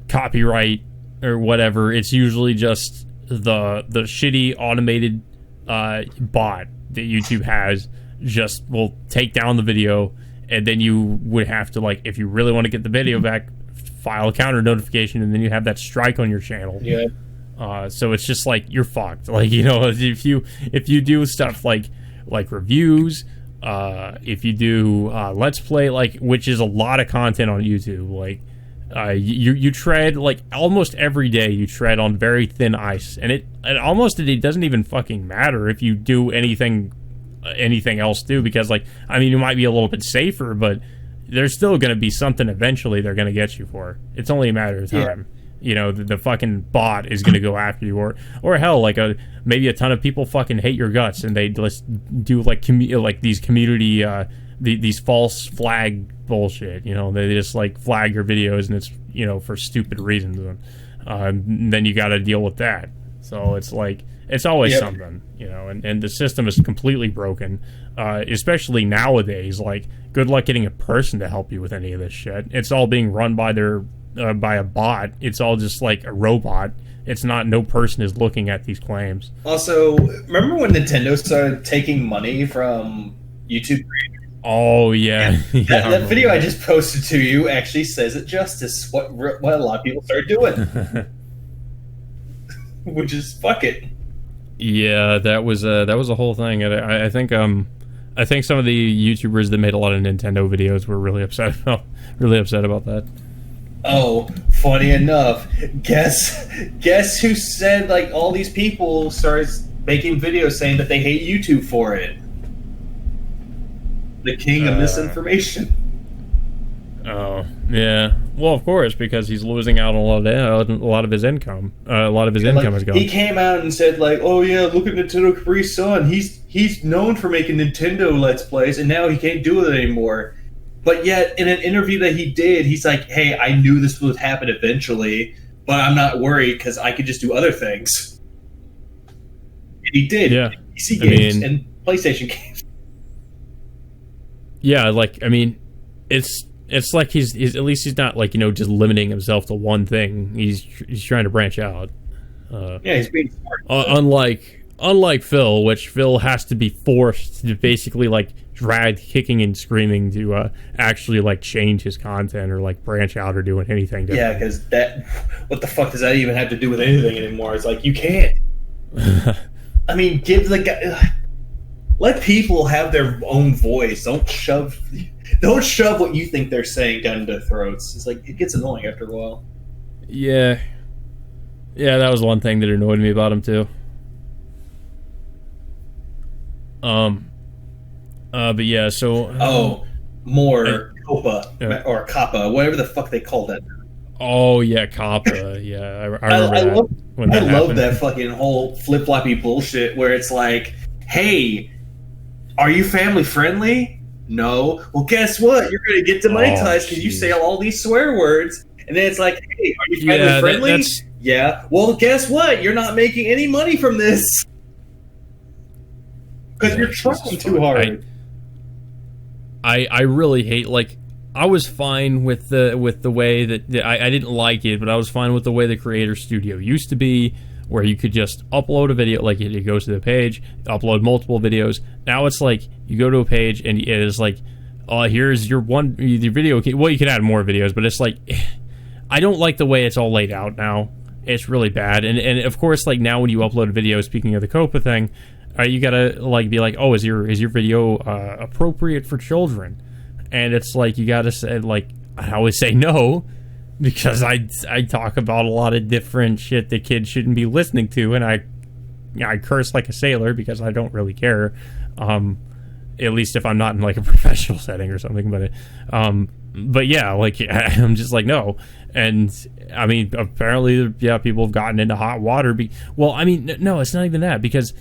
copyright or whatever. It's usually just the shitty automated bot that YouTube has just will take down the video, and then you would have to, like, if you really want to get the video back, file a counter notification, and then you have that strike on your channel. Yeah. So it's just like you're fucked. Like, if you do stuff like reviews, if you do let's play, like, which is a lot of content on YouTube, like you tread, like, almost every day you tread on very thin ice, and it doesn't even fucking matter if you do anything else too, because, like, I mean, you might be a little bit safer, but there's still going to be something eventually they're going to get you for. It's only a matter of time. Yeah. The fucking bot is going to go after you, or hell, like maybe a ton of people fucking hate your guts, and they just do like these community these false flag bullshit. They just like flag your videos, and it's for stupid reasons. And then you got to deal with that. So it's like it's always something, and the system is completely broken, especially nowadays. Like, good luck getting a person to help you with any of this shit. It's all being run by by a bot. It's all just like a robot. It's not, no person is looking at these claims. Also, remember when Nintendo started taking money from YouTube creators? Oh yeah, that video I just posted to you actually says it justice. What a lot of people started doing, which is fuck it. Yeah, that was a whole thing. I think some of the YouTubers that made a lot of Nintendo videos were really upset about that. Oh, funny enough, guess who said, like, all these people started making videos saying that they hate YouTube for it? The king of misinformation. Oh, yeah. Well, of course, because he's losing out on a lot of his income. A lot of his income is gone. He came out and said, like, "Oh yeah, look at Nintendo Capri's son. He's known for making Nintendo Let's Plays, and now he can't do it anymore." But yet, in an interview that he did, he's like, "Hey, I knew this would happen eventually, but I'm not worried because I could just do other things." And he did. Yeah. PC games and PlayStation games. Yeah, like, I mean, it's like he's at least he's not, like, just limiting himself to one thing. He's trying to branch out. Yeah, he's being smart. Unlike Phil, which Phil has to be forced to basically, like, dragged kicking and screaming to actually like change his content or like branch out or doing anything different. Yeah, because what the fuck does that even have to do with anything anymore? It's like, you can't. I mean, give the guy, let people have their own voice. Don't shove what you think they're saying down their throats. It's like, it gets annoying after a while. Yeah, that was one thing that annoyed me about him too. But yeah, so more Copa or Kappa, whatever the fuck they call that. Oh yeah, Kappa. Yeah, I remember I love that fucking whole flip floppy bullshit where it's like, hey, are you family friendly? No. Well, guess what? You're gonna get demonetized because you say all these swear words. And then it's like, hey, are you family friendly? Yeah. Well, guess what? You're not making any money from this because you're trying too hard. I really hate, like, I was fine with the way that I didn't like it, but I was fine with the way the Creator Studio used to be, where you could just upload a video, like it goes to the page, upload multiple videos. Now it's like you go to a page and it is like, here's your video. Well, you can add more videos, but it's like, I don't like the way it's all laid out now. It's really bad. And of course, like now when you upload a video, speaking of the COPA thing, you gotta like be like, oh, is your video appropriate for children? And it's like you gotta say, like, I always say no, because I talk about a lot of different shit that kids shouldn't be listening to, and I curse like a sailor because I don't really care. At least if I'm not in like a professional setting or something. But yeah, like I'm just like no. And I mean, apparently, yeah, people have gotten into hot water. Well, I mean, no, it's not even that, because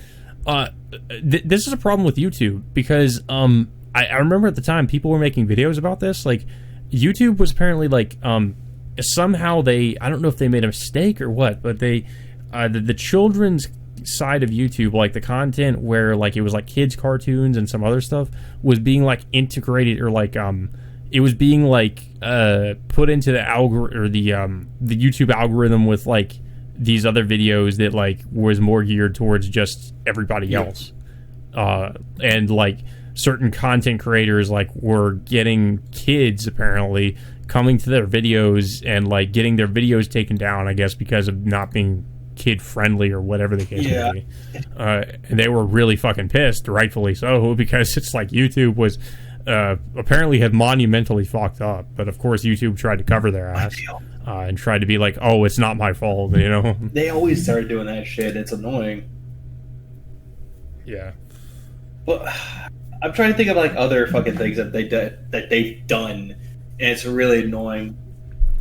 this is a problem with YouTube, because I remember at the time people were making videos about this. Like, YouTube was apparently like somehow I don't know if they made a mistake or what, but they the children's side of YouTube, like the content where like it was like kids cartoons and some other stuff, was being like integrated, or like it was being like put into the algorithm, or the YouTube algorithm, with like these other videos that like was more geared towards just everybody else. And like certain content creators like were getting kids apparently coming to their videos and like getting their videos taken down, I guess, because of not being kid friendly or whatever the case may be. And they were really fucking pissed, rightfully so, because it's like YouTube was apparently had monumentally fucked up, but of course YouTube tried to cover their ass and tried to be like, oh, it's not my fault, you know. They always started doing that shit. It's annoying. Yeah. But I'm trying to think of like other fucking things that they've done, and it's really annoying.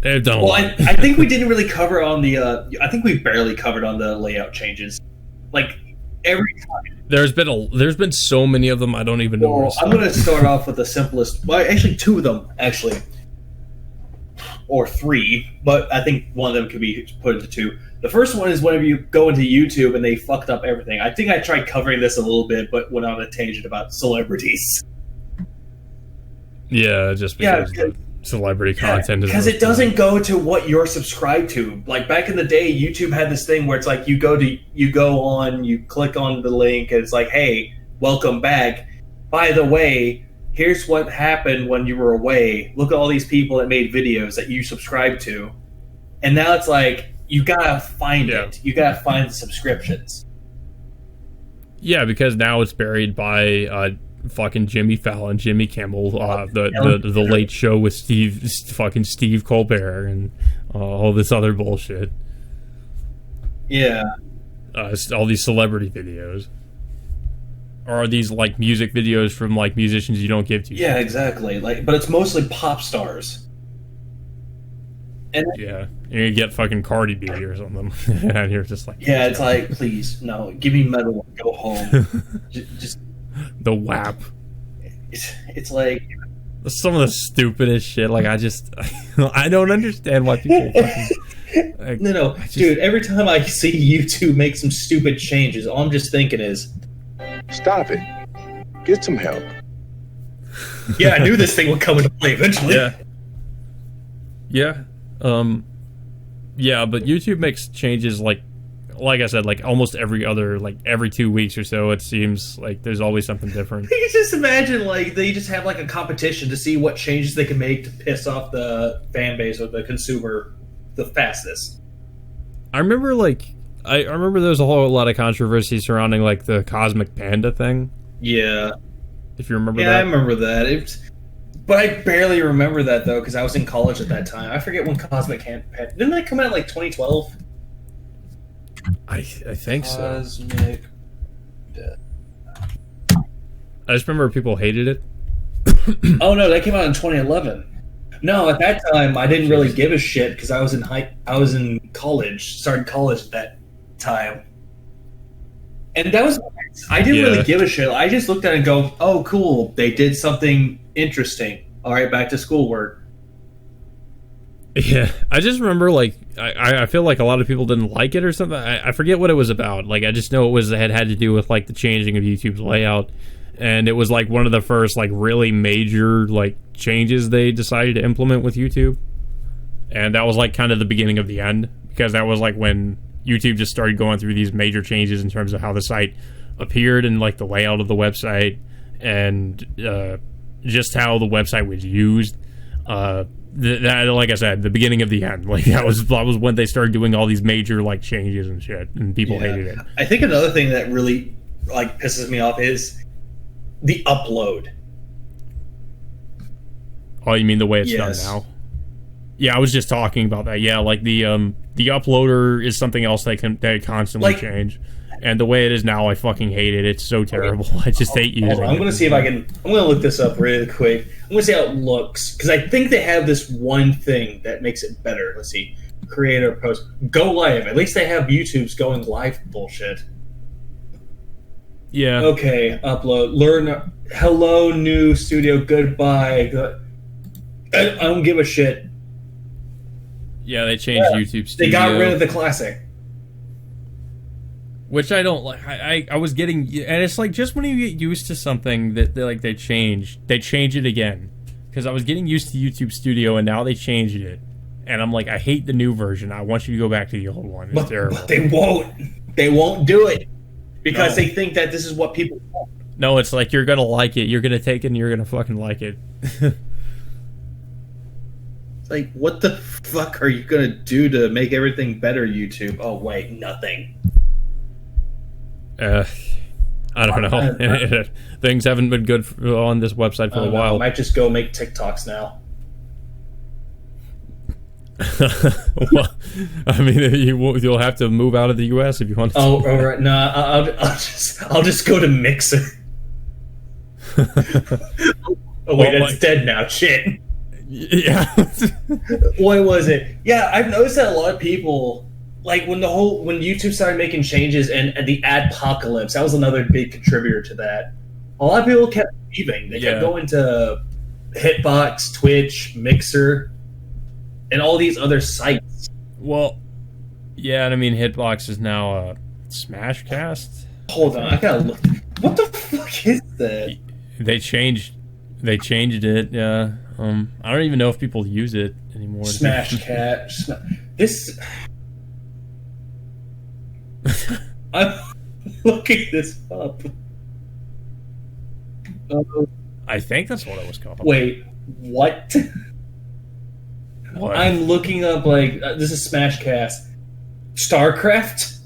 They've done a lot. I think we didn't really cover on the. I think we barely covered on the layout changes. Like every time. There's been so many of them, I don't even know. Well, I'm going to start off with the simplest. Well, actually, two of them actually, or three, but I think one of them could be put into two. The first one is whenever you go into YouTube and they fucked up everything. I think I tried covering this a little bit, but went on a tangent about celebrities. Yeah, just because the celebrity content is... Because it doesn't go to what you're subscribed to. Like, back in the day, YouTube had this thing where it's like you click on the link, and it's like, hey, welcome back. By the way, here's what happened when you were away. Look at all these people that made videos that you subscribed to. And now it's like... You gotta find it. You gotta find the subscriptions. Yeah, because now it's buried by fucking Jimmy Fallon, Jimmy Kimmel, the Late Show with Steve Colbert, and all this other bullshit. Yeah. All these celebrity videos. Or are these like music videos from like musicians you don't give to? Yeah, exactly. Like, but it's mostly pop stars. And yeah, you get fucking Cardi B or something, and you're just like, yeah, it's like, please, no, give me metal, go home. just the WAP. It's like some of the stupidest shit. Like, I don't understand why people. Fucking, like, no, dude. Every time I see YouTube make some stupid changes, all I'm just thinking is, stop it. Get some help. Yeah, I knew this thing would come into play eventually. Yeah. Yeah, but YouTube makes changes like like I said, like almost every 2 weeks or so, it seems like there's always something different. You just imagine like they just have like a competition to see what changes they can make to piss off the fan base or the consumer the fastest. I remember I remember there was a whole lot of controversy surrounding like the Cosmic Panda thing. Yeah. If you remember that. Yeah, I remember that. But I barely remember that, though, because I was in college at that time. I forget when Cosmic Panda... Didn't that come out in, like, 2012? I think so. Cosmic... I just remember people hated it. Oh, no, that came out in 2011. No, at that time, I didn't really give a shit, because I was in college, started college at that time. And that was... I didn't really give a shit. I just looked at it and go, oh, cool, they did something interesting. All right, back to schoolwork. Yeah, I just remember, like, I feel like a lot of people didn't like it or something. I forget what it was about. Like, I just know it had to do with, like, the changing of YouTube's layout. And it was, like, one of the first, like, really major, like, changes they decided to implement with YouTube. And that was, like, kind of the beginning of the end. Because that was, like, when YouTube just started going through these major changes in terms of how the site appeared and, like, the layout of the website. And, just how the website was used. That, like I said, the beginning of the end. Like that was when they started doing all these major like changes and shit, and people hated it. I think another thing that really like pisses me off is the upload. Oh, you mean the way it's done now? Yeah, I was just talking about that. Yeah, like the uploader is something else they constantly change. And the way it is now, I fucking hate it. It's so terrible. I just hate using it. I'm going to see if I can... I'm going to look this up really quick. I'm going to see how it looks. Because I think they have this one thing that makes it better. Let's see. Creator post. Go live. At least they have YouTube's going live bullshit. Yeah. Okay, upload. Learn. Hello, new studio. Goodbye. I don't give a shit. Yeah, they changed YouTube Studio. They got rid of the classic. Which I don't like. I was getting, and it's like just when you get used to something that they change it again. Because I was getting used to YouTube Studio, and now they changed it, and I'm like, I hate the new version. I want you to go back to the old one. It's terrible. But they won't. They won't do it because they think that this is what people want. No, it's like you're gonna like it. You're gonna take it, and you're gonna fucking like it. It's like, what the fuck are you gonna do to make everything better, YouTube? Oh wait, nothing. I don't know. Things haven't been good on this website for a while. I might just go make TikToks now. Well, I mean, you'll have to move out of the U.S. if you want to. Oh, all right. No, I'll just go to Mixer. Oh wait, that's dead now. Shit. Yeah. What was it? Yeah, I've noticed that a lot of people. Like when YouTube started making changes and the adpocalypse, that was another big contributor to that. A lot of people kept leaving. They kept going to Hitbox, Twitch, Mixer, and all these other sites. Well, yeah, and I mean Hitbox is now Smashcast. Hold on, I gotta look. What the fuck is that? They changed it. Yeah. I don't even know if people use it anymore. Smashcat. This. I'm looking this up. I think that's what it was called. Wait, what? What? I'm looking up, like, this is Smashcast. StarCraft?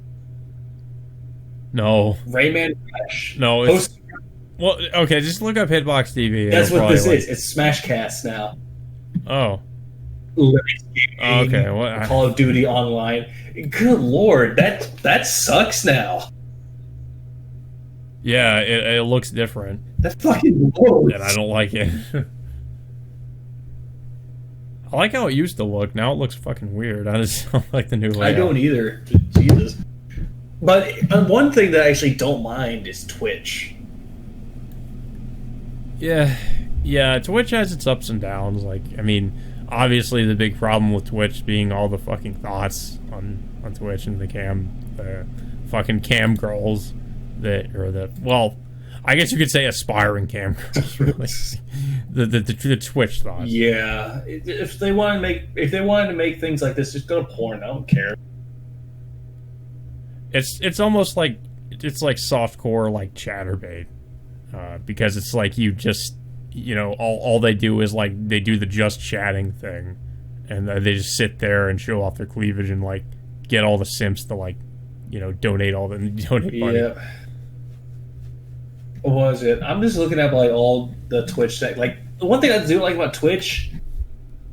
No. Rayman Crash? No, it's... Well, okay, just look up Hitbox TV. That's what this is. It's Smashcast now. Oh. Okay. What? Call of Duty Online. Good lord, that sucks now. Yeah, it looks different. That fucking blows. And I don't like it. I like how it used to look. Now it looks fucking weird. I just don't like the new layout. I don't either. Jesus. But one thing that I actually don't mind is Twitch. Yeah, Twitch has its ups and downs. Like, I mean, obviously the big problem with Twitch being all the fucking thoughts on Twitch and the fucking cam girls well, I guess you could say aspiring cam girls, really. the Twitch thoughts. Yeah, if they wanted to make things like this, just go to porn. I don't care. It's almost like it's like softcore like chatterbait, because it's like you just all they do is like they do the just chatting thing, and they just sit there and show off their cleavage and like get all the simps to like donate money. Yeah. What was it? I'm just looking at like all the Twitch thing. Like the one thing I do like about Twitch,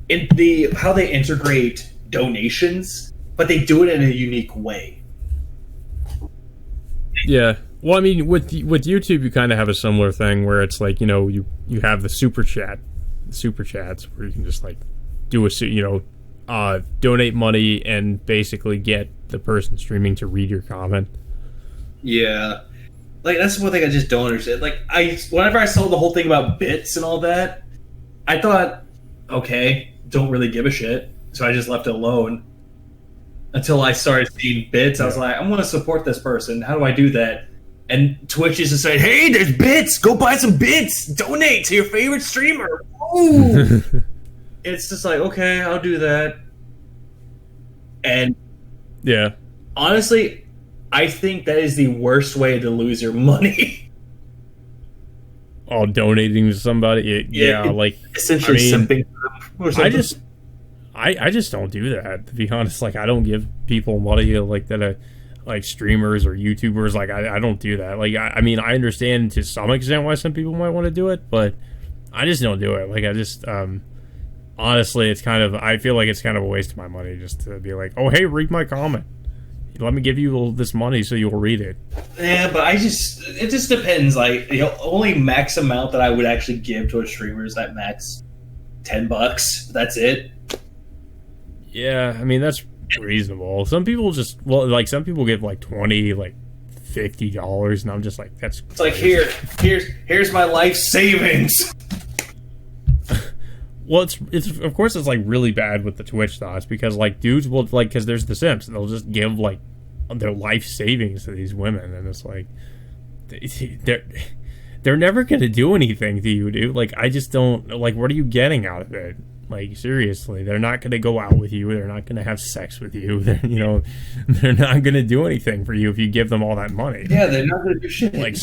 how they integrate donations, but they do it in a unique way. Yeah. Well, I mean, with YouTube, you kind of have a similar thing where it's like you have the super chats where you can just like do donate money and basically get the person streaming to read your comment. Yeah. Like, that's one thing I just don't understand. Like, whenever I saw the whole thing about bits and all that, I thought, okay, don't really give a shit. So I just left it alone. Until I started seeing bits, I was like, I want to support this person. How do I do that? And Twitch is just saying, hey, there's bits! Go buy some bits! Donate to your favorite streamer! Ooh! It's just like, okay, I'll do that. And yeah, honestly, I think that is the worst way to lose your money. Oh, donating to somebody? Yeah, like essentially simping. I just don't do that, to be honest. Like, I don't give people money like that. Like streamers or YouTubers, like I don't do that. Like I mean, I understand to some extent why some people might want to do it, but I just don't do it. Like I just honestly, I feel like it's kind of a waste of my money just to be like, oh hey, read my comment. Let me give you this money so you'll read it. Yeah, but it just depends. Like the only max amount that I would actually give to a streamer is that max $10. That's it. Yeah, I mean that's reasonable. Some people some people give like $20, like $50, and I'm just like, that's it's like here's my life savings. Well, it's of course it's like really bad with the Twitch thoughts, because like dudes will like, because there's the simps, they'll just give like their life savings to these women, and it's like they're never gonna do anything to you, dude. Like I just don't like, what are you getting out of it? Like seriously, they're not gonna go out with you. They're not gonna have sex with you. They're not gonna do anything for you if you give them all that money. Yeah, they're not gonna do shit. Like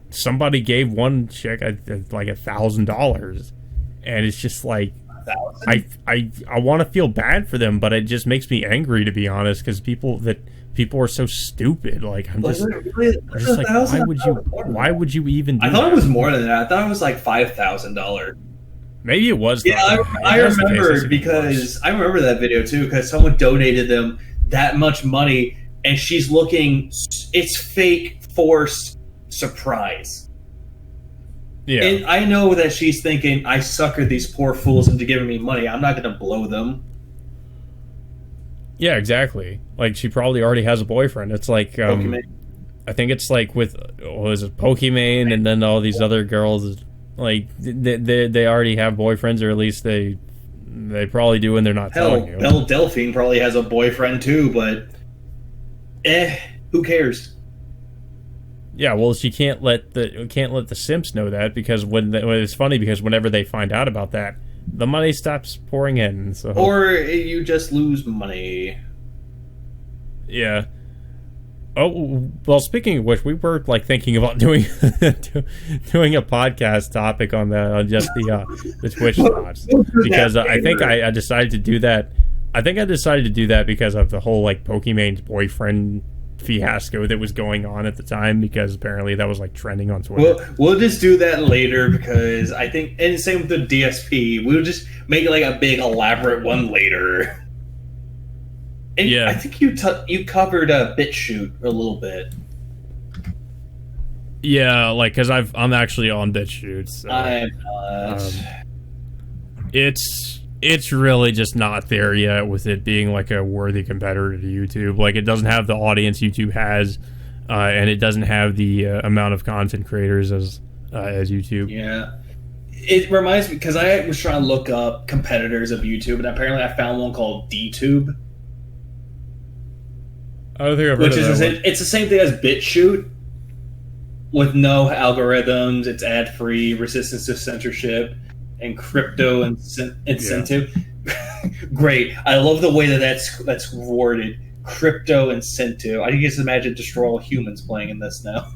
somebody gave one chick like $1,000, and it's just like I want to feel bad for them, but it just makes me angry, to be honest, because people are so stupid. Like I'm just like, why would you even do I thought that? It was more than that. I thought it was like $5,000. Maybe it was. Yeah, I remember, because I remember that video too, because someone donated them that much money, and she's looking, it's fake forced surprise. Yeah. And I know that she's thinking, I suckered these poor fools into giving me money. I'm not going to blow them. Yeah, exactly. Like, she probably already has a boyfriend. It's like, I think it's like with, was it Pokimane, and then all these other girls, like, they already have boyfriends, or at least they probably do, and they're not telling you. Belle Delphine probably has a boyfriend too, but who cares? Yeah, well, she can't let the simps know that, because when it's funny, because whenever they find out about that, the money stops pouring in. So, or you just lose money. Yeah. Oh, well, speaking of which, we were like thinking about doing doing a podcast topic on that, on just the Twitch thoughts, because I think I decided to do that. I think I decided to do that because of the whole like Pokimane's boyfriend fiasco that was going on at the time, because apparently that was like trending on Twitter. We'll just do that later, because I think, and same with the DSP, we'll just make it like a big elaborate one later. And yeah, I think you covered BitChute a little bit. Yeah, like, because I'm actually on BitChute. So, I'm not. It's really just not there yet, with it being like a worthy competitor to YouTube. Like, it doesn't have the audience YouTube has, and it doesn't have the amount of content creators as YouTube. Yeah. It reminds me, because I was trying to look up competitors of YouTube, and apparently I found one called DTube. I don't think I've heard of that one. It's the same thing as BitChute, with no algorithms. It's ad-free, resistance to censorship, and crypto incentive. Yeah. Great. I love the way that's worded. crypto incentive. I can just imagine Destroy All Humans playing in this now.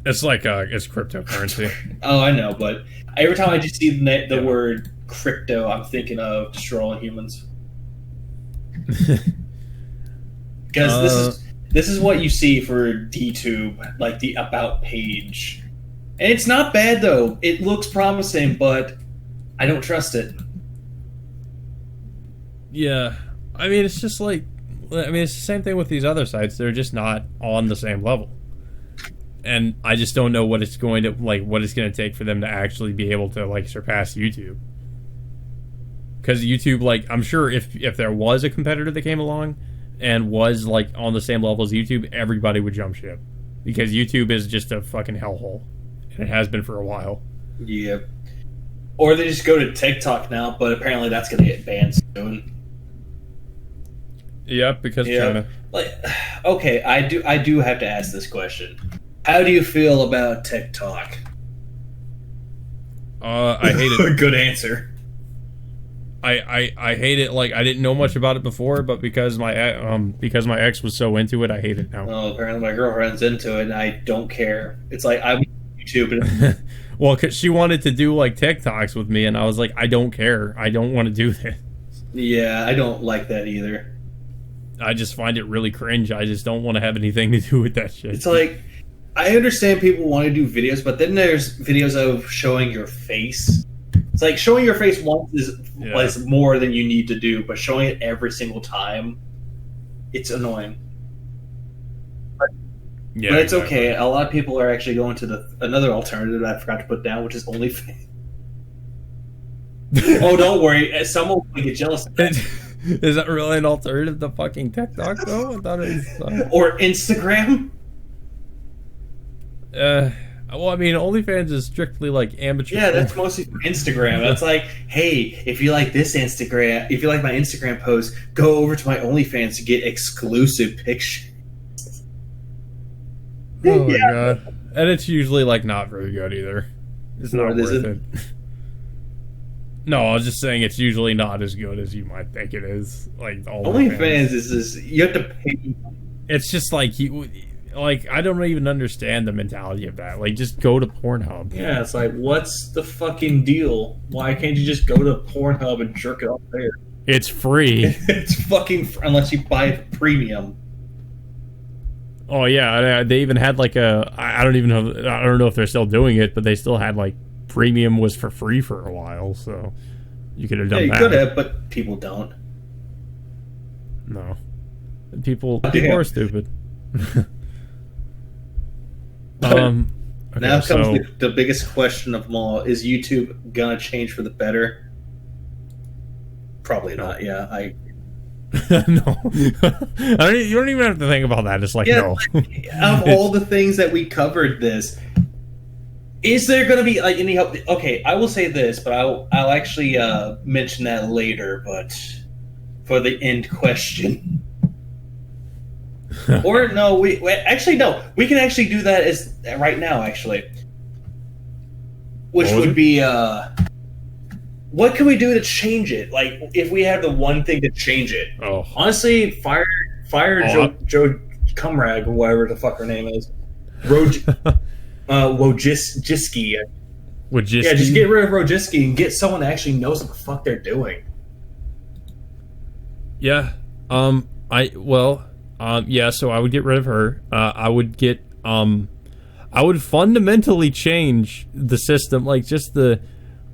It's like it's cryptocurrency. Oh, I know, but every time I just see the word crypto, I'm thinking of Destroy All Humans. Because this is what you see for DTube, like the about page. And it's not bad though. It looks promising, but I don't trust it. Yeah. I mean, it's just like, it's the same thing with these other sites. They're just not on the same level. And I just don't know what it's going to take for them to actually be able to like surpass YouTube. Because YouTube, like, I'm sure if there was a competitor that came along and was like on the same level as YouTube, everybody would jump ship. Because YouTube is just a fucking hellhole. And it has been for a while. Yeah. Or they just go to TikTok now, but apparently that's going to get banned soon. Yep, because China. Like, okay, I do have to ask this question. How do you feel about TikTok? I hate it. Good answer. I hate it. Like, I didn't know much about it before, but because my ex was so into it, I hate it now. Well, apparently my girlfriend's into it, and I don't care. It's like I'm YouTube. And well, because she wanted to do like TikToks with me, and I was like, I don't care. I don't want to do this. Yeah, I don't like that either. I just find it really cringe. I just don't want to have anything to do with that shit. It's like, I understand people want to do videos, but then there's videos of showing your face. It's like showing your face once is more than you need to do, but showing it every single time, it's annoying. But it's okay. A lot of people are actually going to another alternative that I forgot to put down, which is OnlyFans. Oh, don't worry. Someone will get jealous of that. Is that really an alternative to fucking TikTok, though? I thought it was... Or Instagram? Well, I mean, OnlyFans is strictly like amateur. Yeah, that's mostly for Instagram. That's like, hey, if you like this Instagram, if you like my Instagram post, go over to my OnlyFans to get exclusive pictures. Oh my god! And it's usually like not very good either. It's not worth it. No, I was just saying it's usually not as good as you might think it is. Like OnlyFans is this, you have to pay. It's just like I don't even understand the mentality of that. Like, just go to Pornhub. Yeah, it's like, what's the fucking deal? Why can't you just go to Pornhub and jerk it off there? It's free. It's fucking unless you buy premium. Oh yeah, they even had like I don't know if they're still doing it, but they still had like premium was for free for a while, so you could have done that. Yeah, you could have, but people don't. No, people are stupid. Okay, now comes the biggest question of them all: is YouTube gonna change for the better? Probably not. Yeah, no. You don't even have to think about that. It's like, no. Of all the things that we covered, is there going to be like any help? Okay, I will say this, but I'll actually mention that later. But for the end question, or no, we actually no, we can actually do that as right now. Actually, which would be what can we do to change it? Like, if we had the one thing to change it. Oh. Honestly, fire Joe Cumrag, or whatever the fuck her name is. Wojcicki. Yeah, just get rid of Wojcicki and get someone that actually knows what the fuck they're doing. Yeah. So I would get rid of her. I would fundamentally change the system, like just the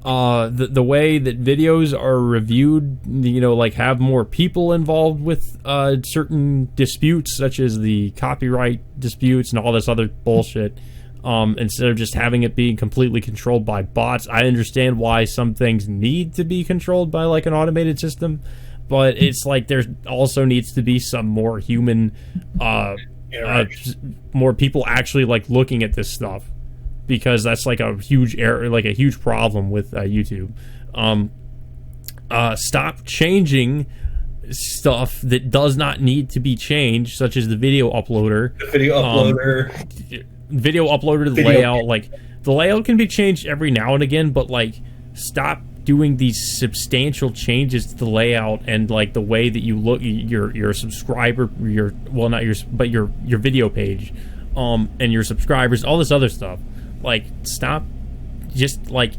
way that videos are reviewed, like have more people involved with certain disputes, such as the copyright disputes and all this other bullshit, instead of just having it being completely controlled by bots. I understand why some things need to be controlled by like an automated system, but it's like there also needs to be some more human, more people actually like looking at this stuff. Because that's like a huge error, like a huge problem with YouTube. Stop changing stuff that does not need to be changed, such as the video uploader. Video uploader, the layout. Like, the layout can be changed every now and again, but like, stop doing these substantial changes to the layout and like the way that you look, your subscriber, your video page, and your subscribers, all this other stuff. Like, stop, just like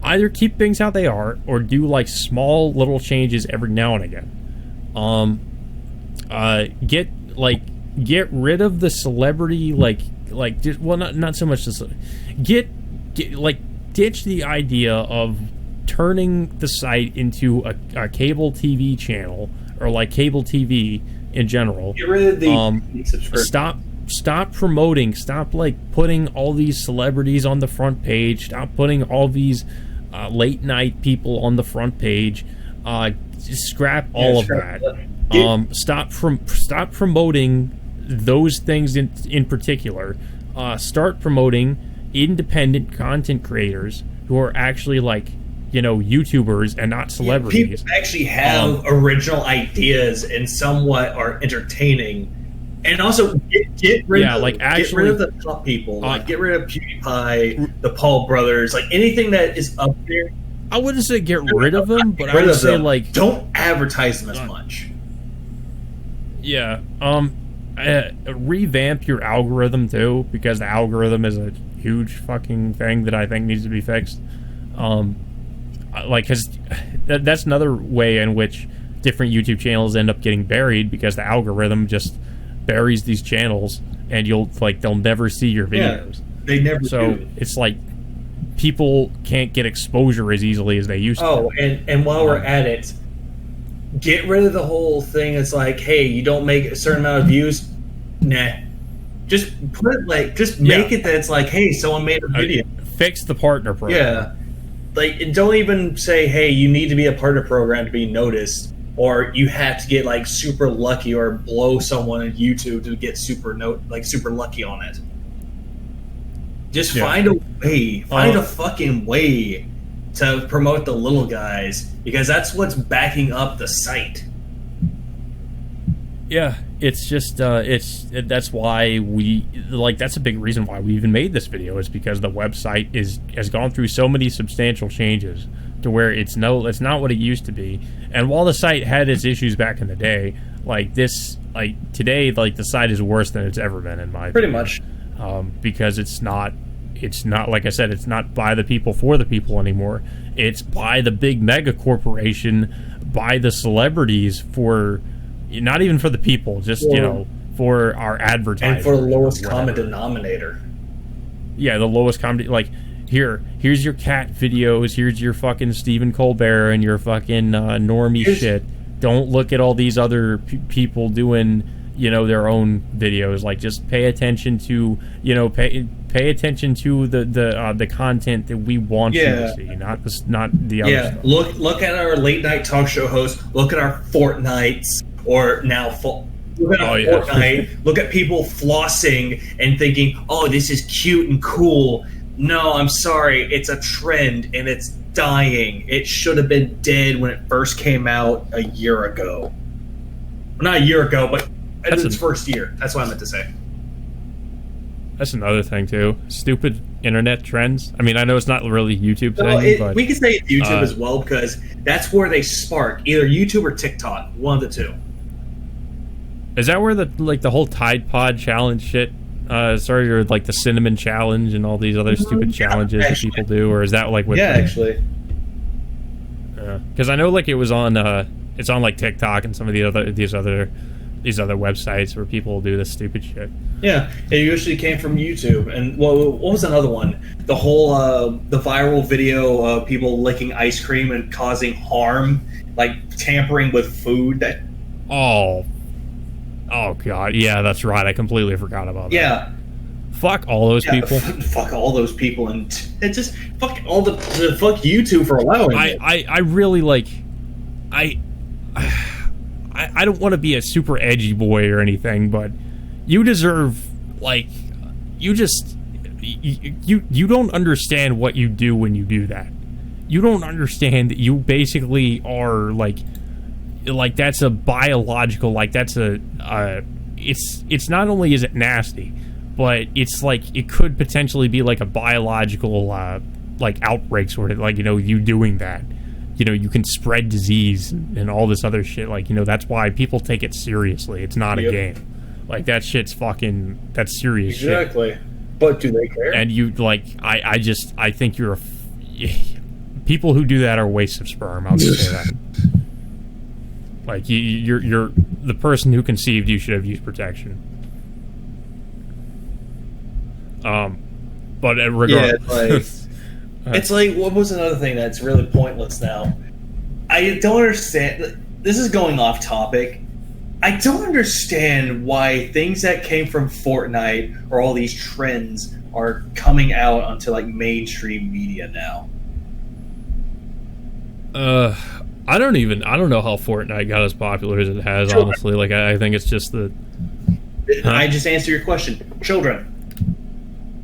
either keep things how they are or do like small little changes every now and again. Get rid of the celebrity, not so much this. Ditch the idea of turning the site into a cable TV channel or like cable TV in general. Get rid of the subscription. Stop promoting. Stop like putting all these celebrities on the front page. Stop putting all these late night people on the front page. Just scrap all of that. Stop promoting those things in particular. Start promoting independent content creators who are actually like, YouTubers and not celebrities. People actually have original ideas and somewhat are entertaining. And also get rid of the top people. Get rid of PewDiePie, the Paul brothers, like anything that is up there. I wouldn't say get rid of them, but I would say like don't advertise them as much. Yeah. Revamp your algorithm too, because the algorithm is a huge fucking thing that I think needs to be fixed. Because that's another way in which different YouTube channels end up getting buried, because the algorithm just buries these channels, and they'll never see your videos. Yeah, they never do. So it's like people can't get exposure as easily as they used to. Oh, and while we're at it, get rid of the whole thing. It's like, hey, you don't make a certain amount of views. Nah. Just put it make it that it's like, hey, someone made a video. Fix the partner program. Yeah. Like, don't even say, hey, you need to be a partner program to be noticed, or you have to get like super lucky or blow someone on YouTube to get super lucky on it. Just find a way. Find a fucking way to promote the little guys, because that's what's backing up the site. Yeah, it's just that's why that's a big reason why we even made this video, is because the website has gone through so many substantial changes to where it's not what it used to be. And while the site had its issues back in the day, today the site is worse than it's ever been, in my pretty opinion. much, because it's not like I said, it's not by the people for the people anymore. It's by the big mega corporation, by the celebrities, for not even for the people, just for our advertising and for the lowest common denominator. Yeah, the lowest common, like here's your cat videos, here's your fucking Stephen Colbert and your fucking normie shit. Don't look at all these other people doing their own videos. Like, just pay attention to pay attention to the content that we want you to see, not the other stuff. Look at our late night talk show hosts. Look at our Fortnites, or now look at our Fortnite. Look at people flossing and thinking, "Oh, this is cute and cool." No, I'm sorry, it's a trend and it's dying. It should have been dead when it first came out a year ago. Well, not a year ago, but in its first year. That's what I meant to say. That's another thing too. Stupid internet trends. I mean, I know it's not really YouTube thing, but we can say it's YouTube as well, because that's where they spark. Either YouTube or TikTok, one of the two. Is that where the whole Tide Pod challenge shit started, or like the cinnamon challenge and all these other stupid challenges that people do, or is that like what? Yeah, actually. Because I know it was on it's on like TikTok and some of these other websites where people do this stupid shit. Yeah, it usually came from YouTube. And what was another one? The whole the viral video of people licking ice cream and causing harm, like tampering with food. Oh god, yeah, that's right. I completely forgot about that. Yeah. Fuck all those people. Fuck all those people, and it just fuck all the fuck YouTube for allowing it. I really I don't want to be a super edgy boy or anything, but you deserve, you don't understand what you do when you do that. You don't understand that you basically are like that's a biological, that's it's not only is it nasty, but it's it could potentially be a biological like outbreaks or like, you know, you doing that, you know, you can spread disease and all this other shit. Like, you know, that's why people take it seriously. It's not a game. Like, that shit's fucking, that's serious shit. Exactly. But do they care? And you, like, I think you're people who do that are wastes of sperm. I'll just say that. Like, you're the person who conceived you should have used protection. But regardless, it's like what was another thing that's really pointless now? I don't understand. This is going off topic. I don't understand why things that came from Fortnite or all these trends are coming out onto like mainstream media now. I don't know how Fortnite got as popular as it has, honestly. Like, I think it's just the... I just answered your question. Children.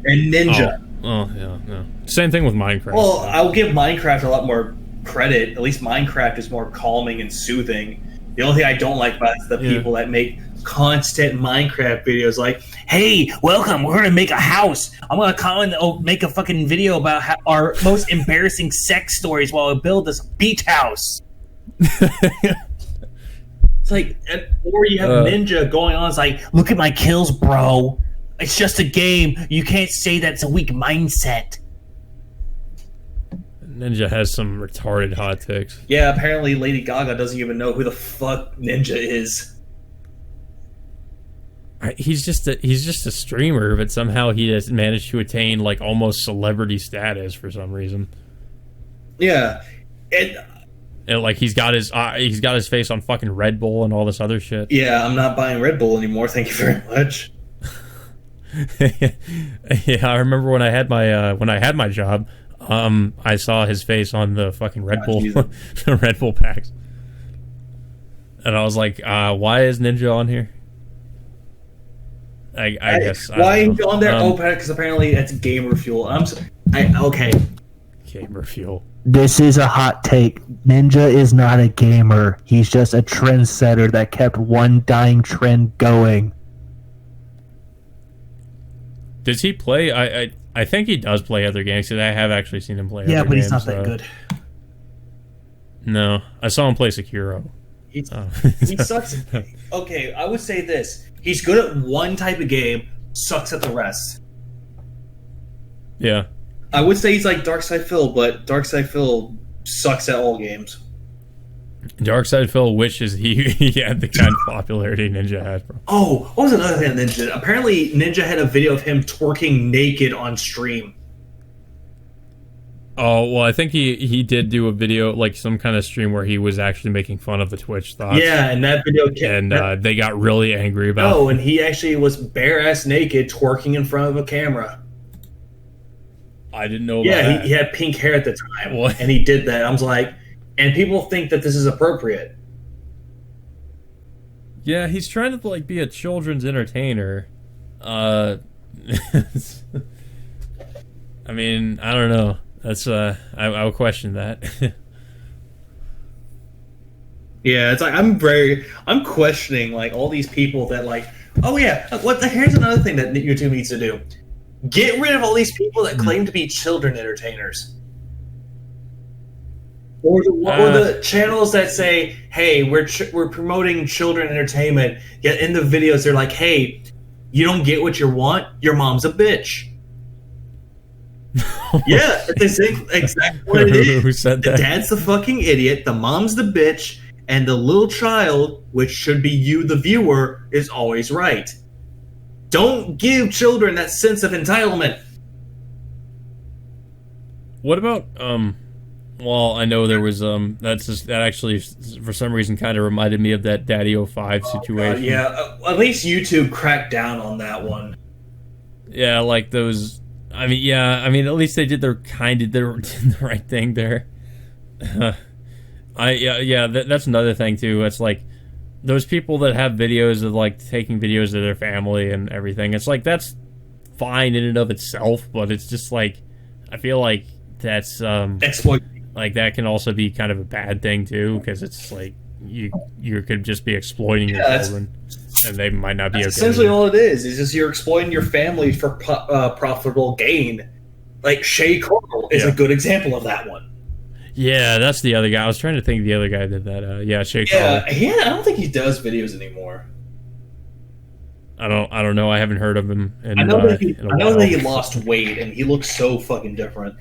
And Ninja. Oh, yeah, no. Same thing with Minecraft. Well, I'll give Minecraft a lot more credit. At least Minecraft is more calming and soothing. The only thing I don't like about it is the people that make constant Minecraft videos like, hey, welcome, we're going to make a house. I'm going to come and make a fucking video about our most embarrassing sex stories while we build this beach house. It's like, or you have Ninja going on, it's like, look at my kills, bro. It's just a game. You can't say that's a weak mindset. Ninja has some retarded hot takes. Yeah, apparently Lady Gaga doesn't even know who the fuck Ninja is. He's just a streamer, but somehow he has managed to attain like almost celebrity status for some reason. Yeah, and like he's got his face on fucking Red Bull and all this other shit. Yeah, I'm not buying Red Bull anymore. Thank you very much. Yeah, I remember when I had my job. I saw his face on the fucking Red Bull, the Red Bull packs, and I was like, "Why is Ninja on here?" I guess why is he on there? Because apparently it's gamer fuel. Okay. Gamer fuel. This is a hot take. Ninja is not a gamer. He's just a trendsetter that kept one dying trend going. Does he play? I think he does play other games, because I have actually seen him play other games. Yeah, but he's not that good. No. I saw him play Sekiro. He sucks. Okay, I would say this. He's good at one type of game, sucks at the rest. Yeah. I would say he's like Darkside Phil, but Darkside Phil sucks at all games. Darkside Phil wishes he had the kind of popularity Ninja had, bro. Oh, what was another thing on Ninja? Apparently, Ninja had a video of him twerking naked on stream. Oh, well, I think he did do a video, like some kind of stream where he was actually making fun of the Twitch thoughts. Yeah, and that video... they got really angry about it. Oh, and he actually was bare-ass naked twerking in front of a camera. I didn't know about that. Yeah, he had pink hair at the time, What? And he did that. I was like... And people think that this is appropriate. Yeah, he's trying to, like, be a children's entertainer. I mean, I don't know. That's I would question that. Yeah, it's like I'm questioning like all these people that like, oh yeah, here's another thing that YouTube needs to do. Get rid of all these people that claim to be children entertainers. Or the channels that say, hey, we're promoting children entertainment, yet in the videos they're like, hey, you don't get what you want, your mom's a bitch. Yeah, it's exactly what it is. Who said that? The dad's the fucking idiot, the mom's the bitch, and the little child, which should be you, the viewer, is always right. Don't give children that sense of entitlement. What about well, I know there was that actually for some reason kind of reminded me of that Daddy 05 situation. God, yeah, at least YouTube cracked down on that one. Yeah, like those. I mean, at least they did the right thing there. That's another thing too. It's like those people that have videos of like taking videos of their family and everything. It's like that's fine in and of itself, but it's just like I feel like that's exploit. Like that can also be kind of a bad thing too, because it's like you could just be exploiting your children, and they might not be okay. Essentially, all it is just you're exploiting your family for profitable gain. Like Shay Carl is a good example of that one. Yeah, that's the other guy. I was trying to think of the other guy that did that. Yeah, Shay Carl. Yeah, I don't think he does videos anymore. I don't know. I haven't heard of him. I know that he lost weight and he looks so fucking different.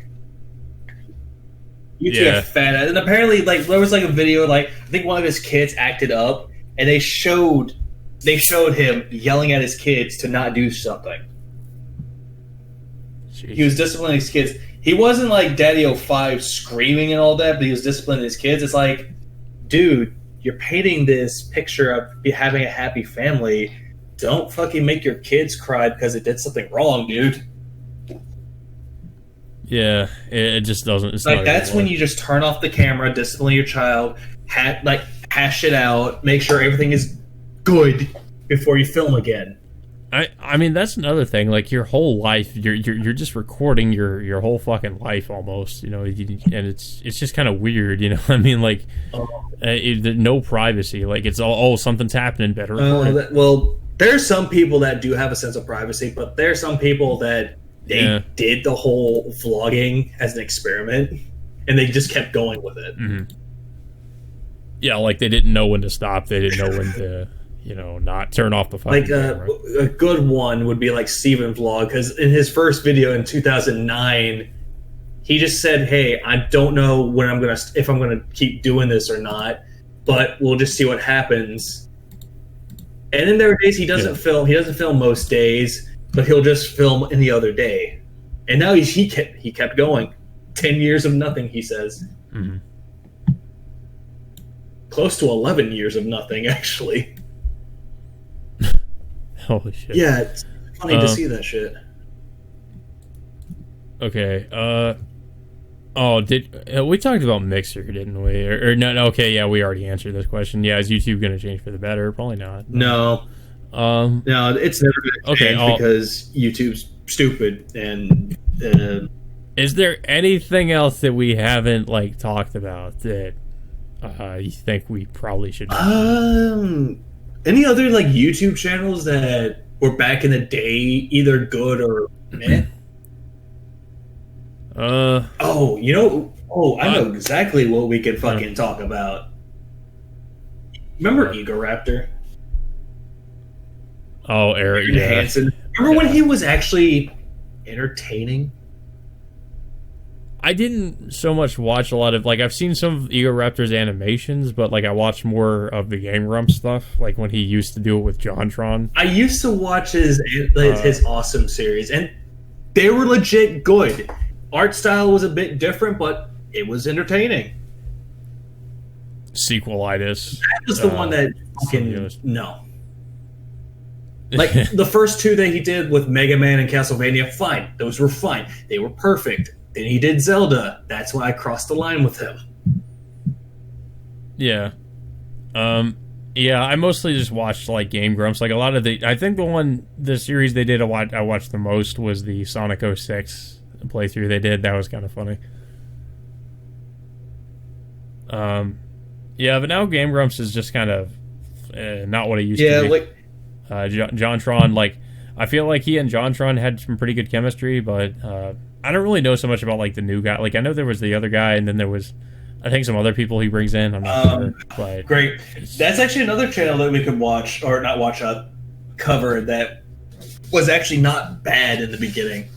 You two are fat, and apparently, like there was like a video, like I think one of his kids acted up, and they showed him yelling at his kids to not do something. Jeez. He was disciplining his kids. He wasn't like Daddy 05 screaming and all that, but he was disciplining his kids. It's like, dude, you're painting this picture of having a happy family. Don't fucking make your kids cry because it did something wrong, dude. Yeah, it just doesn't. It's like that's when you just turn off the camera, discipline your child, hash it out, make sure everything is good before you film again. I mean that's another thing. Like your whole life, you're just recording your whole fucking life almost. You know, and it's just kind of weird. You know, I mean like no privacy. Like it's all something's happening. Better record it. Well, there's some people that do have a sense of privacy, but there's some people that they did the whole vlogging as an experiment, and they just kept going with it. Mm-hmm. Yeah, like they didn't know when to stop. They didn't know when to. You know, not turn off the fucking camera. A good one would be like Steven Vlog, because in his first video in 2009, he just said, "Hey, I don't know when if I'm gonna keep doing this or not, but we'll just see what happens." And then there are days he doesn't film. He doesn't film most days, but he'll just film any other day. And now he kept going. 10 years of nothing, he says. Mm-hmm. Close to 11 years of nothing, actually. Holy shit. Yeah, it's funny to see that shit. Okay. We talked about Mixer, didn't we? Or no, okay, yeah, we already answered this question. Yeah, is YouTube going to change for the better? Probably not. No. No, it's never going to change because YouTube's stupid and is there anything else that we haven't like talked about that you think we probably should any other like YouTube channels that were back in the day either good or meh? I know exactly what we could fucking talk about. Remember Ego Raptor? Oh, Eric Hansen. Remember when he was actually entertaining? I didn't so much watch a lot of, like, I've seen some of Ego Raptor's animations, but, like, I watched more of the Game Grumps stuff, like when he used to do it with JonTron. I used to watch his Awesome series, and they were legit good. Art style was a bit different, but it was entertaining. Sequelitis. That was the one that fucking... No. Like, the first two that he did with Mega Man and Castlevania, fine. Those were fine. They were perfect. Then he did Zelda. That's why I crossed the line with him. Yeah. Yeah, I mostly just watched, like, Game Grumps. Like, a lot of I think the series they did I watched the most was the Sonic 06 playthrough they did. That was kind of funny. Yeah, but now Game Grumps is just kind of not what it used to be. Yeah, like... JonTron, like, I feel like he and JonTron had some pretty good chemistry, but I don't really know so much about, like, the new guy. Like, I know there was the other guy, and then there was, I think, some other people he brings in. I'm not sure. But great. That's actually another channel that we could watch, or not watch, cover that was actually not bad in the beginning.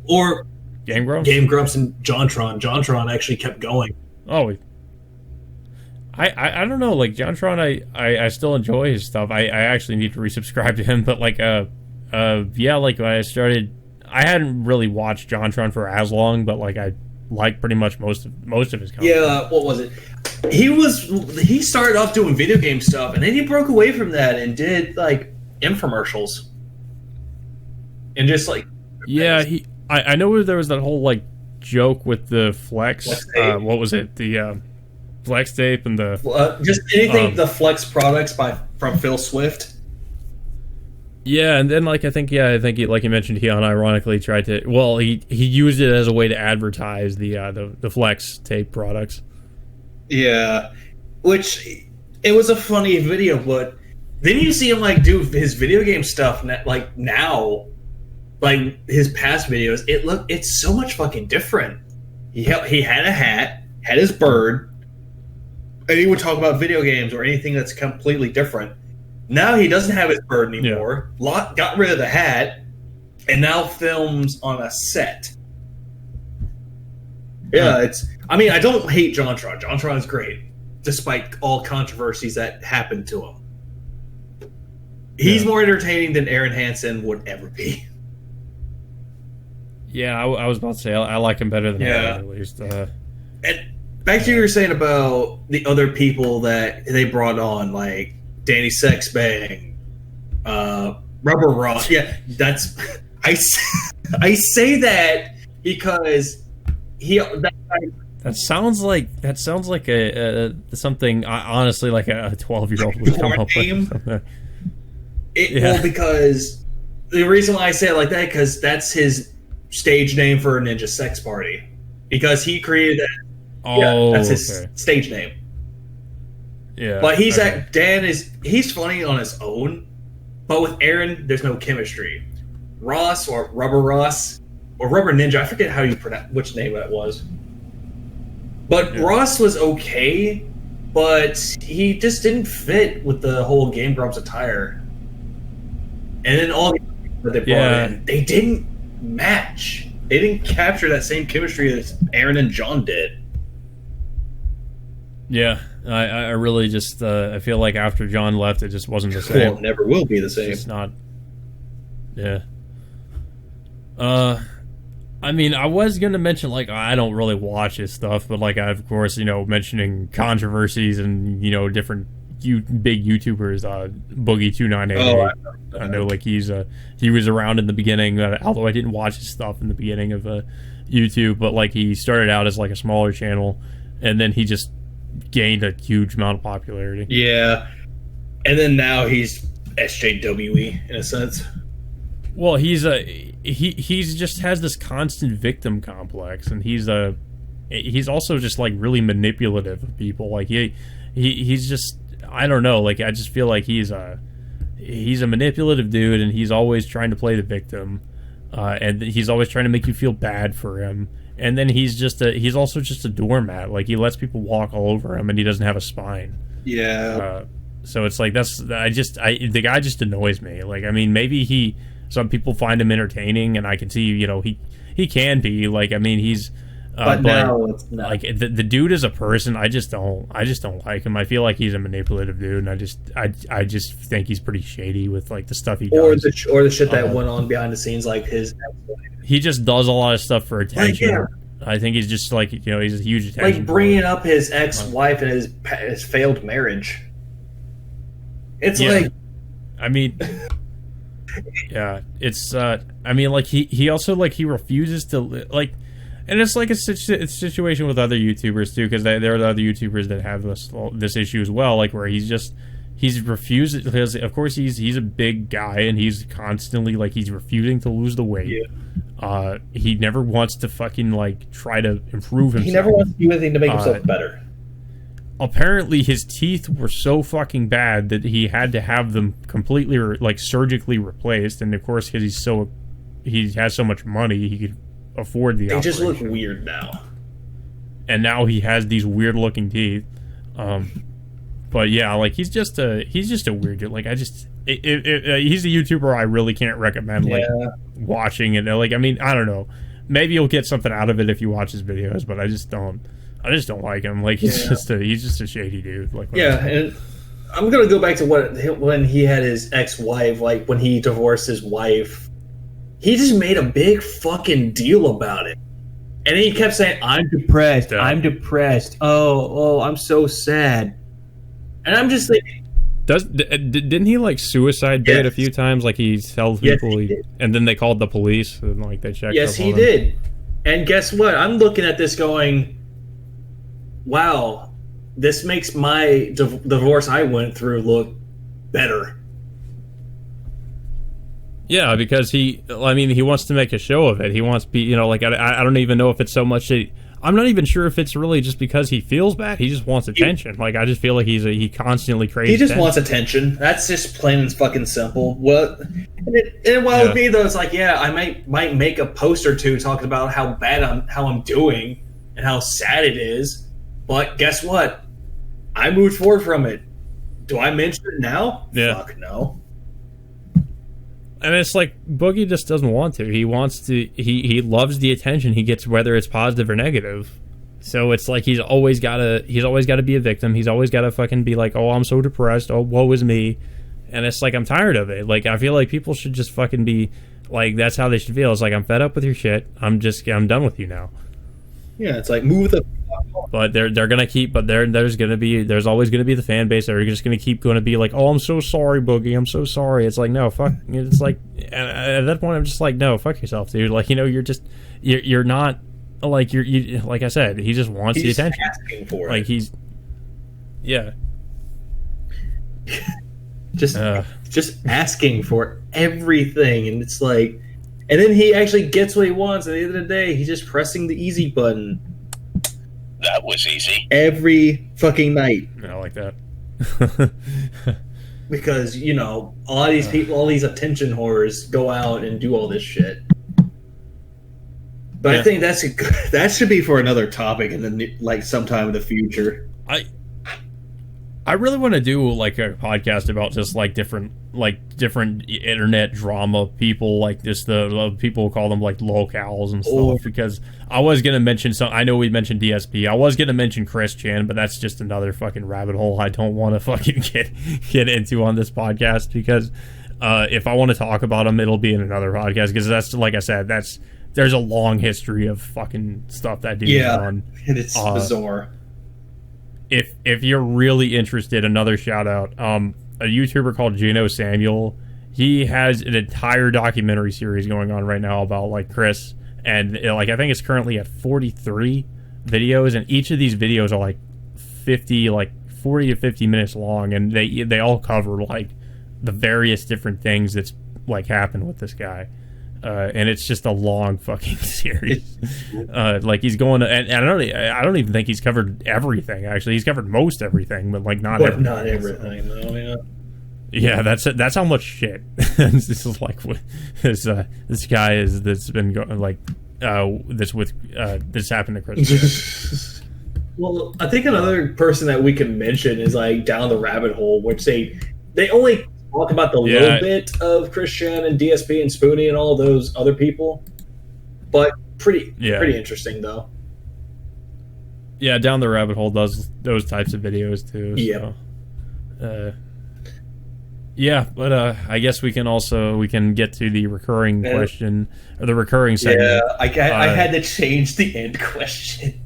Or Game Grumps? Game Grumps and JonTron. JonTron actually kept going. Oh, I don't know, like, JonTron, I still enjoy his stuff. I actually need to resubscribe to him, but, like, yeah, like, when I hadn't really watched JonTron for as long, but, like, I like pretty much most of his content. Yeah, what was it? He started off doing video game stuff, and then he broke away from that and did, like, infomercials. And just, like... Yeah, I know there was that whole, like, joke with the Flex what was it? The, Flex tape and the just anything the Flex products from Phil Swift. Yeah, and then like I think he, like you mentioned, he unironically tried to. Well, he used it as a way to advertise the Flex tape products. Yeah, which it was a funny video, but then you see him like do his video game stuff like now, like his past videos, it's so much fucking different. He had a hat, had his bird, and he would talk about video games or anything that's completely different. Now he doesn't have his bird anymore. Yeah. Got rid of the hat, and now films on a set. Yeah, I don't hate JonTron. JonTron's great, despite all controversies that happened to him. He's more entertaining than Aaron Hansen would ever be. Yeah, I was about to say I like him better than Aaron, at least. And back to what you were saying about the other people that they brought on, like Danny Sexbang, Rubber Ross. Yeah, that's I say that because that sounds like a something honestly like a 12-year-old would come up with. Well, because the reason why I say it like that, because that's his stage name for a Ninja Sex Party, because he created that. That's his stage name. Yeah, but he's he's funny on his own, but with Aaron, there's no chemistry. Ross or Rubber Ross or Rubber Ninja, I forget how you pronounce which name that was. But Ross was okay, but he just didn't fit with the whole Game Grumps attire. And then all the people that they brought in, they didn't match. They didn't capture that same chemistry that Aaron and John did. Yeah, I really just I feel like after John left, it just wasn't the same. Well, it never will be the same. It's not. Yeah. I mean, I was gonna mention like I don't really watch his stuff, but like I of course mentioning controversies and different big YouTubers, Boogie2988. I know like he was around in the beginning, although I didn't watch his stuff in the beginning of YouTube, but like he started out as like a smaller channel, and then he just gained a huge amount of popularity. Yeah, and then now he's SJWE in a sense. Well, he's just has this constant victim complex, and he's also just like really manipulative of people. Like he's just, I don't know, like I just feel like he's a manipulative dude, and he's always trying to play the victim, and he's always trying to make you feel bad for him. And then he's also just a doormat. Like he lets people walk all over him, and he doesn't have a spine. Yeah. So it's like the guy just annoys me. Like I mean, maybe some people find him entertaining, and I can see he can be like, I mean he's. But now it's not. Like the dude as a person, I just don't like him. I feel like he's a manipulative dude, and I just think he's pretty shady with like the stuff he does. Or the shit that went on behind the scenes, like his. He just does a lot of stuff for attention. Like, I think he's just like he's a huge attention. Like bringing up his ex-wife and his failed marriage. It's like, I mean. Yeah, it's. I mean, like he also like he refuses to like. And it's like a situation with other YouTubers too, because there are other YouTubers that have this issue as well, like where he's refused, because of course he's a big guy, and he's constantly like he's refusing to lose the weight. Yeah. He never wants to fucking like try to improve himself. He never wants to do anything to make himself better. Apparently his teeth were so fucking bad that he had to have them completely like surgically replaced, and of course because he has so much money, he could afford the operation. Just look weird now, and now he has these weird looking teeth. But yeah, like he's just a weird dude. Like he's a YouTuber I really can't recommend like watching it. Like I mean, I don't know, maybe you'll get something out of it if you watch his videos, but I just don't like him. Like he's just a shady dude. Like and I'm gonna go back to when he had his ex-wife, like when he divorced his wife. He just made a big fucking deal about it. And then he kept saying, I'm depressed. I'm depressed. Oh, I'm so sad. And I'm just thinking... Didn't he, like, suicide date a few times? Like, he tells people... and then they called the police, and, like, they checked Yes, he did. And guess what? I'm looking at this going, wow, this makes my divorce I went through look better. Yeah, because he wants to make a show of it. He wants to be, like, I don't even know if it's so much that I'm not even sure if it's really just because he feels bad. He just wants attention. Like, I just feel like he constantly craves. He just attention. wants attention. That's just plain and fucking simple. What? And while with me though, it's like, yeah, I might make a post or two talking about how bad I'm doing and how sad it is. But guess what? I moved forward from it. Do I mention it now? Yeah. Fuck no. And it's like Boogie just doesn't want to. He wants to. He loves the attention he gets, whether it's positive or negative. So it's like he's always got to be a victim. He's always got to fucking be like, oh, I'm so depressed. Oh, woe is me. And it's like, I'm tired of it. Like, I feel like people should just fucking be like, that's how they should feel. It's like, I'm fed up with your shit. I'm done with you now. Yeah, it's like, move the. But they're gonna keep. But there's always gonna be the fan base that are just gonna keep going to be like, oh, I'm so sorry, Boogie. I'm so sorry. It's like, no, fuck. It's like, at that point, I'm just like, no, fuck yourself, dude. Like, you're not like you like I said, he just wants the attention. Asking for like it. he's, yeah. just asking for everything, and it's like, and then he actually gets what he wants. At the end of the day, he's just pressing the easy button. That was easy. Every fucking night. I like that. Because, all these people, all these attention whores go out and do all this shit. But I think that should be for another topic and then like sometime in the future. I really want to do like a podcast about just like different internet drama people, like just the people call them like locals and stuff. Because I was gonna mention some. I know we mentioned DSP. I was gonna mention Chris Chan, but that's just another fucking rabbit hole I don't want to fucking get into on this podcast. Because if I want to talk about him, it'll be in another podcast. Because that's, like I said, there's a long history of fucking stuff that dude's done. And it's bizarre. If you're really interested, another shout out, a YouTuber called Gino Samuel. He has an entire documentary series going on right now about like Chris, and like I think it's currently at 43 videos, and each of these videos are like 40 to 50 minutes long, and they all cover like the various different things that's like happened with this guy. And it's just a long fucking series. Like he's going to, and I don't even think he's covered everything. Actually, he's covered most everything, but like not everything. Not everything, though. Yeah. Yeah, that's how much shit. This is like this guy is that's been going like this happened to Chris. Well, I think another person that we can mention is like Down the Rabbit Hole, which they only talk about the little bit of Christian and DSP and Spoonie and all those other people, but pretty interesting though. Yeah, Down the Rabbit Hole does those types of videos too. Yeah. So, but I guess we can get to the recurring question or the recurring segment. Yeah, I had to change the end question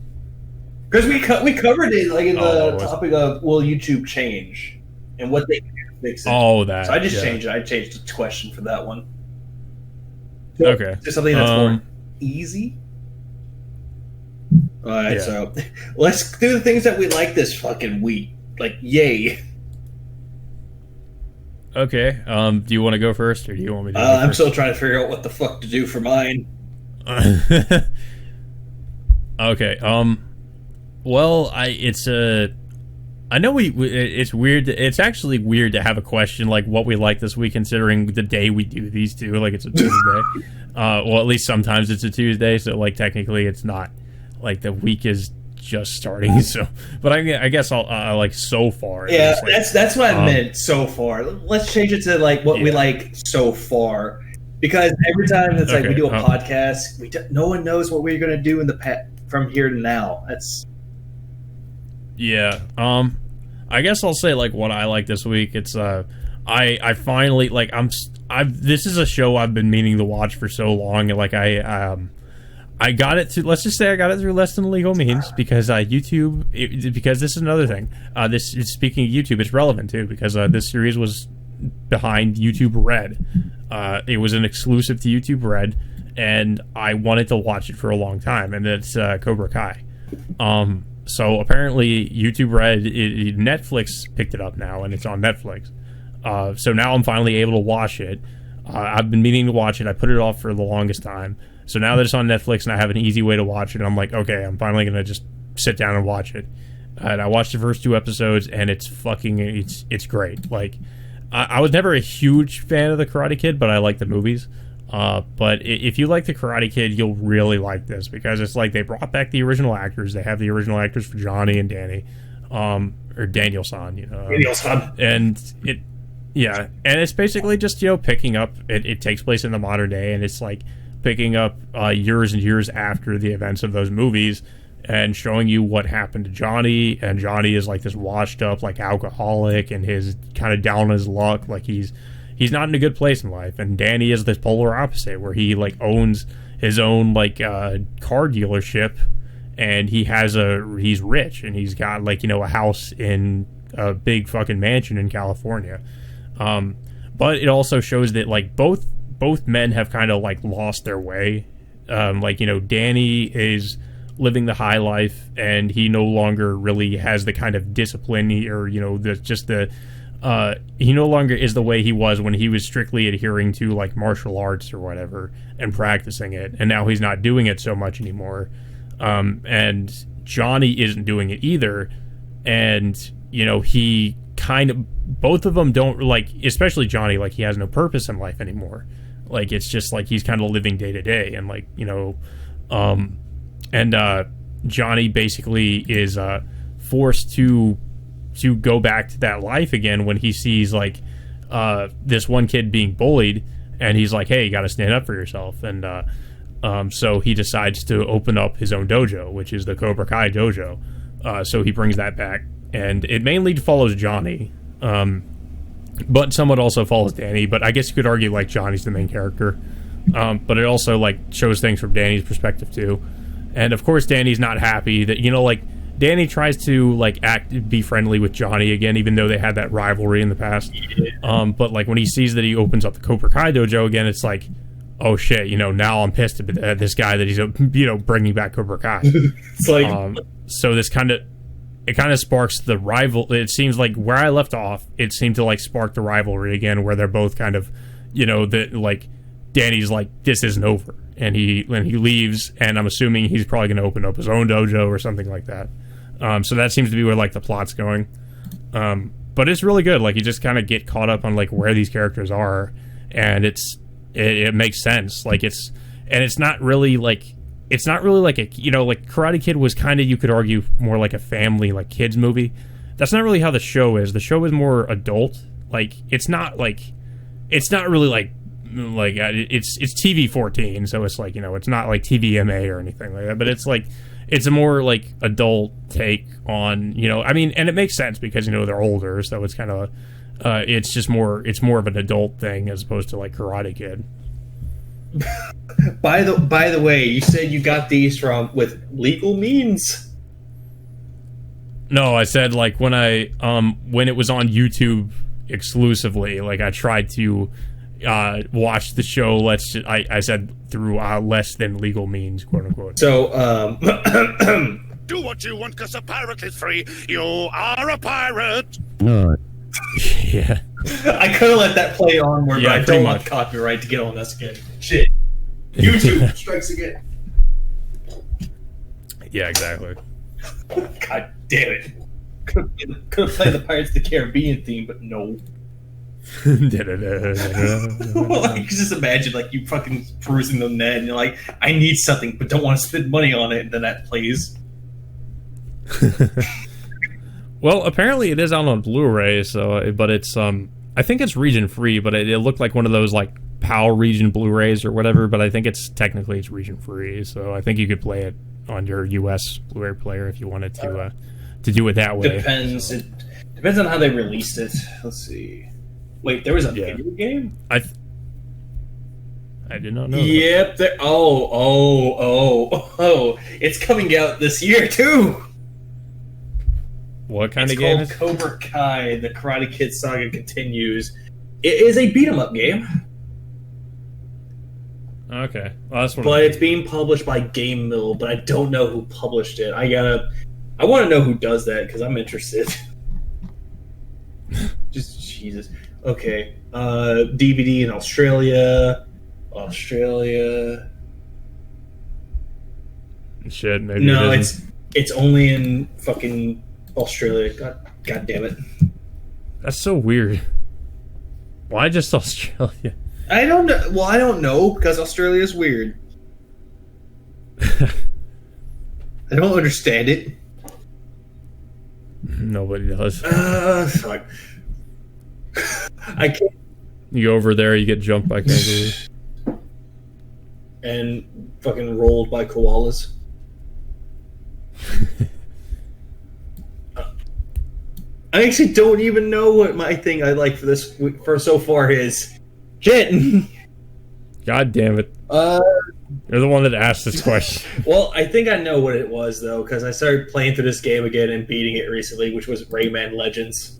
because we covered it like in the topic of will YouTube change and what they can fix it. Oh, that. So I just changed it. I changed the question for that one. So okay. Just something that's more easy. All right, so let's do the things that we like this fucking week. Like, yay. Okay. Do you want to go first, or do you want me to? I'm still trying to figure out what the fuck to do for mine. Okay. Well, I know it's weird. It's actually weird to have a question like what we like this week, considering the day we do these two. Like it's a Tuesday. Well, at least sometimes it's a Tuesday. So like technically, it's not like the week is just starting. So, but I guess I'll like so far. Yeah, that's what I meant. So far, let's change it to like what we like so far, because every time it's like we do a podcast, no one knows what we're gonna do in the from here to now. That's. Yeah. I guess I'll say like what I like this week. It's I finally like this is a show I've been meaning to watch for so long, and like I got it to, let's just say I got it through less than legal means, because YouTube, because this is another thing. This is, speaking of YouTube, it's relevant too, because this series was behind YouTube Red. It was an exclusive to YouTube Red, and I wanted to watch it for a long time, and it's Cobra Kai. So apparently YouTube Red, Netflix picked it up now, and it's on Netflix. So now I'm finally able to watch it. I've been meaning to watch it. I put it off for the longest time. So now that it's on Netflix and I have an easy way to watch it, I'm like, okay, I'm finally gonna just sit down and watch it. And I watched the first 2 episodes, and it's great. Like, I was never a huge fan of the Karate Kid, but I like the movies. But if you like the Karate Kid, you'll really like this, because it's like they brought back the original actors. They have the original actors for Johnny and Danny, or Daniel-san, Daniel-san. and it's basically just picking up. It takes place in the modern day, and it's like picking up years and years after the events of those movies, and showing you what happened to Johnny. And Johnny is like this washed up like alcoholic, and his kind of down on his luck, like he's not in a good place in life. And Danny is this polar opposite, where he like owns his own like car dealership, and he's rich, and he's got like a house in a big fucking mansion in California. But it also shows that like both men have kind of like lost their way. Danny is living the high life, and he no longer really has the kind of discipline he no longer is the way he was when he was strictly adhering to like martial arts or whatever and practicing it, and now he's not doing it so much anymore. And Johnny isn't doing it either, and he kind of, both of them don't, like, especially Johnny, like he has no purpose in life anymore. Like it's just like he's kind of living day to day, and like Johnny basically is forced to go back to that life again when he sees like this one kid being bullied, and he's like, hey, you got to stand up for yourself. And so he decides to open up his own dojo, which is the Cobra Kai dojo. So he brings that back, and it mainly follows Johnny, but somewhat also follows Danny. But I guess you could argue like Johnny's the main character, but it also like shows things from Danny's perspective too. And of course Danny's not happy that Danny tries to like be friendly with Johnny again, even though they had that rivalry in the past. But like when he sees that he opens up the Cobra Kai dojo again, it's like, oh shit, now I'm pissed at this guy that he's bringing back Cobra Kai. It's like so this kind of sparks the rival. It seems like where I left off, it seemed to like spark the rivalry again, where they're both kind of that like Danny's like, this isn't over, and he leaves, and I'm assuming he's probably going to open up his own dojo or something like that. So that seems to be where like the plot's going. But it's really good. Like you just kind of get caught up on like where these characters are, and it makes sense. Like it's not really like a like Karate Kid was kind of, you could argue, more like a family like kids movie. That's not really how the show is. The show is more adult. Like it's not really like it's TV 14, so it's like it's not like TVMA or anything like that. But it's like it's a more like adult take on and it makes sense because they're older, so it's kind of it's more of an adult thing as opposed to like Karate Kid. By the way, you said you got these with legal means? No, I said like when it was on YouTube exclusively, like I tried to watch the show. I said through less than legal means, quote unquote. So do what you want, because a pirate is free. You are a pirate. No. Yeah. I could have let that play onward, but I don't want copyright to get on us again. Shit. YouTube strikes again. Yeah, exactly. God damn it. Could have played the Pirates of the Caribbean theme, but no. Well, I can just imagine like you fucking perusing the net and you're like, I need something but don't want to spend money on it, and then that plays. Well, apparently it is out on Blu-ray, but it's I think it's region free, but it looked like one of those like PAL region Blu-rays or whatever, but I think it's region free, so I think you could play it on your US Blu-ray player if you wanted to do it that way. Depends. It depends on how they released it. Let's see. Wait, there was a video game? I did not know. Yep. It's coming out this year too. What kind of game? It's called Cobra Kai. The Karate Kid saga continues. It is a beat 'em up game. Okay, well, that's what. But it's being published by Game Mill, but I don't know who published it. I want to know who does that because I'm interested. Just Jesus. Okay. DVD in Australia. Shit, maybe No, it isn't. it's only in fucking Australia. God damn it. That's so weird. Why just Australia? I don't know. Well, I don't know because Australia is weird. I don't understand it. Nobody does. Fuck. I can't. You go over there, you get jumped by kangaroos. And fucking rolled by koalas. I actually don't even know what my thing I like for this for so far is. Shit. God damn it! You're the one that asked this question. Well, I think I know what it was though, because I started playing through this game again and beating it recently, which was Rayman Legends.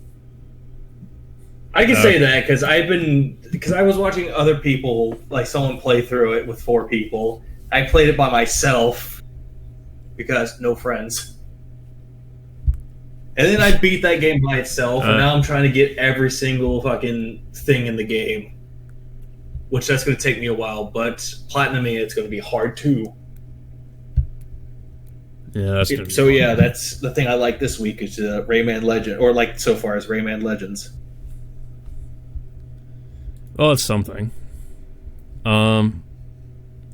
I can say that because I was watching other people, like someone play through it with 4 people. I played it by myself because no friends. And then I beat that game by itself, and now I'm trying to get every single fucking thing in the game. Which that's going to take me a while, but platinuming it's going to be hard too. Yeah, that's gonna be so. fun. Yeah, that's the thing I like this week is Rayman Legend, or like so far as Rayman Legends. Well, it's something.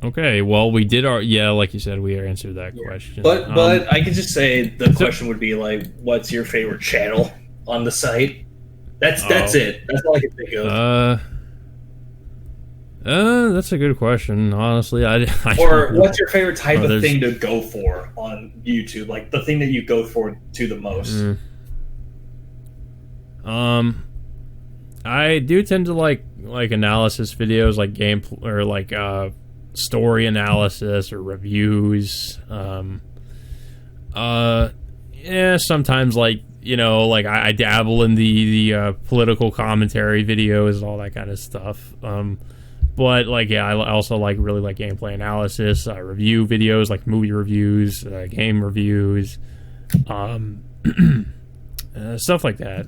Okay, well, we did our... Yeah, like you said, we answered that question. But I could just say the question would be like, what's your favorite channel on the site? That's it. That's all I can think of. That's a good question. Honestly, I or what's your favorite type of thing to go for on YouTube? Like the thing that you go for to the most. I do tend to like analysis videos, like game or like story analysis or reviews. Yeah, sometimes like like I dabble in the political commentary videos and all that kind of stuff. But like yeah, I also really like gameplay analysis, review videos like movie reviews, game reviews, stuff like that.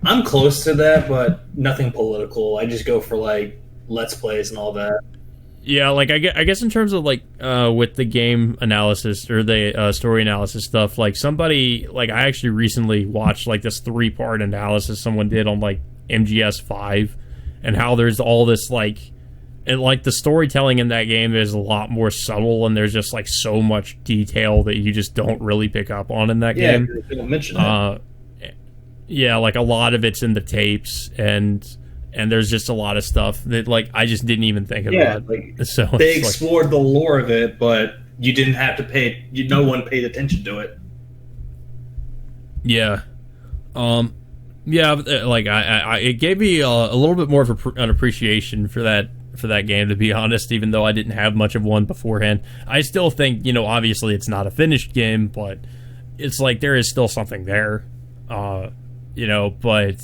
I'm close to that, but nothing political. I just go for like let's plays and all that. Yeah, like I guess in terms of like with the game analysis or the story analysis stuff, like somebody like I actually recently watched like this 3-part analysis someone did on like MGS5 and how there's all this like and like the storytelling in that game is a lot more subtle and there's just like so much detail that you just don't really pick up on in that game. Yeah, they don't mention that. Yeah, like a lot of it's in the tapes and there's just a lot of stuff that like I just didn't even think about. Yeah, like, so they explored the lore of it, but you didn't have to pay. No one paid attention to it. Yeah, yeah. Like I it gave me a little bit more of an appreciation for that game. To be honest, even though I didn't have much of one beforehand, I still think obviously it's not a finished game, but it's like there is still something there. But.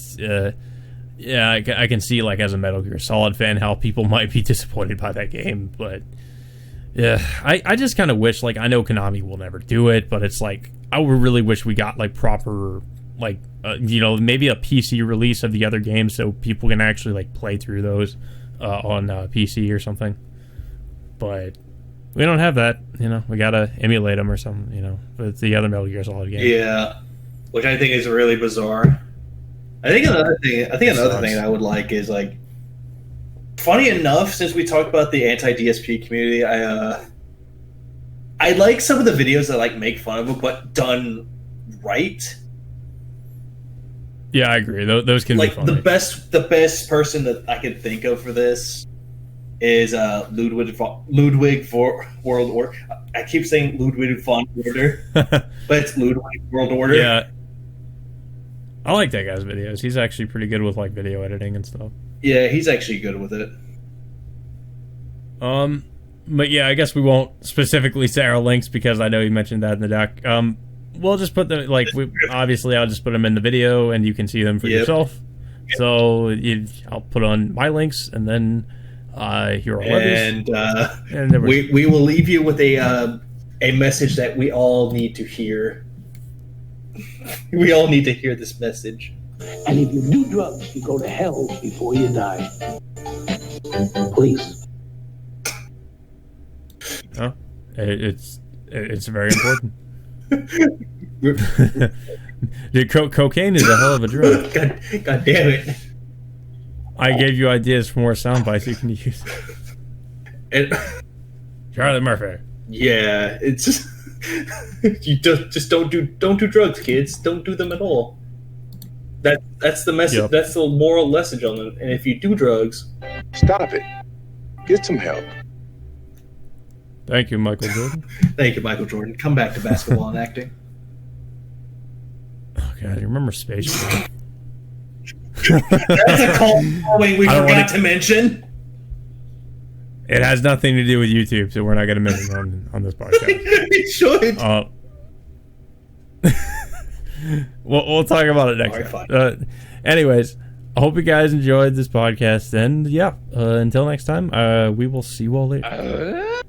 Yeah, I can see, like, as a Metal Gear Solid fan, how people might be disappointed by that game, but yeah, I just kind of wish, like, I know Konami will never do it, but it's like, I would really wish we got, like, proper, like, maybe a PC release of the other games so people can actually, like, play through those on PC or something, but we don't have that, we gotta emulate them or something, with the other Metal Gear Solid games. Yeah, which I think is really bizarre. I think another thing I would like is like, funny enough, since we talked about the anti-DSP community, I like some of the videos that like make fun of it, but done right. Yeah, I agree. Those can be funny. The best person that I could think of for this is Ludwig World Order. I keep saying Ludwig von Order, but it's Ludwig World Order. Yeah. I like that guy's videos. He's actually pretty good with like video editing and stuff. Yeah, he's actually good with it. But yeah, I guess we won't specifically say our links because I know you mentioned that in the doc. We'll just put them obviously I'll just put them in the video and you can see them for yourself. Yep. So I'll put on my links and then here are others. And we will leave you with a message that we all need to hear. We all need to hear this message. And if you do drugs, you go to hell before you die. Please. Oh, It's very important. Dude, cocaine is a hell of a drug. God damn it! I gave you ideas for more sound bites you can use. Charlie Murphy. Yeah, it's just you just don't do drugs, kids. Don't do them at all. That's the message. Yep. That's the moral message on them. And if you do drugs, Stop it. Get some help. Thank you, Michael Jordan. thank you, Michael Jordan. Come back to basketball and acting. Oh god, you remember Space Jam? That's a calling we forgot to mention. It has nothing to do with YouTube, so we're not going to mention it on this podcast. It should. We'll talk about it next time. Anyways, I hope you guys enjoyed this podcast, and yeah, until next time, we will see you all later.